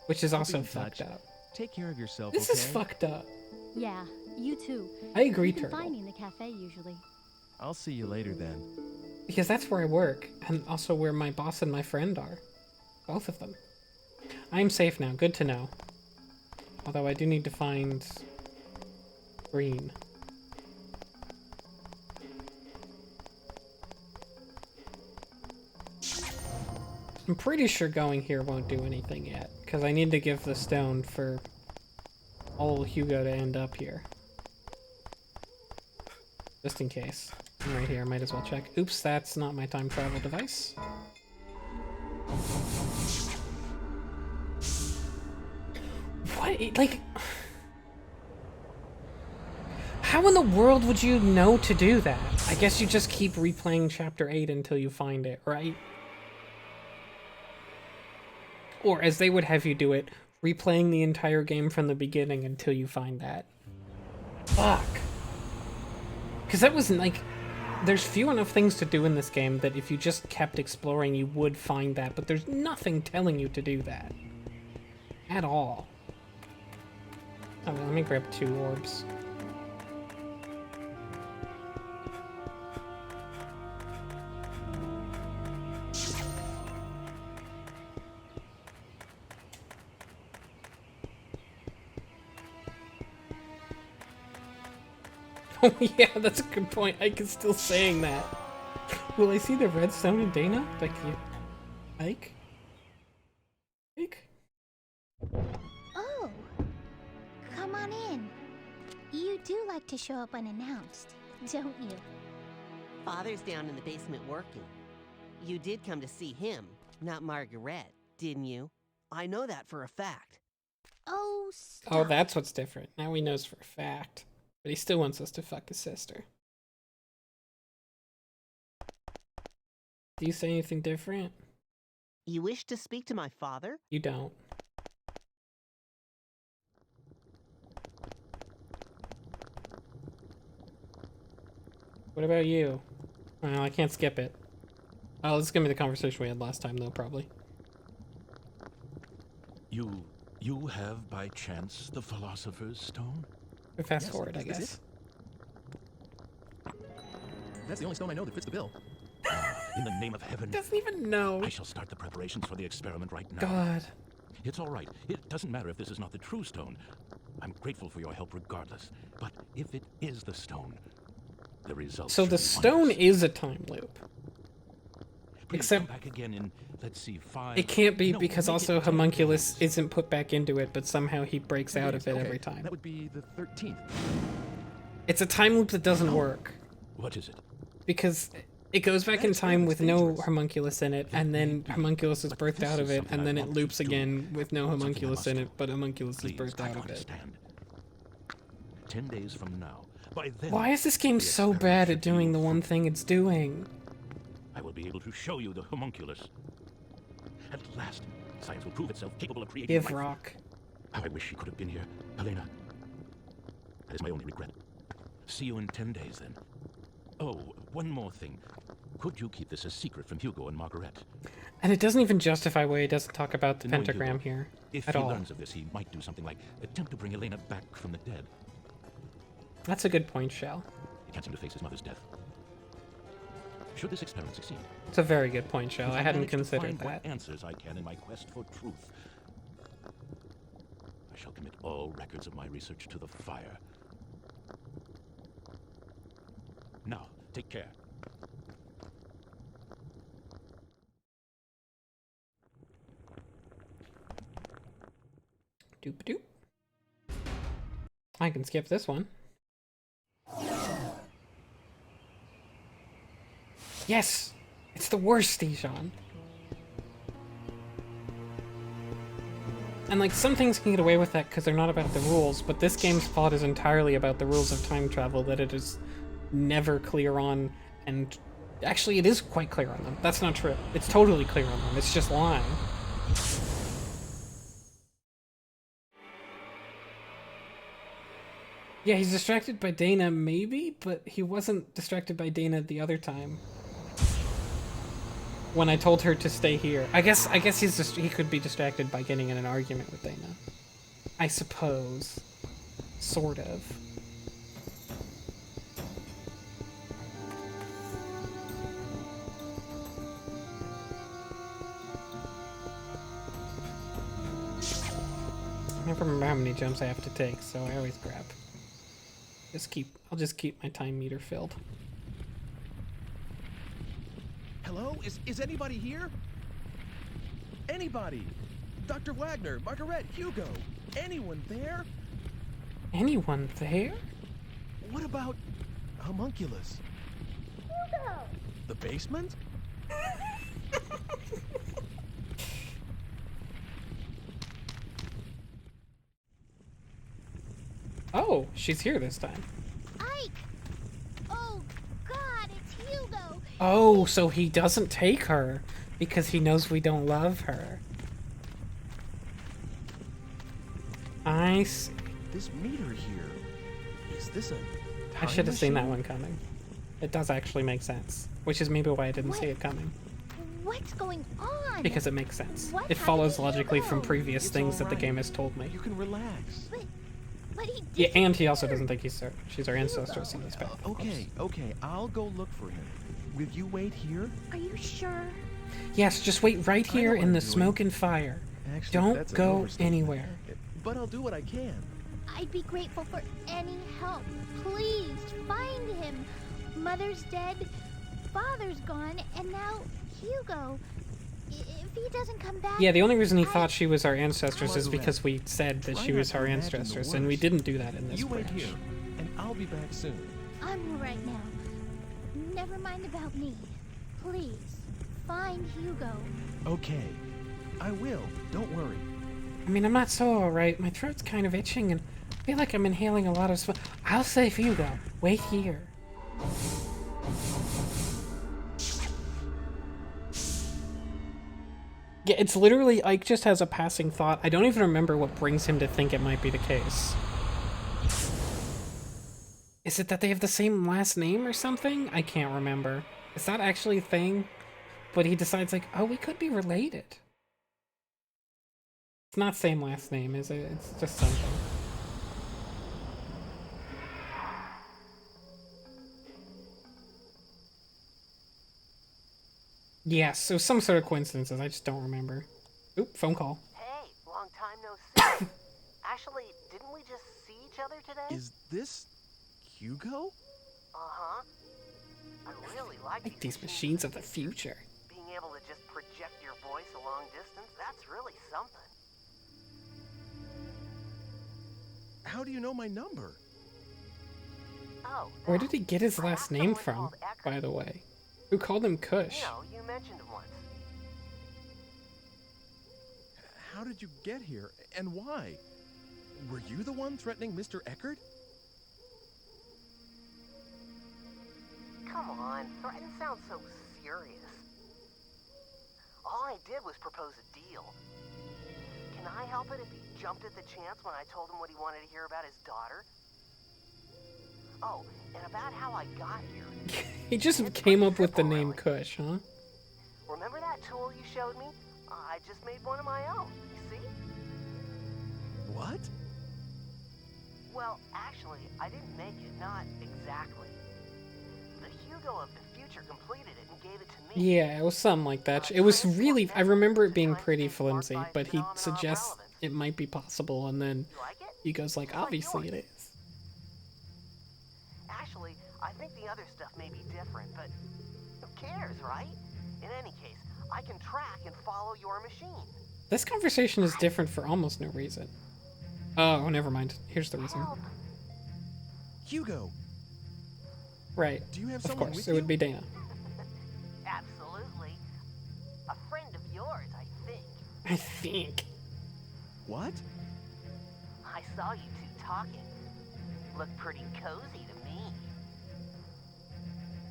which is I'll be also in fucked touch. up. Take care of yourself, This okay? is fucked up. Yeah, you too. I agree, You can Turtle, find me in the cafe usually. I'll see you later then. because that's where I work, and also where my boss and my friend are. Both of them. I'm safe now, good to know. Although I do need to find Green. I'm pretty sure going here won't do anything yet, because I need to give the stone for old Hugo to end up here. Just in case. I'm right here, might as well check. Oops, that's not my time travel device. What? Like... How in the world would you know to do that? I guess you just keep replaying Chapter 8 until you find it, right? Or, as they would have you do it, replaying the entire game from the beginning until you find that. Fuck. Because that wasn't like... There's few enough things to do in this game that if you just kept exploring, you would find that, but there's nothing telling you to do that. At all. Oh, let me grab 2 orbs. Oh yeah, that's a good point. Ike is still saying that. Will I see the redstone in Dana? Like, Ike? Ike? Oh, come on in. You do like to show up unannounced, don't you? Father's down in the basement working. You did come to see him, not Margarete, didn't you? I know that for a fact. Oh, stop. Oh, that's what's different. Now he knows for a fact. But he still wants us to fuck his sister. Do you say anything different? You wish to speak to my father? You don't. What about you? Well, I can't skip it. Oh, this is gonna be the conversation we had last time, though, probably. You have by chance the Philosopher's Stone? Fast Yes, forward, I is this guess. That's the only stone I know that fits the bill. In the name of heaven, Doesn't even know. I shall start the preparations for the experiment right now. God. It's all right. It doesn't matter if this is not the true stone. I'm grateful for your help regardless. But if it is the stone, the results So should the be stone ominous. is a time loop. Please Except come back again in, let's see, 5... it can't be No, because make also it 10 Homunculus days. isn't put back into it, but somehow he breaks 10 out days, of it okay. every time. That would be the 13th. It's a time loop that doesn't work. What is it? Because it goes back in That's time bad, with it's no dangerous. homunculus in it, and then homunculus is But birthed this out of is it, something and I then it want to loops do. again with no Something I homunculus in must it, do. but homunculus is Please, birthed I out of it. understand. 10 days from now. By then, Why is this game the so experiment bad should at doing yield the one fruit. thing it's doing? I will be able to show you the homunculus. At last, science will prove itself capable of creating Give life. rock. How I wish she could have been here, Helena. That is my only regret. See you in 10 days, then. Oh, one more thing. Could you keep this a secret from Hugo and Margarete? And it doesn't even justify why he doesn't talk about the Knowing pentagram Hugo, here If at he all. learns of this, he might do something like attempt to bring Elena back from the dead. That's a good point, Shell. He can't seem to face his mother's death. Should this experiment succeed, It's a very good point, Shell. if I hadn't manage to considered find that. what answers I can in my quest for truth, I shall commit all records of my research to the fire. Now, take care. Doop doop. I can skip this one. Yes! It's the worst, Dijon. And like, some things can get away with that because they're not about the rules, but this game's plot is entirely about the rules of time travel that it is never clear on, and actually it is quite clear on them. That's not true. It's totally clear on them. It's just lying. Yeah, he's distracted by Dana, maybe, but he wasn't distracted by Dana the other time. When I told her to stay here. I guess he's just, he could be distracted by getting in an argument with Dana. I suppose. Sort of. I never remember how many jumps I have to take, so I always grab. I'll just keep my time meter filled. Hello? Is anybody here? Anybody? Dr. Wagner, Margarete, Hugo. Anyone there? Anyone there? What about homunculus? Hugo! The basement? Oh, she's here this time. Ike! Oh, God, it's Hugo! Oh, so he doesn't take her because he knows we don't love her. I see. This meter here. Is this a I should have seen that machine? one coming. It does actually make sense, which is maybe why I didn't see What? it coming. What's going on? Because it makes sense. What It happened follows to logically from Hugo? previous It's things that the alright. game has told me. You can relax. But he Yeah, and he also disappeared. doesn't think she's our ancestress in this path. Okay, I'll go look for him. Will you wait here? Are you sure? Yes, just wait right I know here what in I'm the doing. smoke and fire. Actually, Don't that's an go overstatement. anywhere. But I'll do what I can. I'd be grateful for any help. Please, find him. Mother's dead, father's gone, and now Hugo. If he doesn't come back... Yeah, the only reason he thought she was our ancestress is Margarete, because we said that try she not was to our imagine the ancestress, and we worst. didn't do that in this You wait branch. here, and I'll be back soon. I'm all right now. Never mind about me. Please, find Hugo. Okay, I will. Don't worry. I mean, I'm not so alright. My throat's kind of itching, and I feel like I'm inhaling a lot of smoke. I'll save Hugo. Wait here. Yeah, it's literally, Ike just has a passing thought. I don't even remember what brings him to think it might be the case. Is it that they have the same last name or something? I can't remember. Is that actually a thing? But he decides like, oh, we could be related. It's not same last name, is it? It's just something. Yeah, so some sort of coincidences, I just don't remember. Oop, phone call. Hey, Actually, didn't we just see each other today? Is this Hugo? Uh-huh. I really Like these machines of the future. Being able to just project your voice a long distance, that's really something. How do you know my number? Oh, Where did he get his last name from, by the way? Who called him Kush? You know, you mentioned him once. How did you get here, and why? Were you the one threatening Mr. Eckert? Come on, threaten sounds so serious. All I did was propose a deal. Can I help it if he jumped at the chance when I told him what he wanted to hear about his daughter? Oh, and about how I got here. He just came up with the name Kush, huh? Remember that tool you showed me? I just made one of my own, you see? What? Well, actually, I didn't make it, not exactly. The Hugo of the future completed it and gave it to me. Yeah, it was something like that. It was really, I remember it being pretty flimsy, but he suggests it might be possible, and then he goes like, obviously it is. Actually, I think the other stuff may be different, but who cares, right? In any case, I can track and follow your machine. This conversation is different for almost no reason. Oh, never mind. Here's the reason. Hugo. Right. Do you have of someone course, with it would be Dana. Absolutely. A friend of yours, I think. I think. What? I saw you two talking. Looked pretty cozy to me.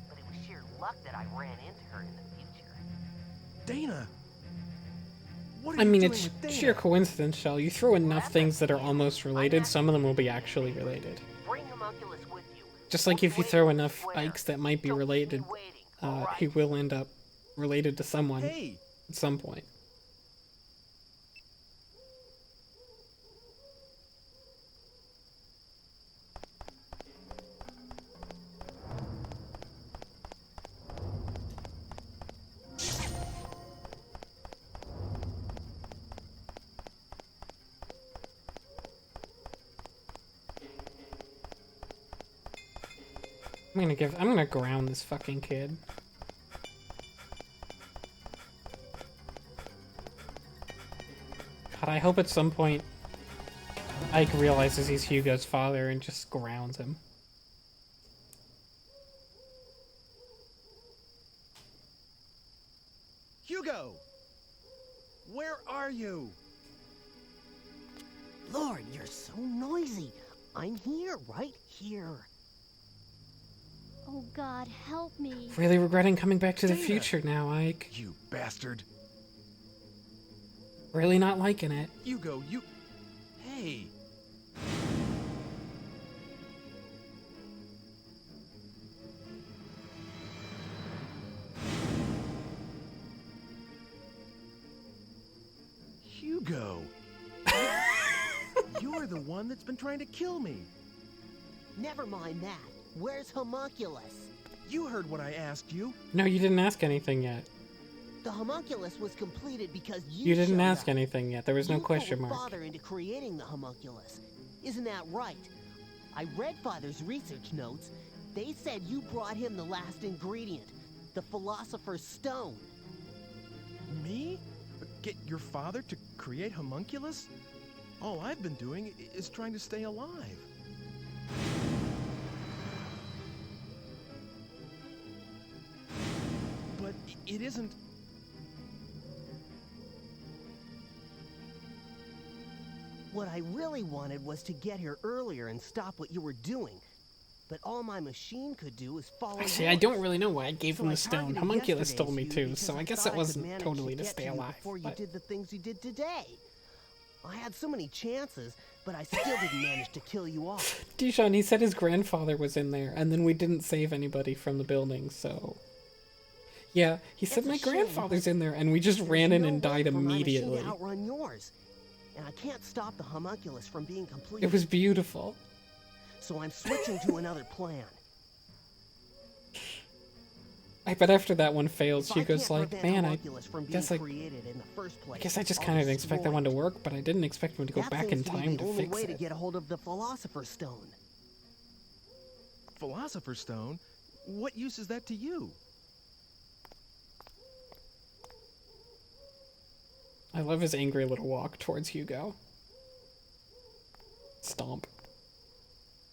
But it was sheer luck that I ran into her in the future. Dana! What are I you mean, doing it's with Dana? sheer coincidence, Shell. You throw enough things that are almost related, some of them will be actually related. Bring Homunculus with you. Just like if you throw enough Ikes that might be related, he will end up related to someone at some point. I'm gonna ground this fucking kid. God, I hope at some point Ike realizes he's Hugo's father and just grounds him. Hugo! Where are you? Lord, you're so noisy. I'm here, right here. Oh God, help me. Really regretting coming back to the Dana! future now, Ike. You bastard. Really not liking it. Hugo, you... Hey! Hugo! You're the one that's been trying to kill me. Never mind that. Where's Homunculus? You heard what I asked you. No, you didn't ask anything yet. The Homunculus was completed because You didn't showed ask up. anything yet. There was no You question pulled mark. Father into creating the Homunculus. Isn't that right? I read Father's research notes. They said you brought him the last ingredient, the Philosopher's Stone. Me? Get your father to create Homunculus? All I've been doing is trying to stay alive. But it isn't... What I really wanted was to get here earlier and stop what you were doing. But all my machine could do was follow Actually, yours. I don't really know why I gave So him I the stone. targeted Homunculus told me yesterday's you to, so because I guess thought it could wasn't manage totally to get stay you alive. Before you but- did the things you did today. I had so many chances, but I still didn't manage to kill you off. Dijon, he said his grandfather was in there, and then we didn't save anybody from the building, so... Yeah, he said It's a my shame, grandfather's but in there, and we just there's ran in no and way died for my machine immediately. to outrun yours, and I can't stop the Homunculus from being complete. It was beautiful. So I'm switching to another plan. I bet after that one fails, If I Hugo's can't like, prevent man, homunculus from being guess I created in the first place, guess I just I'll kind of didn't expect that destroy one to it. work, but I didn't expect him to go That back seems in to be time the to only fix way to it. get a hold of the Philosopher's Stone. Philosopher's Stone? What use is that to you? I love his angry little walk towards Hugo. Stomp.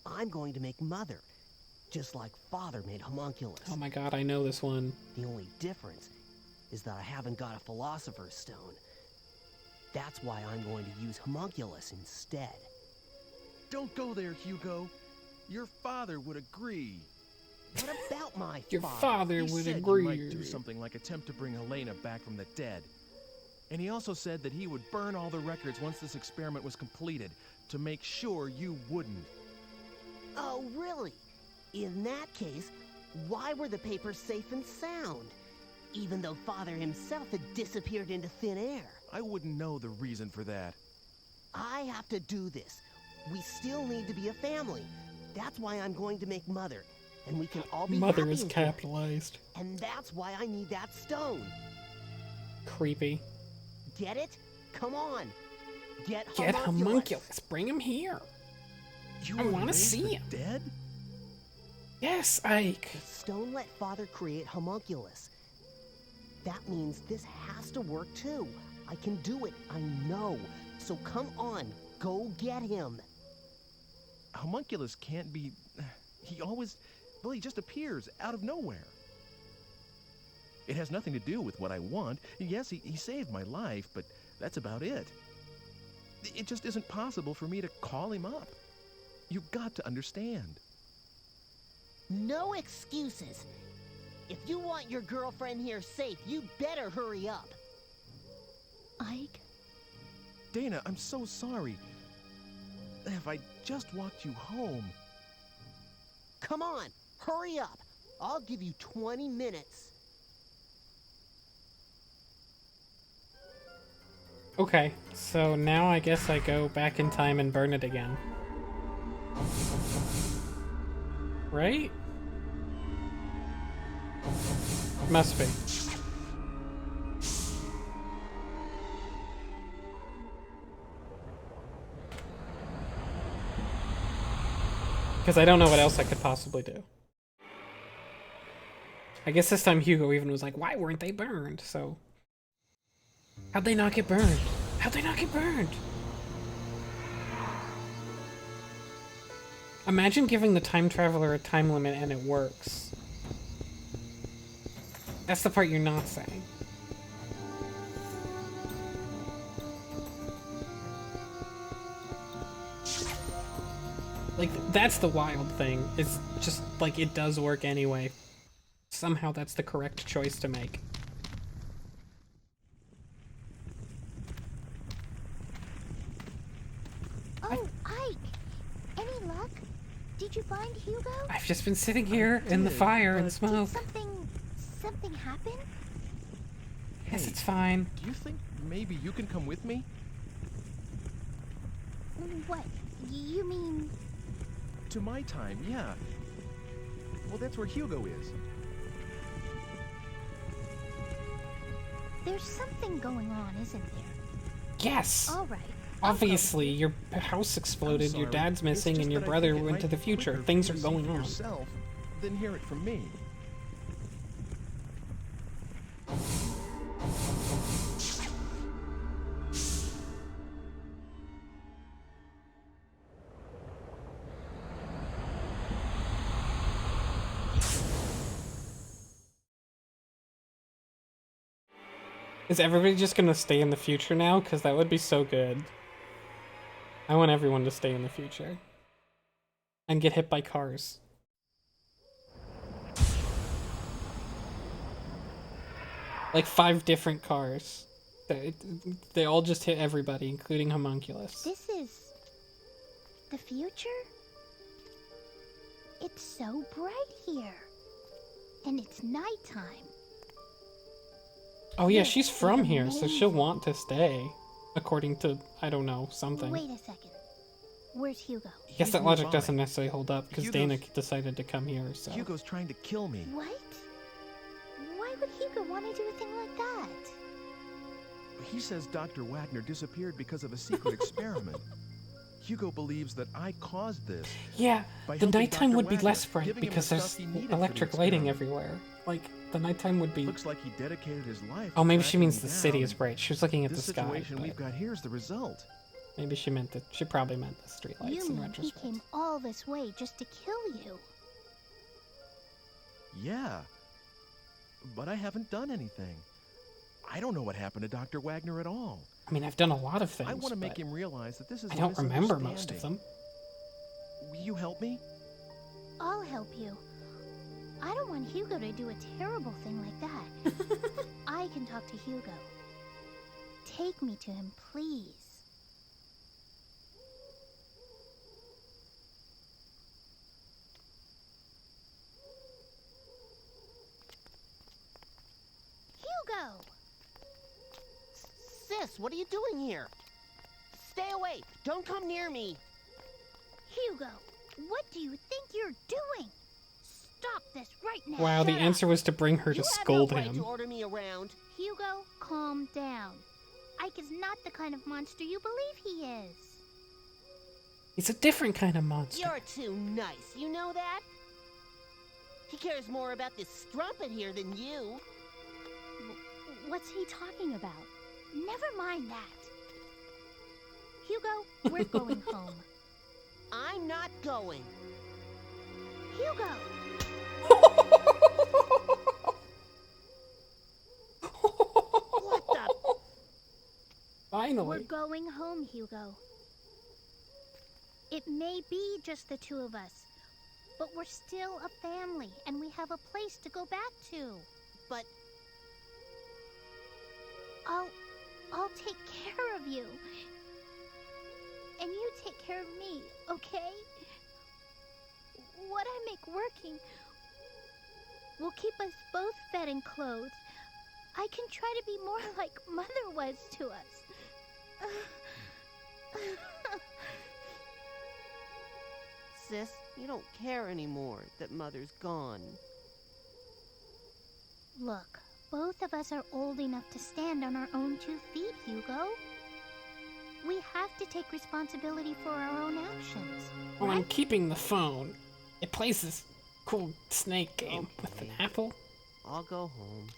I'm going to make Mother, just like Father made Homunculus. Oh my god, I know this one. The only difference is that I haven't got a Philosopher's Stone. That's why I'm going to use Homunculus instead. Don't go there, Hugo. Your father would agree. What about my Your father? father He would said agree. you might do something like attempt to bring Helena back from the dead. And he also said that he would burn all the records once this experiment was completed to make sure you wouldn't. Oh, really? In that case, why were the papers safe and sound? Even though Father himself had disappeared into thin air. I wouldn't know the reason for that. I have to do this. We still need to be a family. That's why I'm going to make Mother. And we can all be Mother happy is again. capitalized. And that's why I need that stone. Creepy. Get it? Come on. Get Get Homunculus. Homunculus. Bring him here. You I want to raised see the him. dead? Yes, Ike. The stone let Father create Homunculus. That means this has to work too. I can do it, I know. So come on, go get him. Homunculus can't be... He always... Well, he just appears out of nowhere. It has nothing to do with what I want. Yes, he saved my life, but that's about it. It just isn't possible for me to call him up. You've got to understand. No excuses. If you want your girlfriend here safe, you better hurry up. Ike? Dana, I'm so sorry. If I just walked you home... Come on, hurry up. I'll give you 20 minutes. Okay, so now I guess I go back in time and burn it again. Right? Must be. Because I don't know what else I could possibly do. I guess this time Hugo even was like, why weren't they burned? So... How'd they not get burned? How'd they not get burned? Imagine giving the time traveler a time limit and it works. That's the part you're not saying. Like, that's the wild thing. It's just, like, it does work anyway. Somehow that's the correct choice to make. Oh, Ike! Any luck? Did you find Hugo? I've just been sitting here in the fire and smoke. Did something happen? Yes, Hey, it's fine. Do you think maybe you can come with me? What? You mean... To my time, yeah. Well, that's where Hugo is. There's something going on, isn't there? Yes! All right. Obviously, your house exploded, your dad's missing, and your brother went to the future. Things are going on. Yourself, then hear it from me. Is everybody just gonna stay in the future now? Because that would be so good. I want everyone to stay in the future. And get hit by cars. Like 5 different cars. They all just hit everybody, including Homunculus. This is... the future? It's so bright here. And it's nighttime. Oh yeah, This she's is from here, so she'll amazing. want to stay. According to, I don't know, something. Wait a second. Where's Hugo? I guess He's that logic nearby. doesn't necessarily hold up, because Hugo's- Dana decided to come here, so... Hugo's trying to kill me. What? would Hugo want to do a thing like that? He says Dr. Wagner disappeared because of a secret experiment. Hugo believes that I caused this. Yeah, by the helping nighttime Dr. would be Wagner, less bright giving him the because there's stuff he needed for the electric lighting experiment. everywhere. Like, the nighttime would be... Looks like he dedicated his life Oh, to maybe she tracking means me the city down. is bright. She was looking at the This sky. situation But we've got here is the result. maybe she meant that. She probably meant the streetlights You in mean he retrospect. came all this way just to kill you? Yeah. But I haven't done anything. I don't know what happened to Dr. Wagner at all. I mean, I've done a lot of things. I want to make but him realize that this is I a don't remember most of misunderstanding. them. Will you help me? I'll help you. I don't want Hugo to do a terrible thing like that. I can talk to Hugo. Take me to him, please. Hugo! Sis, what are you doing here? Stay away! Don't come near me! Hugo, what do you think you're doing? Stop this right now. Wow, the Shut answer up. was to bring her to You have scold no right him. to order me around. Hugo, calm down. Ike is not the kind of monster you believe he is. He's a different kind of monster. You're too nice, you know that? He cares more about this strumpet here than you. What's he talking about? Never mind that. Hugo, we're going home. I'm not going. Hugo! What the? Finally. We're going home, Hugo. It may be just the two of us, but we're still a family, and we have a place to go back to. But I'll take care of you. And you take care of me, okay? What I make working will keep us both fed and clothed. I can try to be more like Mother was to us. sis, you don't care anymore that Mother's gone. Look, both of us are old enough to stand on our own 2 feet, Hugo. We have to take responsibility for our own actions. Well, I'm right? keeping the phone. It plays this cool snake game with an Okay. apple, I'll go home.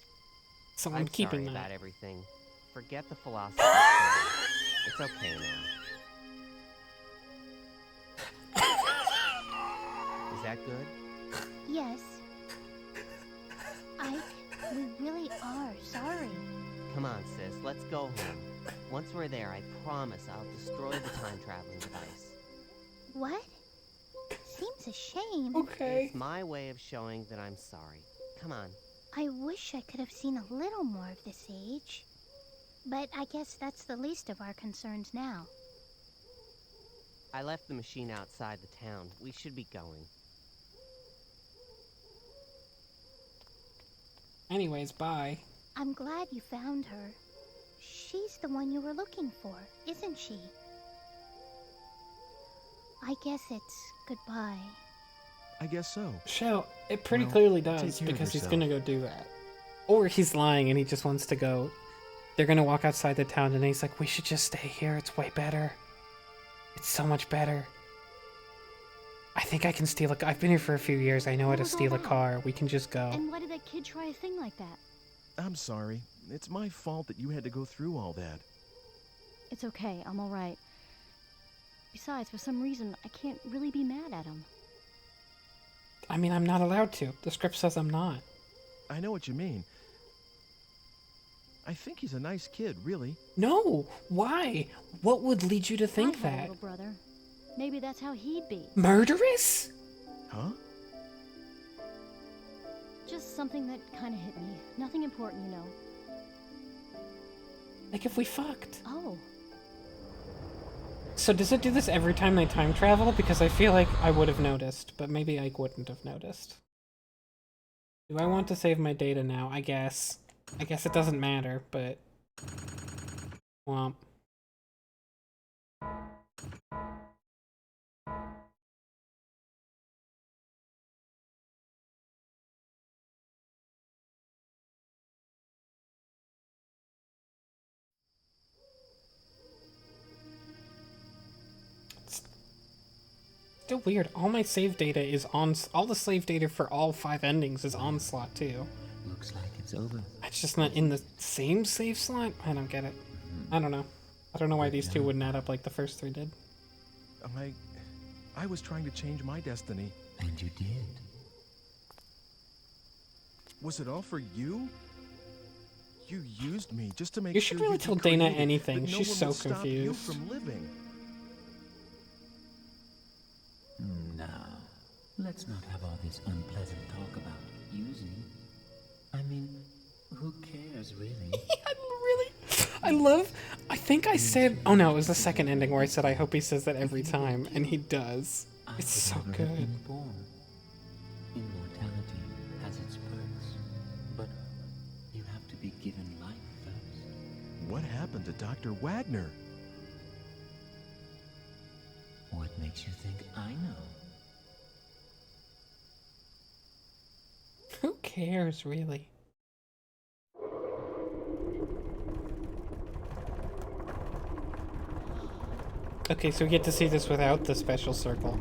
so I'm keeping sorry that. about everything. Forget the philosophy. It's okay now. Is that good? Yes. We really are sorry. Come on, sis, let's go home. Once we're there, I promise I'll destroy the time-traveling device. What? Seems a shame. Okay. It's my way of showing that I'm sorry. Come on. I wish I could have seen a little more of this age. But I guess that's the least of our concerns now. I left the machine outside the town. We should be going. Anyways, bye. I'm glad you found her. She's the one you were looking for, isn't she? I guess it's goodbye. I guess so. Shell, it pretty Well, clearly take does, care of because he's yourself. gonna go do that. Or he's lying and he just wants to go. They're gonna walk outside the town and he's like, we should just stay here, it's way better. It's so much better. I think I can steal a... I've been here for a few years, I know how What to was all steal a that? car. We can just go. And why did that kid try a thing like that? I'm sorry. It's my fault that you had to go through all that. It's okay, I'm alright. Besides, for some reason, I can't really be mad at him. I mean, I'm not allowed to. The script says I'm not. I know what you mean. I think he's a nice kid, really. No! Why? What would lead you to I think had a that? little brother. Maybe that's how he'd be. Murderous? Huh? Just something that kind of hit me. Nothing important, you know. Like if we fucked. Oh, So does it do this every time they time travel? Because I feel like I would have noticed, but maybe Ike wouldn't have noticed. Do I want to save my data now? I guess. I guess it doesn't matter, but... Womp. Still weird. All my save data is on. All the save data for all 5 endings is on slot 2. Looks like it's over. It's just not in the same save slot? I don't get it. I don't know. I don't know why these two wouldn't add up like the first 3 did. I was trying to change my destiny. And you did. Was it all for you? You used me just to make You sure should really you'd be tell Dana created, anything. that no She's one so would stop you confused. from living. Now, let's not have all this unpleasant talk about using. I mean, who cares, really? I think I said, oh no, it was the second ending where I said I hope he says that every time, and he does. It's so good. Immortality has its perks, but you have to be given life first. What happened to Dr. Wagner? What makes you think I know? Who cares, really? Okay, so we get to see this without the special circle.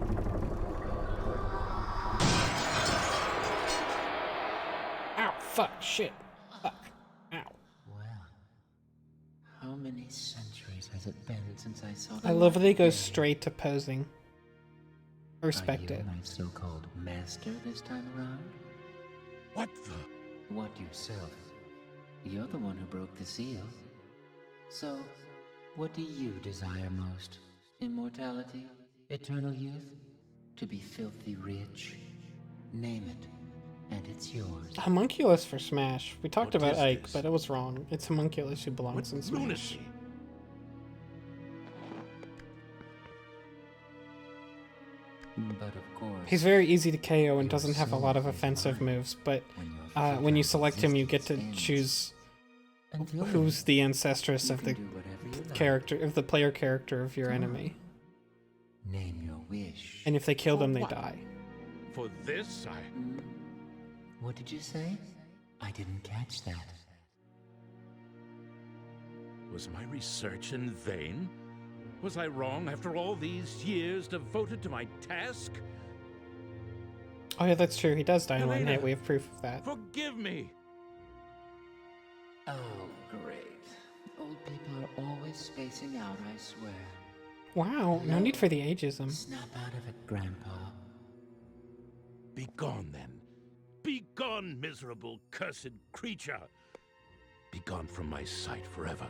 Ow, fuck, shit. Fuck. Ow. Well, how many centuries has it been since I saw the I love that he light goes day? straight to posing. I respect Are you it. my so-called master this time around? What the? What yourself? You're the one who broke the seal. So, what do you desire most? Immortality? Eternal youth? To be filthy rich? Name it, and it's yours. Homunculus for Smash. We talked What about is Ike, this? but it was wrong. It's Homunculus who belongs in What Smash. lunacy? But of course, He's very easy to KO and doesn't have a lot of offensive moves, but when you select him, you get to choose until who's the ancestress you of can the do whatever you like. character, of the player character of your Come on. enemy. Name your wish. And if they kill For them, they what? die. For this, What did you say? I didn't catch that. Was my research in vain? Was I wrong after all these years devoted to my task? Oh yeah, that's true. He does die in one Elena. hit. We have proof of that. Forgive me! Oh, great. Old people are always spacing out, I swear. Wow, no need for the ageism. Snap out of it, Grandpa. Be gone, then. Be gone, miserable, cursed creature! Be gone from my sight forever.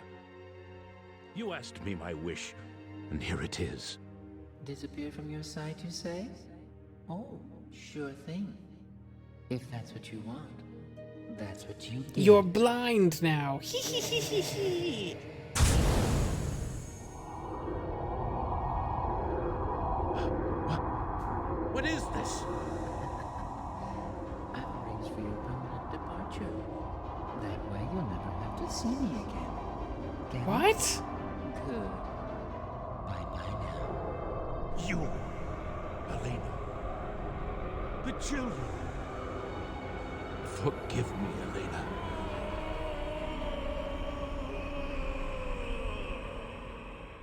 You asked me my wish, and here it is. Disappear from your sight, you say? Oh, sure thing. If that's what you want, that's what you get. You're blind now. What is this? I've arranged for your permanent departure. That way you'll never have to see me again. Get it? What? Good. Bye-bye now. You, Elena. The children. Forgive me, Elena.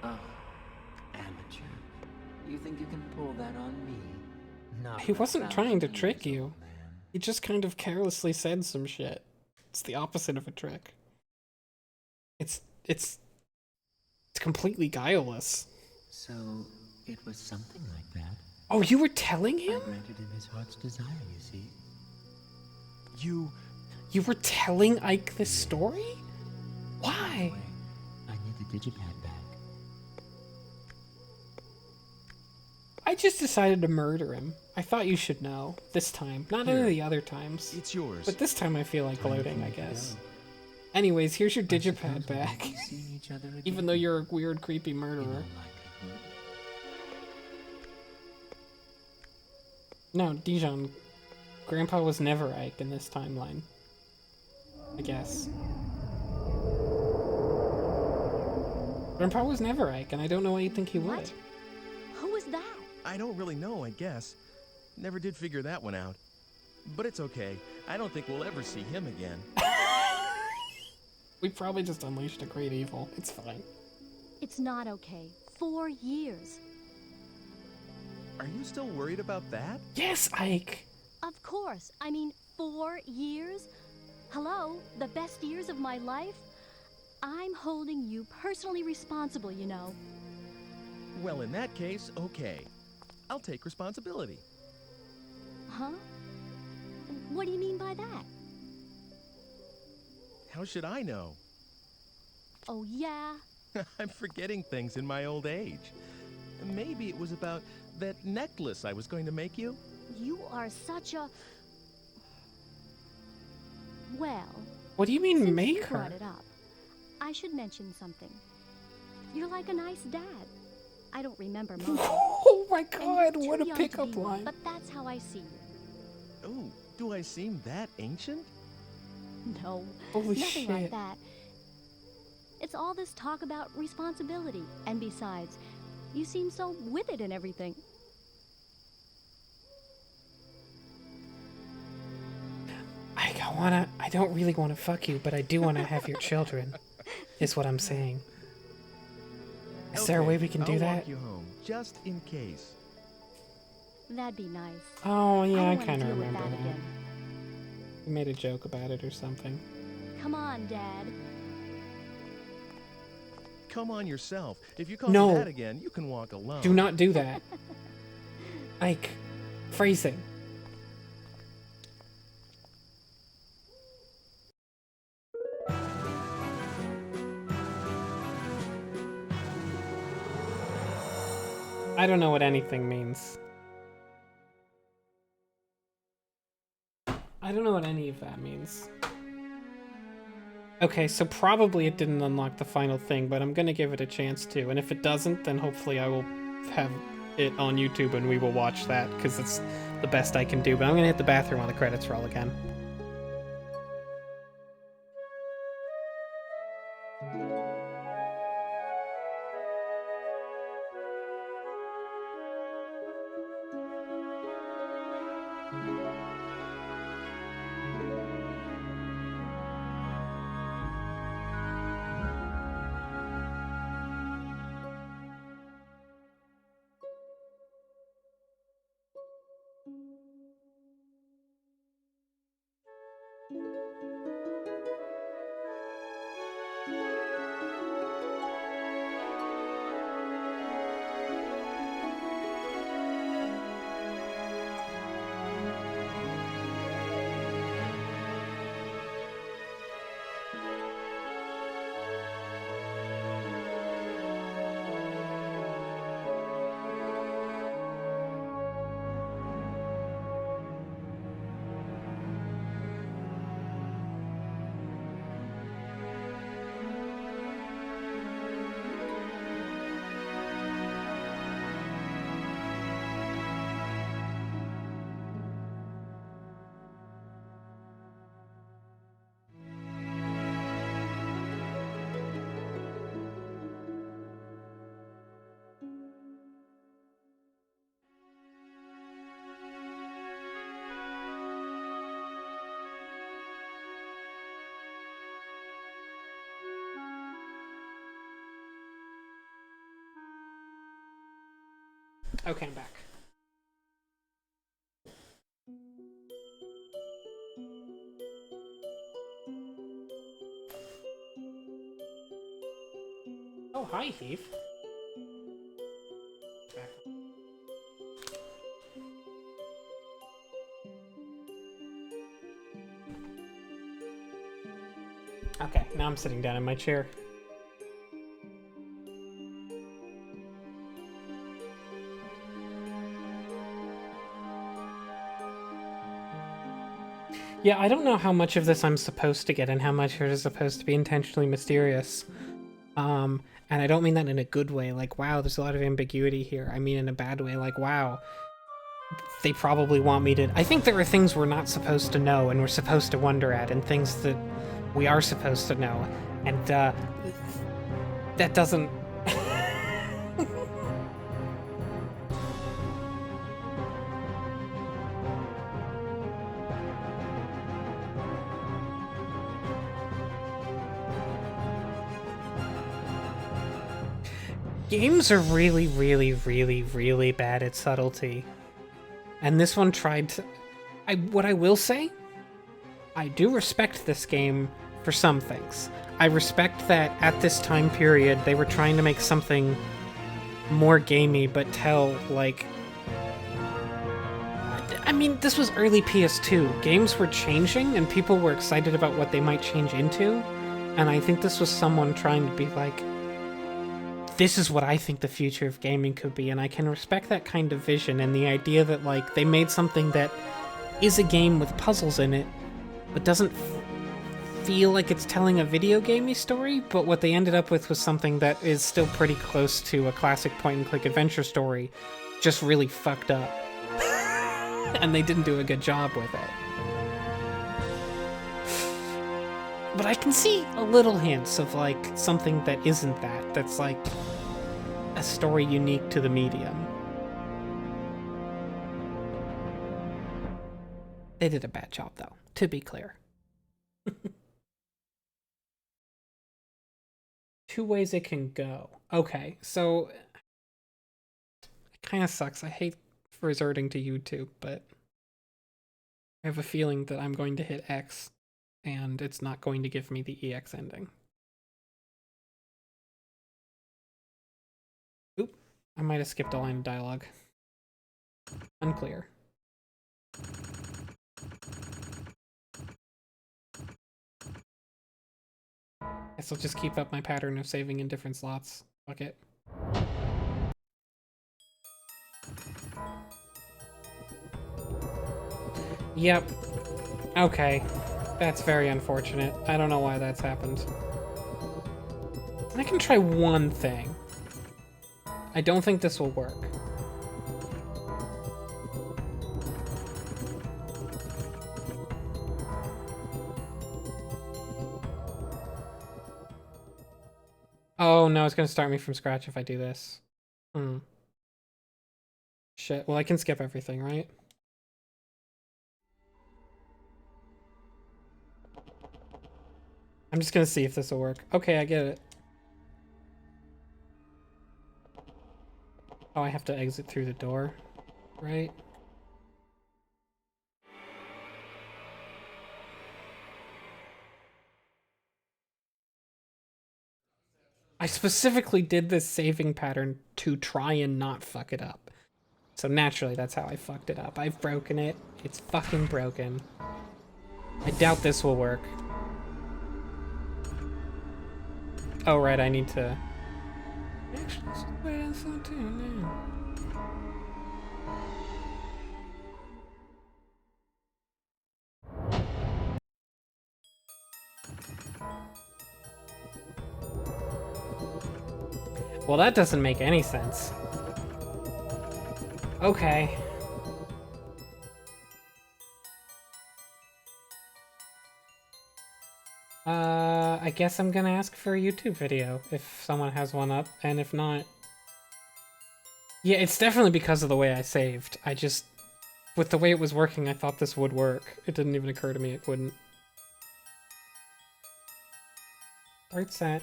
Oh, amateur. You think you can pull that on me? Not He wasn't without trying to years, trick you. old man. He just kind of carelessly said some shit. It's the opposite of a trick. It's completely guileless. So, it was something like that. Oh, you were telling I him? granted him his heart's desire, you see. You were telling Ike this story? Why? Wait, I need the digipad back. I just decided to murder him. I thought you should know. This time. Not any of the other times. It's yours. But this time I feel like Time for gloating, me I to guess. go. Anyways, here's your I suppose digipad we'll back. be seeing each other again. Even though you're a weird, creepy In all murderer. likelihood. No, Dijon. Grandpa was never Ike in this timeline. I guess. Grandpa was never Ike, and I don't know why you think he would. What? Who was that? I don't really know, I guess. Never did figure that one out. But it's okay. I don't think we'll ever see him again. We probably just unleashed a great evil. It's fine. It's not okay. 4 years. Are you still worried about that? Yes, Ike. Of course. I mean, 4 years? Hello, the best years of my life? I'm holding you personally responsible, you know. Well, in that case, okay. I'll take responsibility. Huh? What do you mean by that? How should I know? Oh, yeah? I'm forgetting things in my old age. Maybe it was about that necklace I was going to make you? You are such a... Well... What do you mean, since make you her? brought it up, I should mention something. You're like a nice dad. I don't remember mine. Oh my god, And you're what a too young to pickup be one, line. But that's how I see you. Oh, do I seem that ancient? No, Holy nothing shit. like that. It's all this talk about responsibility. And besides, you seem so with it and everything. Ike, I don't really wanna fuck you, but I do wanna have your children, is what I'm saying. Is there a way we can do I'll that? walk you home, just in case. That'd be nice. Oh, yeah, I don't wanna kinda deal with remember that that. again. You made a joke about it or something. Come on, Dad. Come on yourself. If you call No. me that again, you can walk alone. Do not do that. Ike, phrasing. I don't know what anything means. I don't know what any of that means. Okay, so probably it didn't unlock the final thing, but I'm gonna give it a chance to. And if it doesn't, then hopefully I will have it on YouTube and we will watch that, because it's the best I can do. But I'm gonna hit the bathroom while the credits roll again. Okay, I'm back. Oh, hi, Heath. Back. Okay, now I'm sitting down in my chair. Yeah, I don't know how much of this I'm supposed to get and how much it is supposed to be intentionally mysterious. And I don't mean that in a good way, like, wow, there's a lot of ambiguity here. I mean in a bad way, like, wow, they probably want me to... I think there are things we're not supposed to know and we're supposed to wonder at, and things that we are supposed to know. And, that doesn't... Games are really, really, really, really bad at subtlety. And this one tried to... what I will say, I do respect this game for some things. I respect that at this time period, they were trying to make something more gamey, but tell, like... I mean, this was early PS2. Games were changing, and people were excited about what they might change into. And I think this was someone trying to be like, this is what I think the future of gaming could be, and I can respect that kind of vision and the idea that, like, they made something that is a game with puzzles in it, but doesn't feel like it's telling a video gamey story, but what they ended up with was something that is still pretty close to a classic point-and-click adventure story, just really fucked up. And they didn't do a good job with it. But I can see a little hints of, like, something that isn't that, that's, like, a story unique to the medium. They did a bad job, though, to be clear. Two ways it can go. Okay, so... It kind of sucks. I hate resorting to YouTube, but... I have a feeling that I'm going to hit X, and it's not going to give me the EX ending. Oop, I might have skipped a line of dialogue. Unclear. Guess I'll just keep up my pattern of saving in different slots. Fuck it. Yep. Okay. That's very unfortunate. I don't know why that's happened. I can try one thing. I don't think this will work. Oh no, it's gonna start me from scratch if I do this. Shit, well I can skip everything, right? I'm just gonna see if this will work. Okay, I get it. Oh, I have to exit through the door, right? I specifically did this saving pattern to try and not fuck it up. So naturally, that's how I fucked it up. I've broken it. It's fucking broken. I doubt this will work. Oh, right, I need to... Actually, let's wait on some too now. Well, that doesn't make any sense. Okay. I guess I'm gonna ask for a YouTube video if someone has one up, and if not... Yeah, it's definitely because of the way I saved. I just... With the way it was working, I thought this would work. It didn't even occur to me it wouldn't. Start set.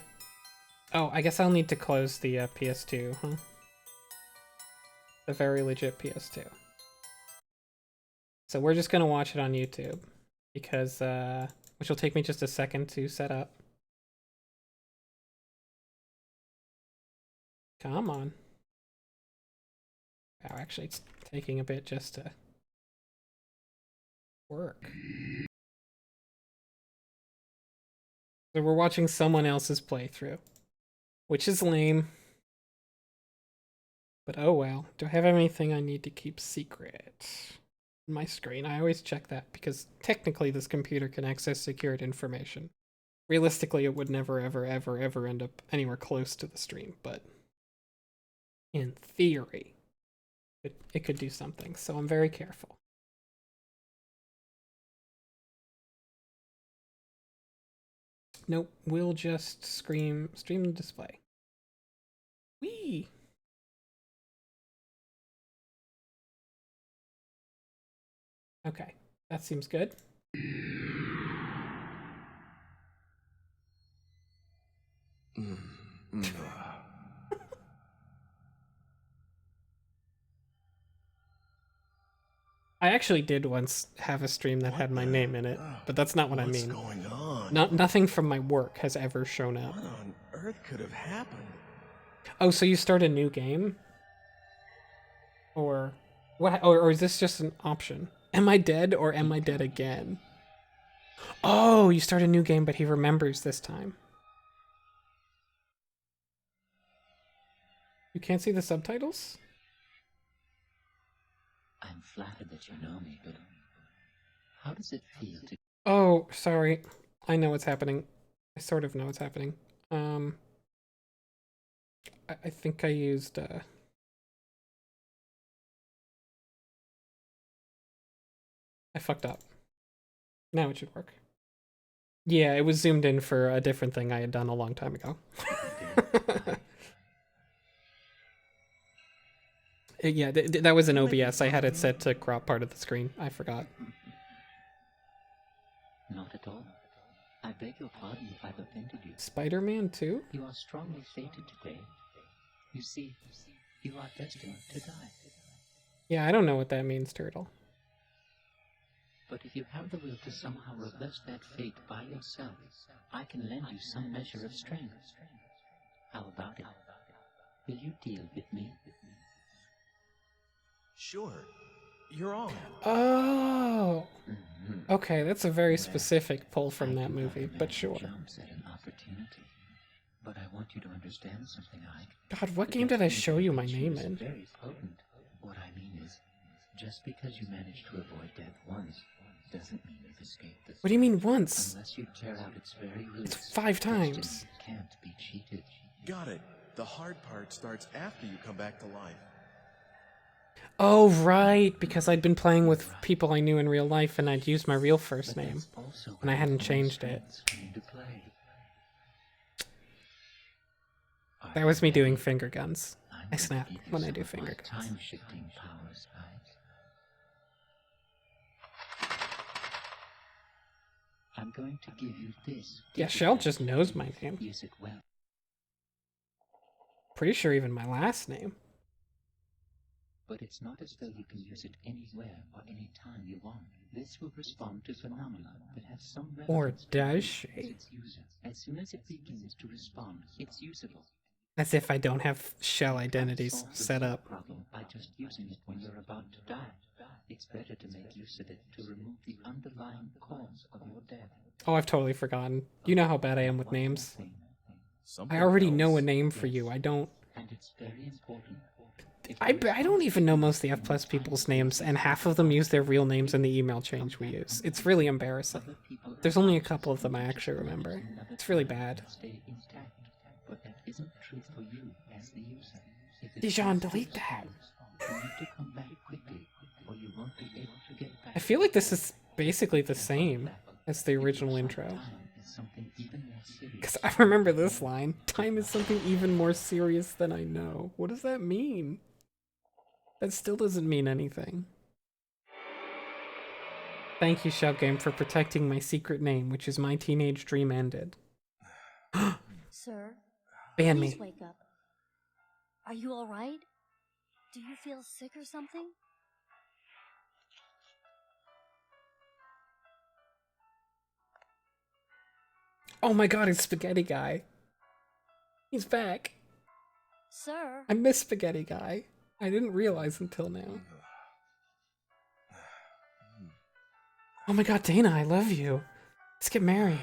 Oh, I guess I'll need to close the PS2, huh? The very legit PS2. So we're just gonna watch it on YouTube, because, which will take me just a second to set up. Come on. Oh, actually, it's taking a bit just to work. So we're watching someone else's playthrough, which is lame. But oh well. Do I have anything I need to keep secret? On my screen, I always check that because technically this computer can access secured information. Realistically, it would never, ever, ever, ever end up anywhere close to the stream, but in theory, it could do something, so I'm very careful. Nope, we'll just stream the display. Whee! Okay, that seems good. I actually did once have a stream that had my name in it, but that's not what I mean. What's going on? Nothing from my work has ever shown up. What on earth could have happened? Oh, so you start a new game? Or what? Or is this just an option? Am I dead or am I dead again? Oh, you start a new game, but he remembers this time. You can't see the subtitles? I'm flattered that you know me, but how does it feel to... Oh, sorry. I know what's happening. I sort of know what's happening. I think I used, I fucked up. Now it should work. Yeah, it was zoomed in for a different thing I had done a long time ago. Yeah, that was in OBS. I had it set to crop part of the screen. I forgot. Not at all. I beg your pardon if I've offended you. Spider-Man 2? You are strongly fated today. You see, you are destined to die. Yeah, I don't know what that means, Turtle. But if you have the will to somehow reverse that fate by yourself, I can lend you some measure of strength. How about it? Will you deal with me? Sure. You're on. Oh! Okay, that's a very specific pull from that movie, but sure. Jumps at an opportunity. But I want you to understand something, Ike. God, what game did I show you my name in? Very potent. What I mean is, just because you managed to avoid death once, doesn't mean you've escaped the... What do you mean once? Unless you tear out its very roots. It's 5 times. Destiny can't be cheated. Got it. The hard part starts after you come back to life. Oh, right, because I'd been playing with people I knew in real life and I'd used my real first name, and I hadn't changed it. That was me doing finger guns. I snap when I do finger guns. Time-shifting powers, I'm going to give you this. Yeah, Shell just knows my name. Use it well. Pretty sure even my last name. But it's not as though you can use it anywhere or anytime you want. This will respond to phenomena that have some relevance. Or does to she? its user. As soon as it begins to respond, it's usable. As if I don't have shell identities set up. Problem by just using it when you're about to die. It's better to make use of it to remove the underlying cause of your death. Oh, I've totally forgotten. You know how bad I am with names. Something I already else. know a name for you. I don't... And it's very important. I don't even know most of the F plus people's names, and half of them use their real names in the email change we use. It's really embarrassing. There's only a couple of them I actually remember. It's really bad. Stay intact, but that isn't true for you as the user. If it's Dijon, not delete for that. you need to come back quickly, or you won't be able to get back. I feel like this is basically the same as the original intro. Time is something even more serious. Because I remember this line. Time is something even more serious than I know. What does that mean? That still doesn't mean anything. Thank you, Shell Game, for protecting my secret name, which is my teenage dream ended. Sir, Ban please me. wake up. Are you all right? Do you feel sick or something? Oh my god, it's Spaghetti Guy. He's back. Sir? I miss Spaghetti Guy. I didn't realize until now. Oh my god, Dana, I love you. Let's get married.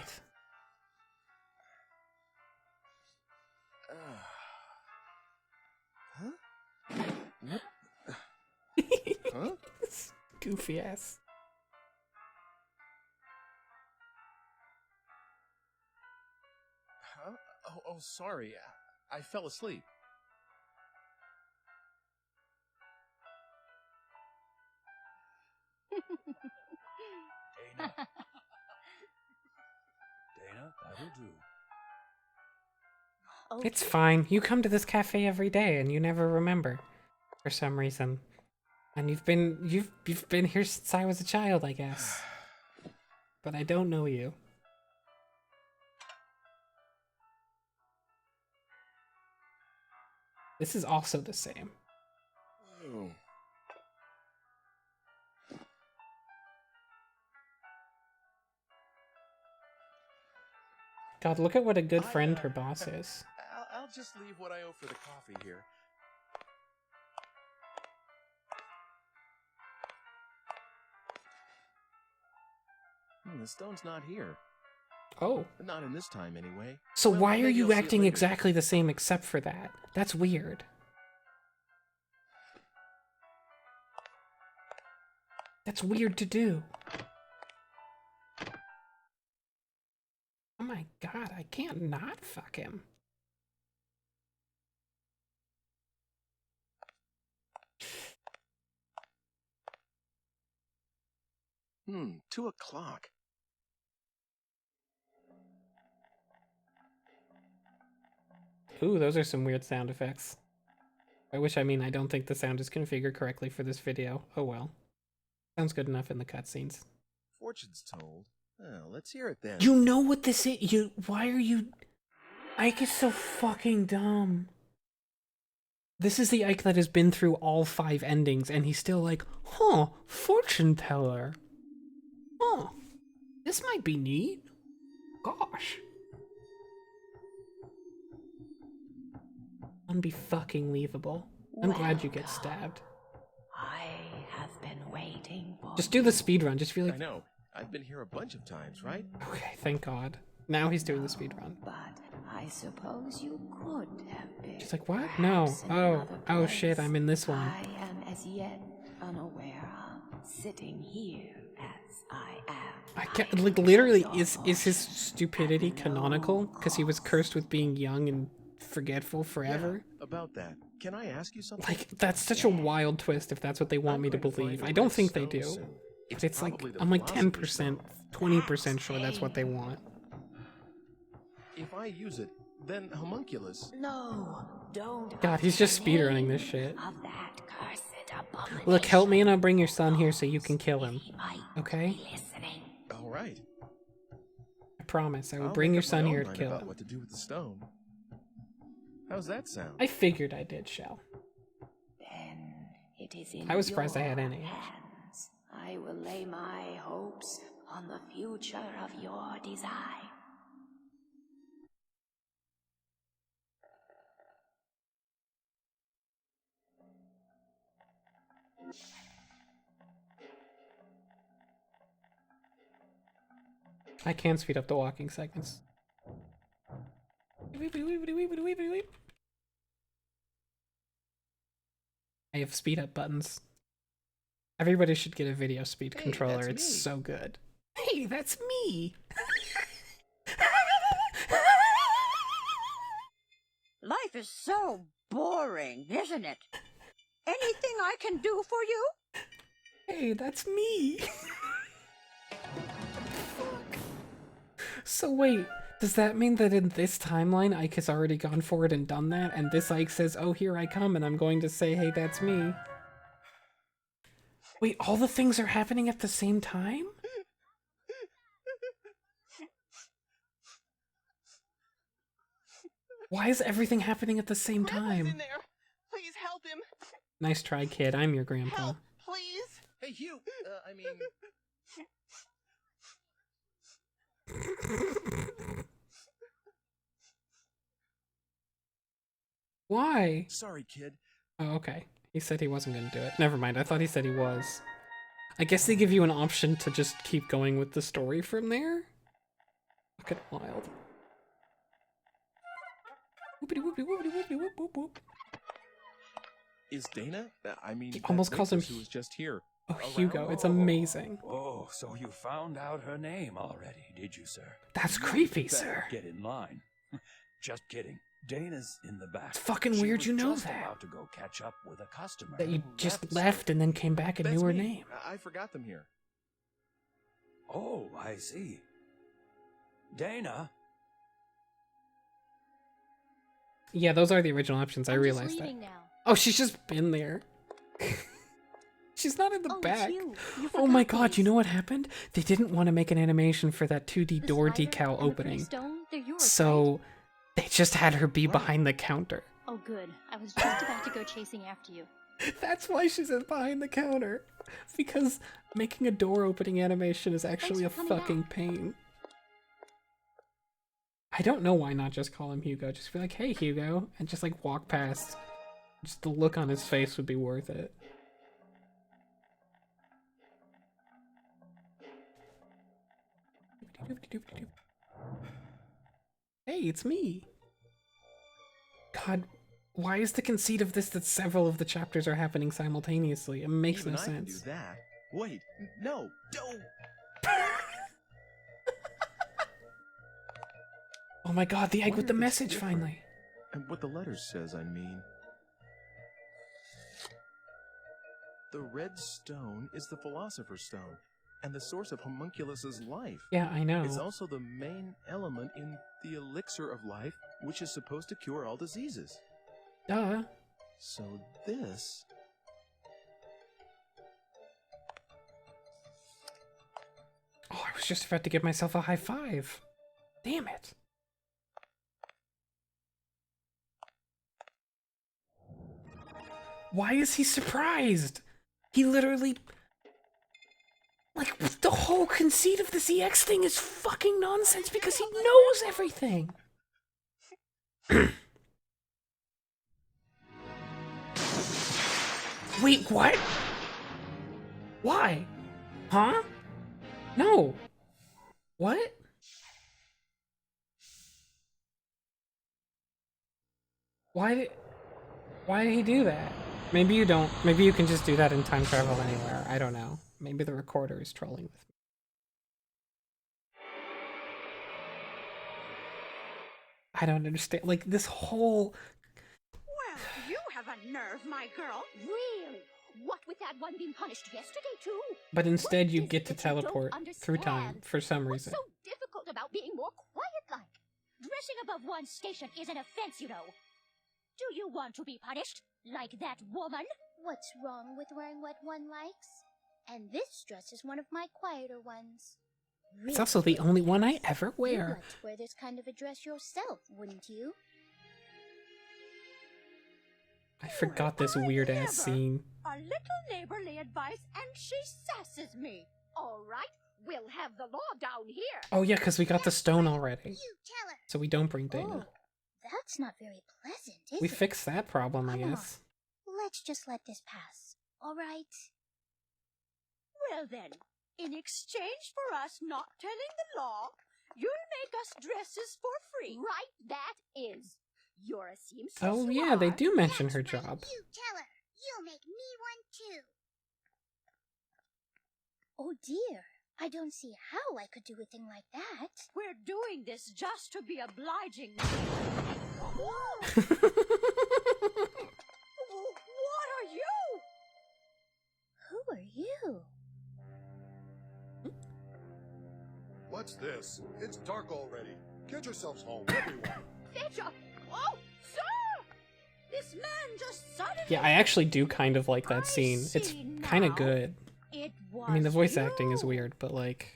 Huh? What? Huh? Goofy ass. Huh? Oh, sorry. I fell asleep. Dana. Dana, that'll do. It's fine. You come to this cafe every day and you never remember. For some reason. And you've been here since I was a child, I guess. But I don't know you. This is also the same. Oh. God, look at what a good friend her boss is. I'll just leave what I owe for the coffee here. The stone's not here. Oh. Not in this time, anyway. So Well, why are maybe you I'll see it acting later. exactly the same except for that? That's weird. That's weird to do. Oh my god, I can't not fuck him. Hmm, 2 o'clock. Ooh, those are some weird sound effects. I don't think the sound is configured correctly for this video. Oh well. Sounds good enough in the cutscenes. Fortune's told. Well, let's hear it then. You know what this is? Why are you... Ike is so fucking dumb. This is the Ike that has been through all 5 endings, and he's still like, huh, fortune teller. Huh, this might be neat. Gosh. Unbe-fucking-leavable. I'm glad you get stabbed. I have been waiting for Just do the speedrun, just feel like... I know. I've been here a bunch of times, right? Okay, thank God. Now he's doing the speedrun. But I suppose you could have been. She's like, what? No. Perhaps in Oh. another Oh place shit, I'm in this one. I am as yet unaware of, sitting here as I am. I can't, like, literally, is his stupidity canonical? Because he was cursed with being young and forgetful forever? Yeah, about that. Can I ask you something? Like, that's such a wild twist if that's what they want me to believe. I don't think they do. But it's like, I'm like 10%, 20% sure that's what they want. If I use it, then homunculus. No, don't. God, he's just speedrunning this shit. Of that cursed abomination. Look, help me and I'll bring your son here so you can kill him. Okay? All right. I promise, I will I'll bring make your up my son own here to mind kill about him. what to do with the stone. How's that sound? I figured I did, Shell. Then it is in I was surprised I had your any. hands. I will lay my hopes on the future of your design. I can speed up the walking segments. I have speed up buttons. Everybody should get a video speed controller. It's so good. Hey, that's me! Life is so boring, isn't it? Anything I can do for you? Hey, that's me! So wait, does that mean that in this timeline Ike has already gone forward and done that, and this Ike says, oh, here I come, and I'm going to say, hey, that's me? Wait, all the things are happening at the same time? Why is everything happening at the same time? In there. Please help him. Nice try, kid. I'm your grandpa. Help, please. Hey, Hugh. I mean... Why? Sorry, kid. Oh, okay. He said he wasn't gonna do it. Never mind, I thought he said he was. I guess they give you an option to just keep going with the story from there? Fucking wild. Whoopity whoopity whoopity whoopity whoop whoop whoop. Is Dana? I mean, He almost calls him... who was just here. Oh, Hugo. It's amazing. Oh, so you found out her name already, did you, sir? That's You creepy, better sir. Get in line. Just kidding. Dana's in the back. It's fucking She weird was you know just that. about to go catch up with a customer. That you who just left and then came back and That's knew her me. name. I forgot them here. Oh, I see. Dana. Yeah, those are the original options. I I'm just realized that. leaving now. Oh, she's just been there. She's not in the Oh, it's back. you. You Oh my forgot god, these. you know what happened? They didn't want to make an animation for that 2D The door slider decal and the pretty opening. stone, they're yours, So they just had her be behind the counter. Oh, good. I was just about to go chasing after you. That's why she's behind the counter. Because making a door opening animation is actually a for coming fucking pain. I don't know why not just call him Hugo. Just be like, hey, Hugo, and just like walk past. Just the look on his face would be worth it. Hey, it's me. God, why is the conceit of this that several of the chapters are happening simultaneously? It makes Even no I sense. can do that. Wait, no, don't. Oh my god, the egg with the Wonder if it's message different. finally. And what the letter says, I mean. The red stone is the Philosopher's Stone, and the source of Homunculus's life. Yeah, I know. It's also the main element in the elixir of life, which is supposed to cure all diseases. Duh. So this... Oh, I was just about to give myself a high five. Damn it. Why is he surprised? He literally... Like, the whole conceit of this EX thing is fucking nonsense because he knows everything. Wait, what? Why? Huh? No. What? Why did he do that? Maybe you don't. Maybe you can just do that in time travel anywhere. I don't know. Maybe the recorder is trolling with me. I don't understand. Like, this whole... Well, you have a nerve, my girl. Really? What with that one being punished yesterday, too? But instead you get to that you don't teleport through time understand? for some What's reason. so difficult about being more quiet-like? Dressing above one's station is an offense, you know. Do you want to be punished? Like that woman? What's wrong with wearing what one likes? And this dress is one of my quieter ones. It's also the only one I ever You'd wear. like to wear this kind of a dress yourself, wouldn't you? I forgot this weird ass scene. A little neighborly advice, and she sasses me. All right, we'll have the law down here. Oh yeah, because we got the stone already. You tell her. So we don't bring Dana. Oh, that's not very pleasant, is We it? fixed that problem, I Come on. guess. Let's just let this pass, all right? Well then, in exchange for us not telling the law, you'll make us dresses for free. Right, that is. You're a seamstress. Oh you yeah, they are. do mention her job. You tell her. You'll make me one too. Oh dear, I don't see how I could do a thing like that. We're doing this just to be obliging. What are you? Who are you? What's this? It's dark already. Get yourselves home, everyone. Fetch up. Oh, sir! This man just suddenly... Yeah, I actually do kind of like that scene. It's kind of good. It I mean, the voice was acting is you. weird, but like...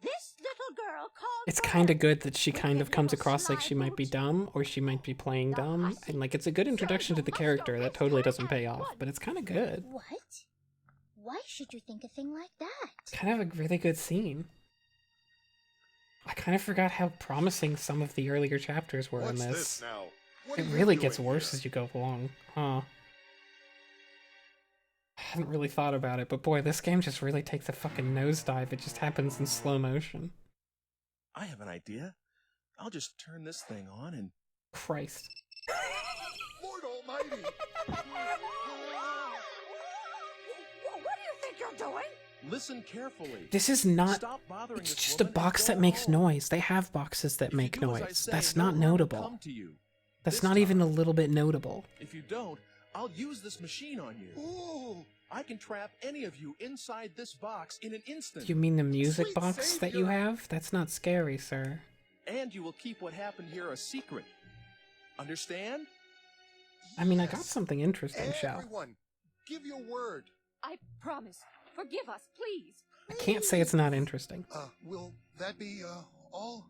This little girl called It's for kind of help. good that she kind of comes across like she might be dumb, or she might be playing dumb, and like it's a good introduction to the character that totally doesn't pay off, but it's kind of good. What? Why should you think a thing like that? It's kind of a really good scene. I kind of forgot how promising some of the earlier chapters were What's in this this. now? What It are you really doing gets worse here? as you go along, huh? I hadn't really thought about it, but boy, this game just really takes a fucking nosedive. It just happens in slow motion. I have an idea. I'll just turn this thing on and... Christ. Lord Almighty! What do you think you're doing? Listen carefully. This is not... Stop bothering It's this just a woman and box go that makes home. noise. They have boxes that If you make do as I noise. say, That's no not harm will notable. come to you. That's This not time. even a little bit notable. If you don't, I'll use this machine on you. Ooh! I can trap any of you inside this box in an instant. You mean the music Sweet box that you savior. have? That's not scary, sir. And you will keep what happened here a secret. Understand? I mean, I got something interesting, Shao. Everyone, give your word. I promise. Forgive us, please. I can't say it's not interesting. Will that be, all?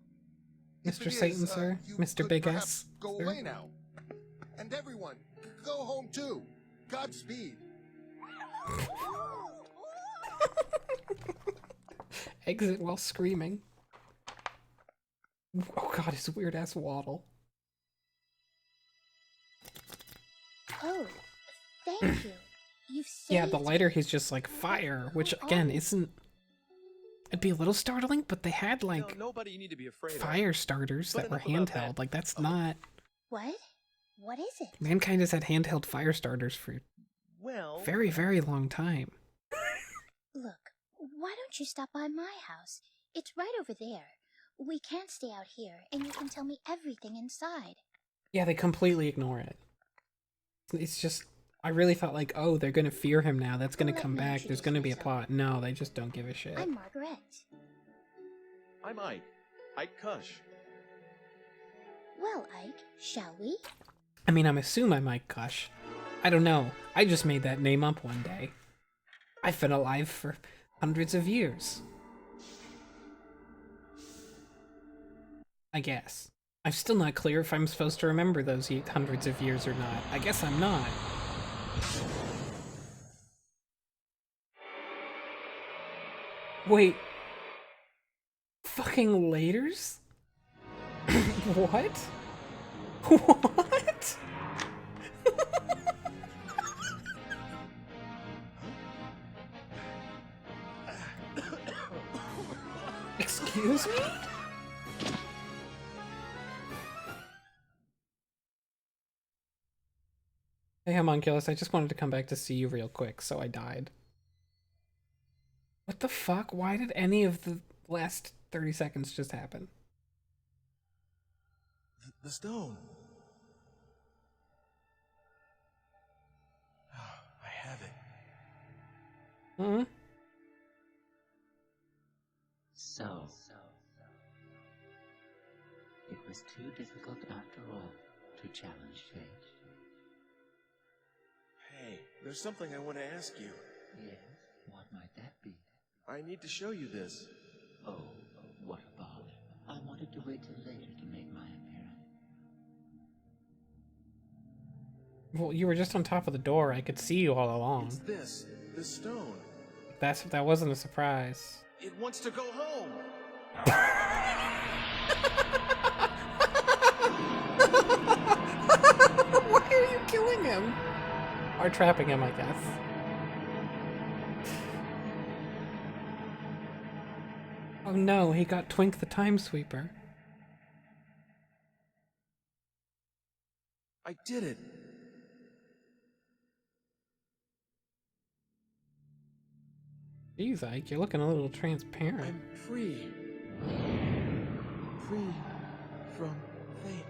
If Mr. it is, Satan, sir? you Mr. could Big perhaps S, go sir? away now. And everyone, go home too. Godspeed. Exit while screaming. Oh god, his weird ass waddle. Oh, thank you. You've saved... Yeah, the lighter he's just like fire, which again isn't. It'd be a little startling, but they had like nobody you need to be afraid of. fire starters But that were enough about handheld. that. Like that's not. What? What is it? Mankind has had handheld fire starters for Well, very, very long time. Look, why don't you stop by my house? It's right over there. We can't stay out here, and you can tell me everything inside. Yeah, they completely ignore it. It's just, I really thought like, oh, they're gonna fear him now. That's gonna Let come me back. There's introduce gonna be a myself. plot. No, they just don't give a shit. I'm Margarete. I'm Ike. Ike Kush. Well, Ike, shall we? I mean, I'm assuming I might Kush. I don't know. I just made that name up one day. I've been alive for hundreds of years. I guess. I'm still not clear if I'm supposed to remember those hundreds of years or not. I guess I'm not. Wait. Fucking laters? What? What? Excuse me? Hey, homunculus, I just wanted to come back to see you real quick, so I died. What the fuck? Why did any of the last 30 seconds just happen? The stone. I have it. Hmm? So, it was too difficult after all to challenge fate. Hey, there's something I want to ask you. Yes, what might that be? I need to show you this. Oh, what about? I wanted to wait till later to make my appearance. Well, you were just on top of the door. I could see you all along. It's this stone. That wasn't a surprise. It wants to go home. Why are you killing him? Or trapping him, I guess. Oh no, he got Twink the Time Sweeper. I did it. Jeez, Ike, you're looking a little transparent. I'm free. Free from fate.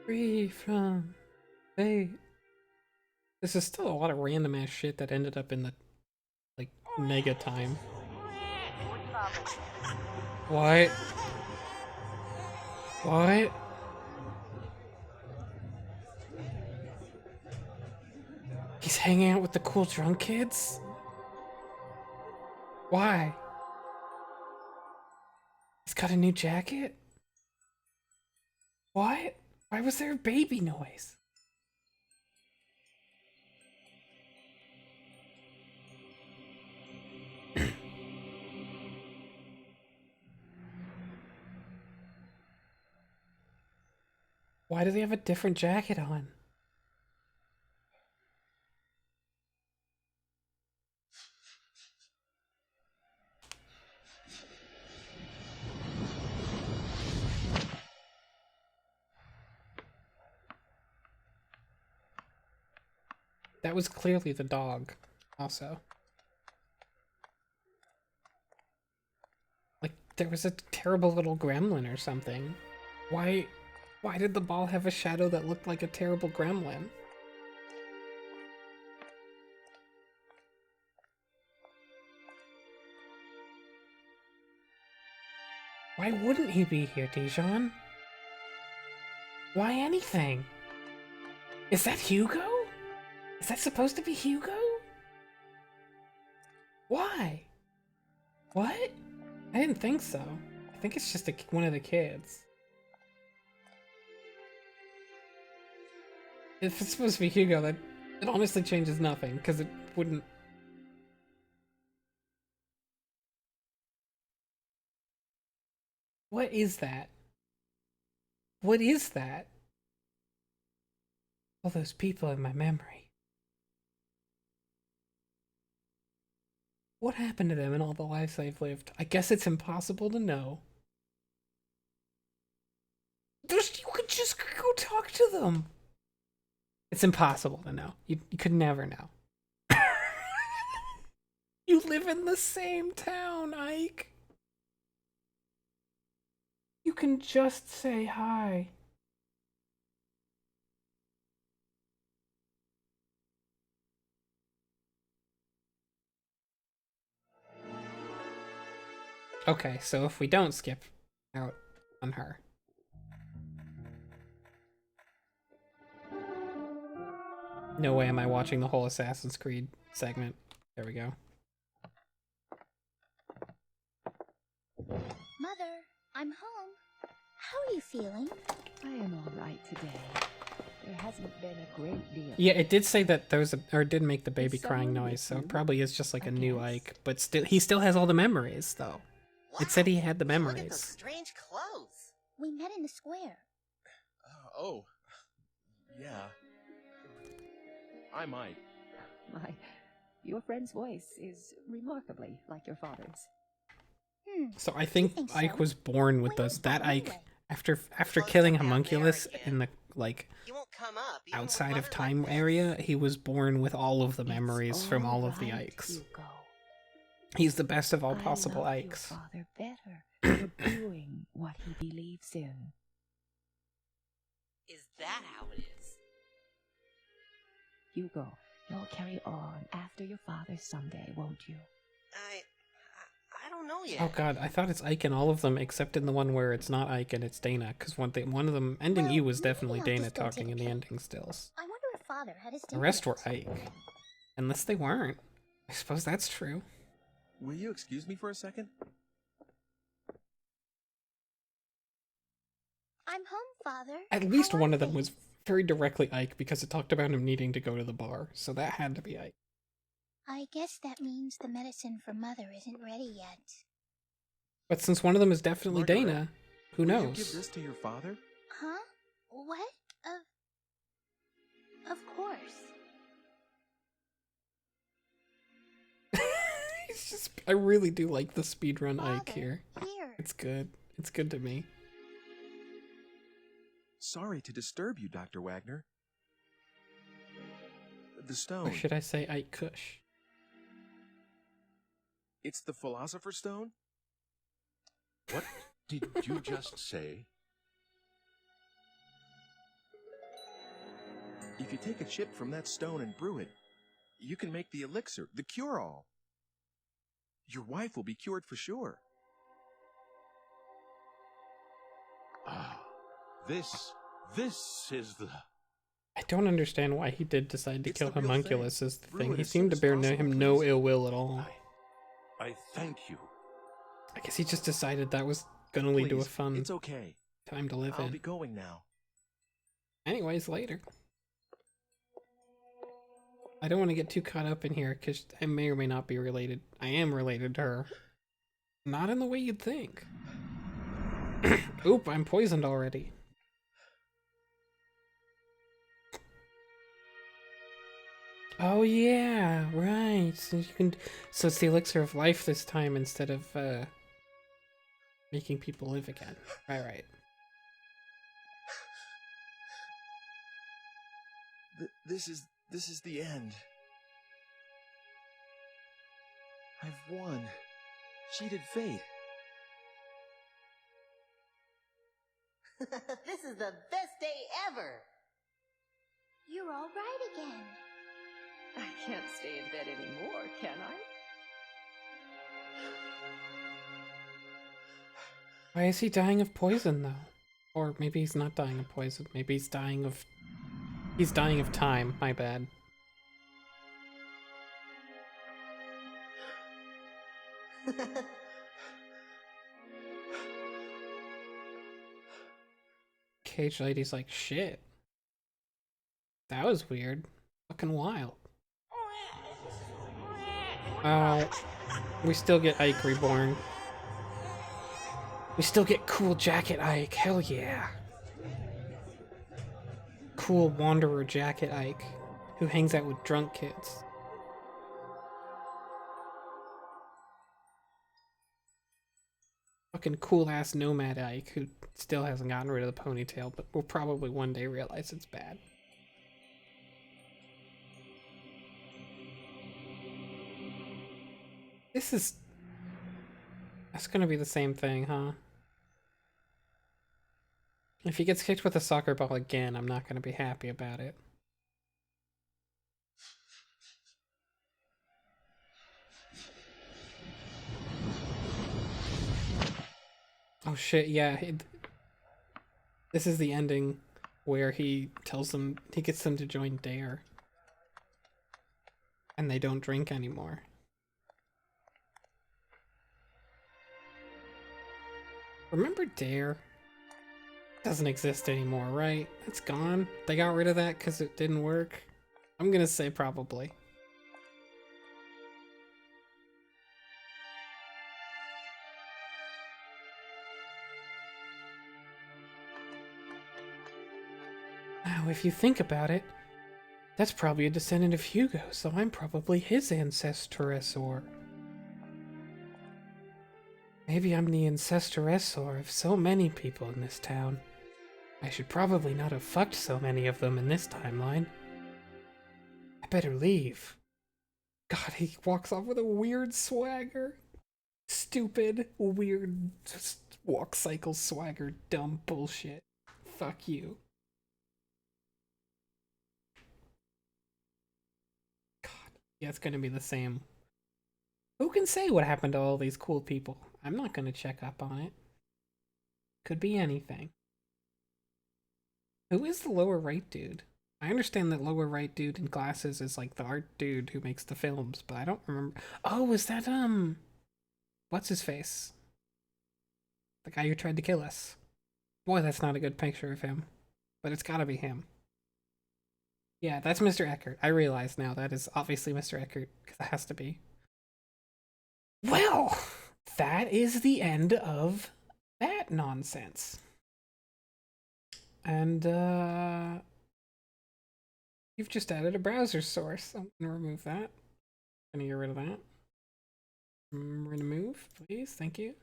Free from fate. This is still a lot of random ass shit that ended up in the, like, mega time. What? What? He's hanging out with the cool drunk kids? Why? He's got a new jacket? What? Why was there a baby noise? Why do they have a different jacket on? That was clearly the dog, also. Like, there was a terrible little gremlin or something. Why did the ball have a shadow that looked like a terrible gremlin? Why wouldn't he be here, Dijon? Why anything? Is that Hugo? Is that supposed to be Hugo? Why? What? I didn't think so. I think it's just one of the kids. If it's supposed to be Hugo, that it honestly changes nothing, because it wouldn't What is that? What is that? All those people in my memory. What happened to them in all the lives they've lived? I guess it's impossible to know. You could just go talk to them. It's impossible to know. You could never know. You live in the same town, Ike. You can just say hi. Okay, so if we don't skip out on her. No way am I watching the whole Assassin's Creed segment. There we go. Mother, I'm home. How are you feeling? I am all right today. There hasn't been a great deal. Yeah, it did say that there was it did make the baby crying noise, so it probably is just like a new Ike, but still, he still has all the memories, though. Wow. It said he had the memories. Look at those strange clothes. We met in the square. Oh, yeah. I'm Mike. Your friend's voice is remarkably like your father's. So I think Ike was born with those. That Ike, after killing Homunculus in the outside of time area, he was born with all of the memories from all of the Ikes. He's the best of all possible Ikes. Your father better for doing what he believes in. Is that how it is? Hugo, you'll carry on after your father someday, won't you? I don't know yet. Oh god, I thought it's Ike in all of them except in the one where it's not Ike and it's Dana, because one of them, ending E was definitely Dana talking in the ending stills. I wonder if Father had his The rest were Ike. Unless they weren't. I suppose that's true. Will you excuse me for a second? I'm home, Father. At least one of them was very directly Ike because it talked about him needing to go to the bar, so that had to be Ike. I guess that means the medicine for Mother isn't ready yet. But since one of them is definitely Margarete, Dana, who will knows? you give this to your father? Huh? What? Of course. He's just, I really do like the speedrun Ike here. Here. It's good. It's good to me. Sorry to disturb you, Dr. Wagner. The stone. Or should I say Ike Kush? It's the Philosopher's Stone? What did you just say? If you take a chip from that stone and brew it, you can make the elixir, the cure-all. Your wife will be cured for sure. Ah, this is the... I don't understand why he did decide to kill the real Homunculus thing. as the Brew thing. it He as seemed to soon as bear possible, him no please. ill will at all. I thank you. I guess he just decided that was gonna lead to a Please, fun it's okay. time to live I'll in. be going now. Anyways, later. I don't want to get too caught up in here because I may or may not be related. I am related to her. Not in the way you'd think. Oop, I'm poisoned already. Oh yeah, right. So you can, so it's the elixir of life this time instead of making people live again. Right. This is the end. I've won. Cheated fate. This is the best day ever. You're all right again. I can't stay in bed anymore, can I? Why is he dying of poison though? Or maybe he's not dying of poison. Maybe he's dying of time. My bad. Cage Lady's like, shit. That was weird. Fucking wild. We still get Ike reborn. We still get cool Jacket Ike. Hell yeah. Cool Wanderer Jacket Ike, who hangs out with drunk kids. Fucking cool ass Nomad Ike, who still hasn't gotten rid of the ponytail, but will probably one day realize it's bad. That's gonna be the same thing, huh? If he gets kicked with a soccer ball again, I'm not gonna be happy about it. Oh shit, yeah. This is the ending where he tells them, he gets them to join Dare. And they don't drink anymore. Remember Dare? Doesn't exist anymore, right? It's gone. They got rid of that because it didn't work. I'm gonna say probably. Now, if you think about it, that's probably a descendant of Hugo, so I'm probably his ancesstress, or... Maybe I'm the ancesstress of so many people in this town. I should probably not have fucked so many of them in this timeline. I better leave. God, he walks off with a weird swagger. Stupid, weird, just walk cycle swagger, dumb bullshit. Fuck you. God, yeah, it's gonna be the same. Who can say what happened to all these cool people? I'm not gonna check up on it. Could be anything. Who is the lower right dude? I understand that lower right dude in glasses is like the art dude who makes the films, but I don't remember. Oh, is that, what's his face? The guy who tried to kill us. Boy, that's not a good picture of him. But it's gotta be him. Yeah, that's Mr. Eckert. I realize now that is obviously Mr. Eckert, because it has to be. Well, that is the end of that nonsense. And, you've just added a browser source. I'm gonna remove that. I'm gonna get rid of that. Remove, please. Thank you.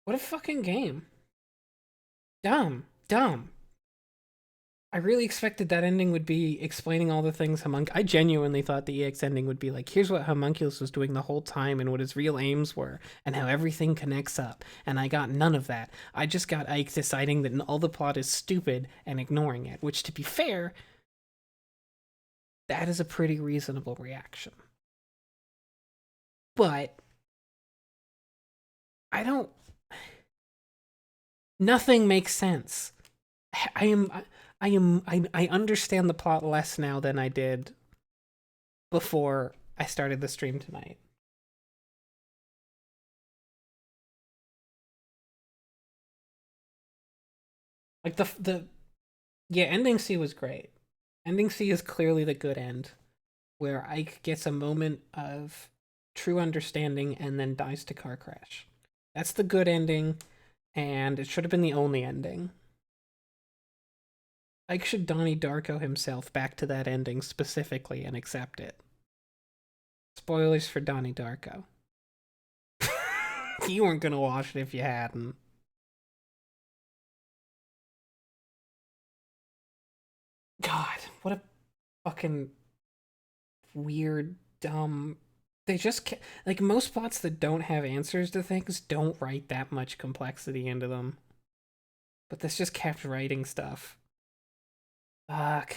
What a fucking game. Dumb. I really expected that ending would be explaining all the things I genuinely thought the EX ending would be like, here's what Homunculus was doing the whole time and what his real aims were and how everything connects up. And I got none of that. I just got Ike deciding that all the plot is stupid and ignoring it, which, to be fair, that is a pretty reasonable reaction. But nothing makes sense. I understand the plot less now than I did before I started the stream tonight. Like yeah, ending C was great. Ending C is clearly the good end, where Ike gets a moment of true understanding and then dies to car crash. That's the good ending, and it should have been the only ending. Ike should Donnie Darko himself back to that ending specifically and accept it. Spoilers for Donnie Darko. You weren't gonna watch it if you hadn't. God, what a fucking weird, dumb... They just like, most plots that don't have answers to things don't write that much complexity into them. But this just kept writing stuff. Fuck.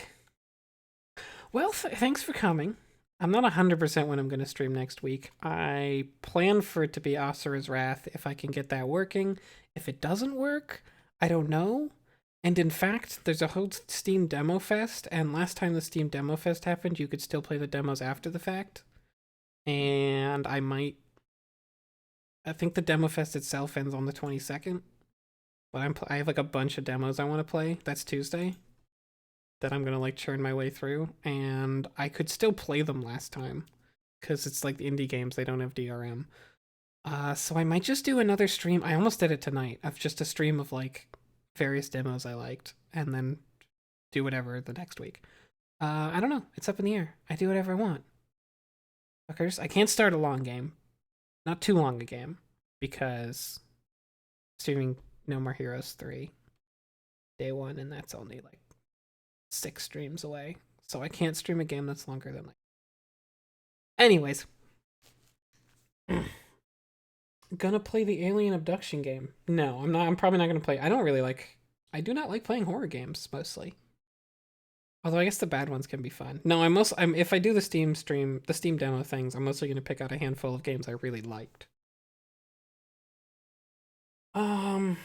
Well, thanks for coming. I'm not 100% when I'm going to stream next week. I plan for it to be Asura's Wrath if I can get that working. If it doesn't work, I don't know. And in fact, there's a whole Steam Demo Fest, and last time the Steam Demo Fest happened, you could still play the demos after the fact. And I think the Demo Fest itself ends on the 22nd. But I have like a bunch of demos I want to play. That's Tuesday. That I'm gonna like churn my way through, and I could still play them last time. because it's like the indie games, they don't have DRM. So I might just do another stream. I almost did it tonight, of just a stream of like various demos I liked, and then do whatever the next week. I don't know. It's up in the air. I do whatever I want. Fuckers. I can't start a long game. Not too long a game, because streaming No More Heroes 3 day one, and that's only like 6 streams away. So I can't stream a game that's longer than like. Anyways. Gonna play the alien abduction game. No, I'm not. I'm probably not gonna play. I do not like playing horror games mostly. Although I guess the bad ones can be fun. No, if I do the Steam demo things, I'm mostly gonna pick out a handful of games I really liked. God,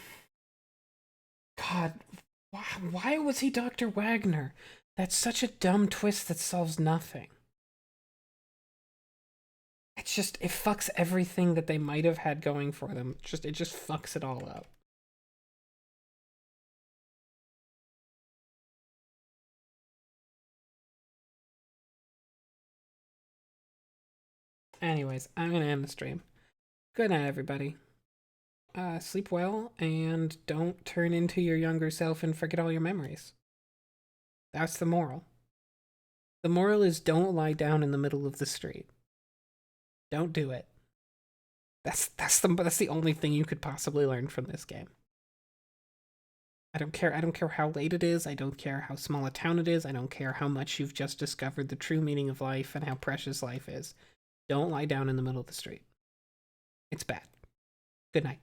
why was he Dr. Wagner? That's such a dumb twist that solves nothing. It fucks everything that they might have had going for them. It just fucks it all up. Anyways, I'm gonna end the stream. Good night, everybody. Sleep well, and don't turn into your younger self and forget all your memories. That's the moral. The moral is don't lie down in the middle of the street. Don't do it. That's the only thing you could possibly learn from this game. I don't care how late it is. I don't care how small a town it is. I don't care how much you've just discovered the true meaning of life and how precious life is. Don't lie down in the middle of the street. It's bad. Good night.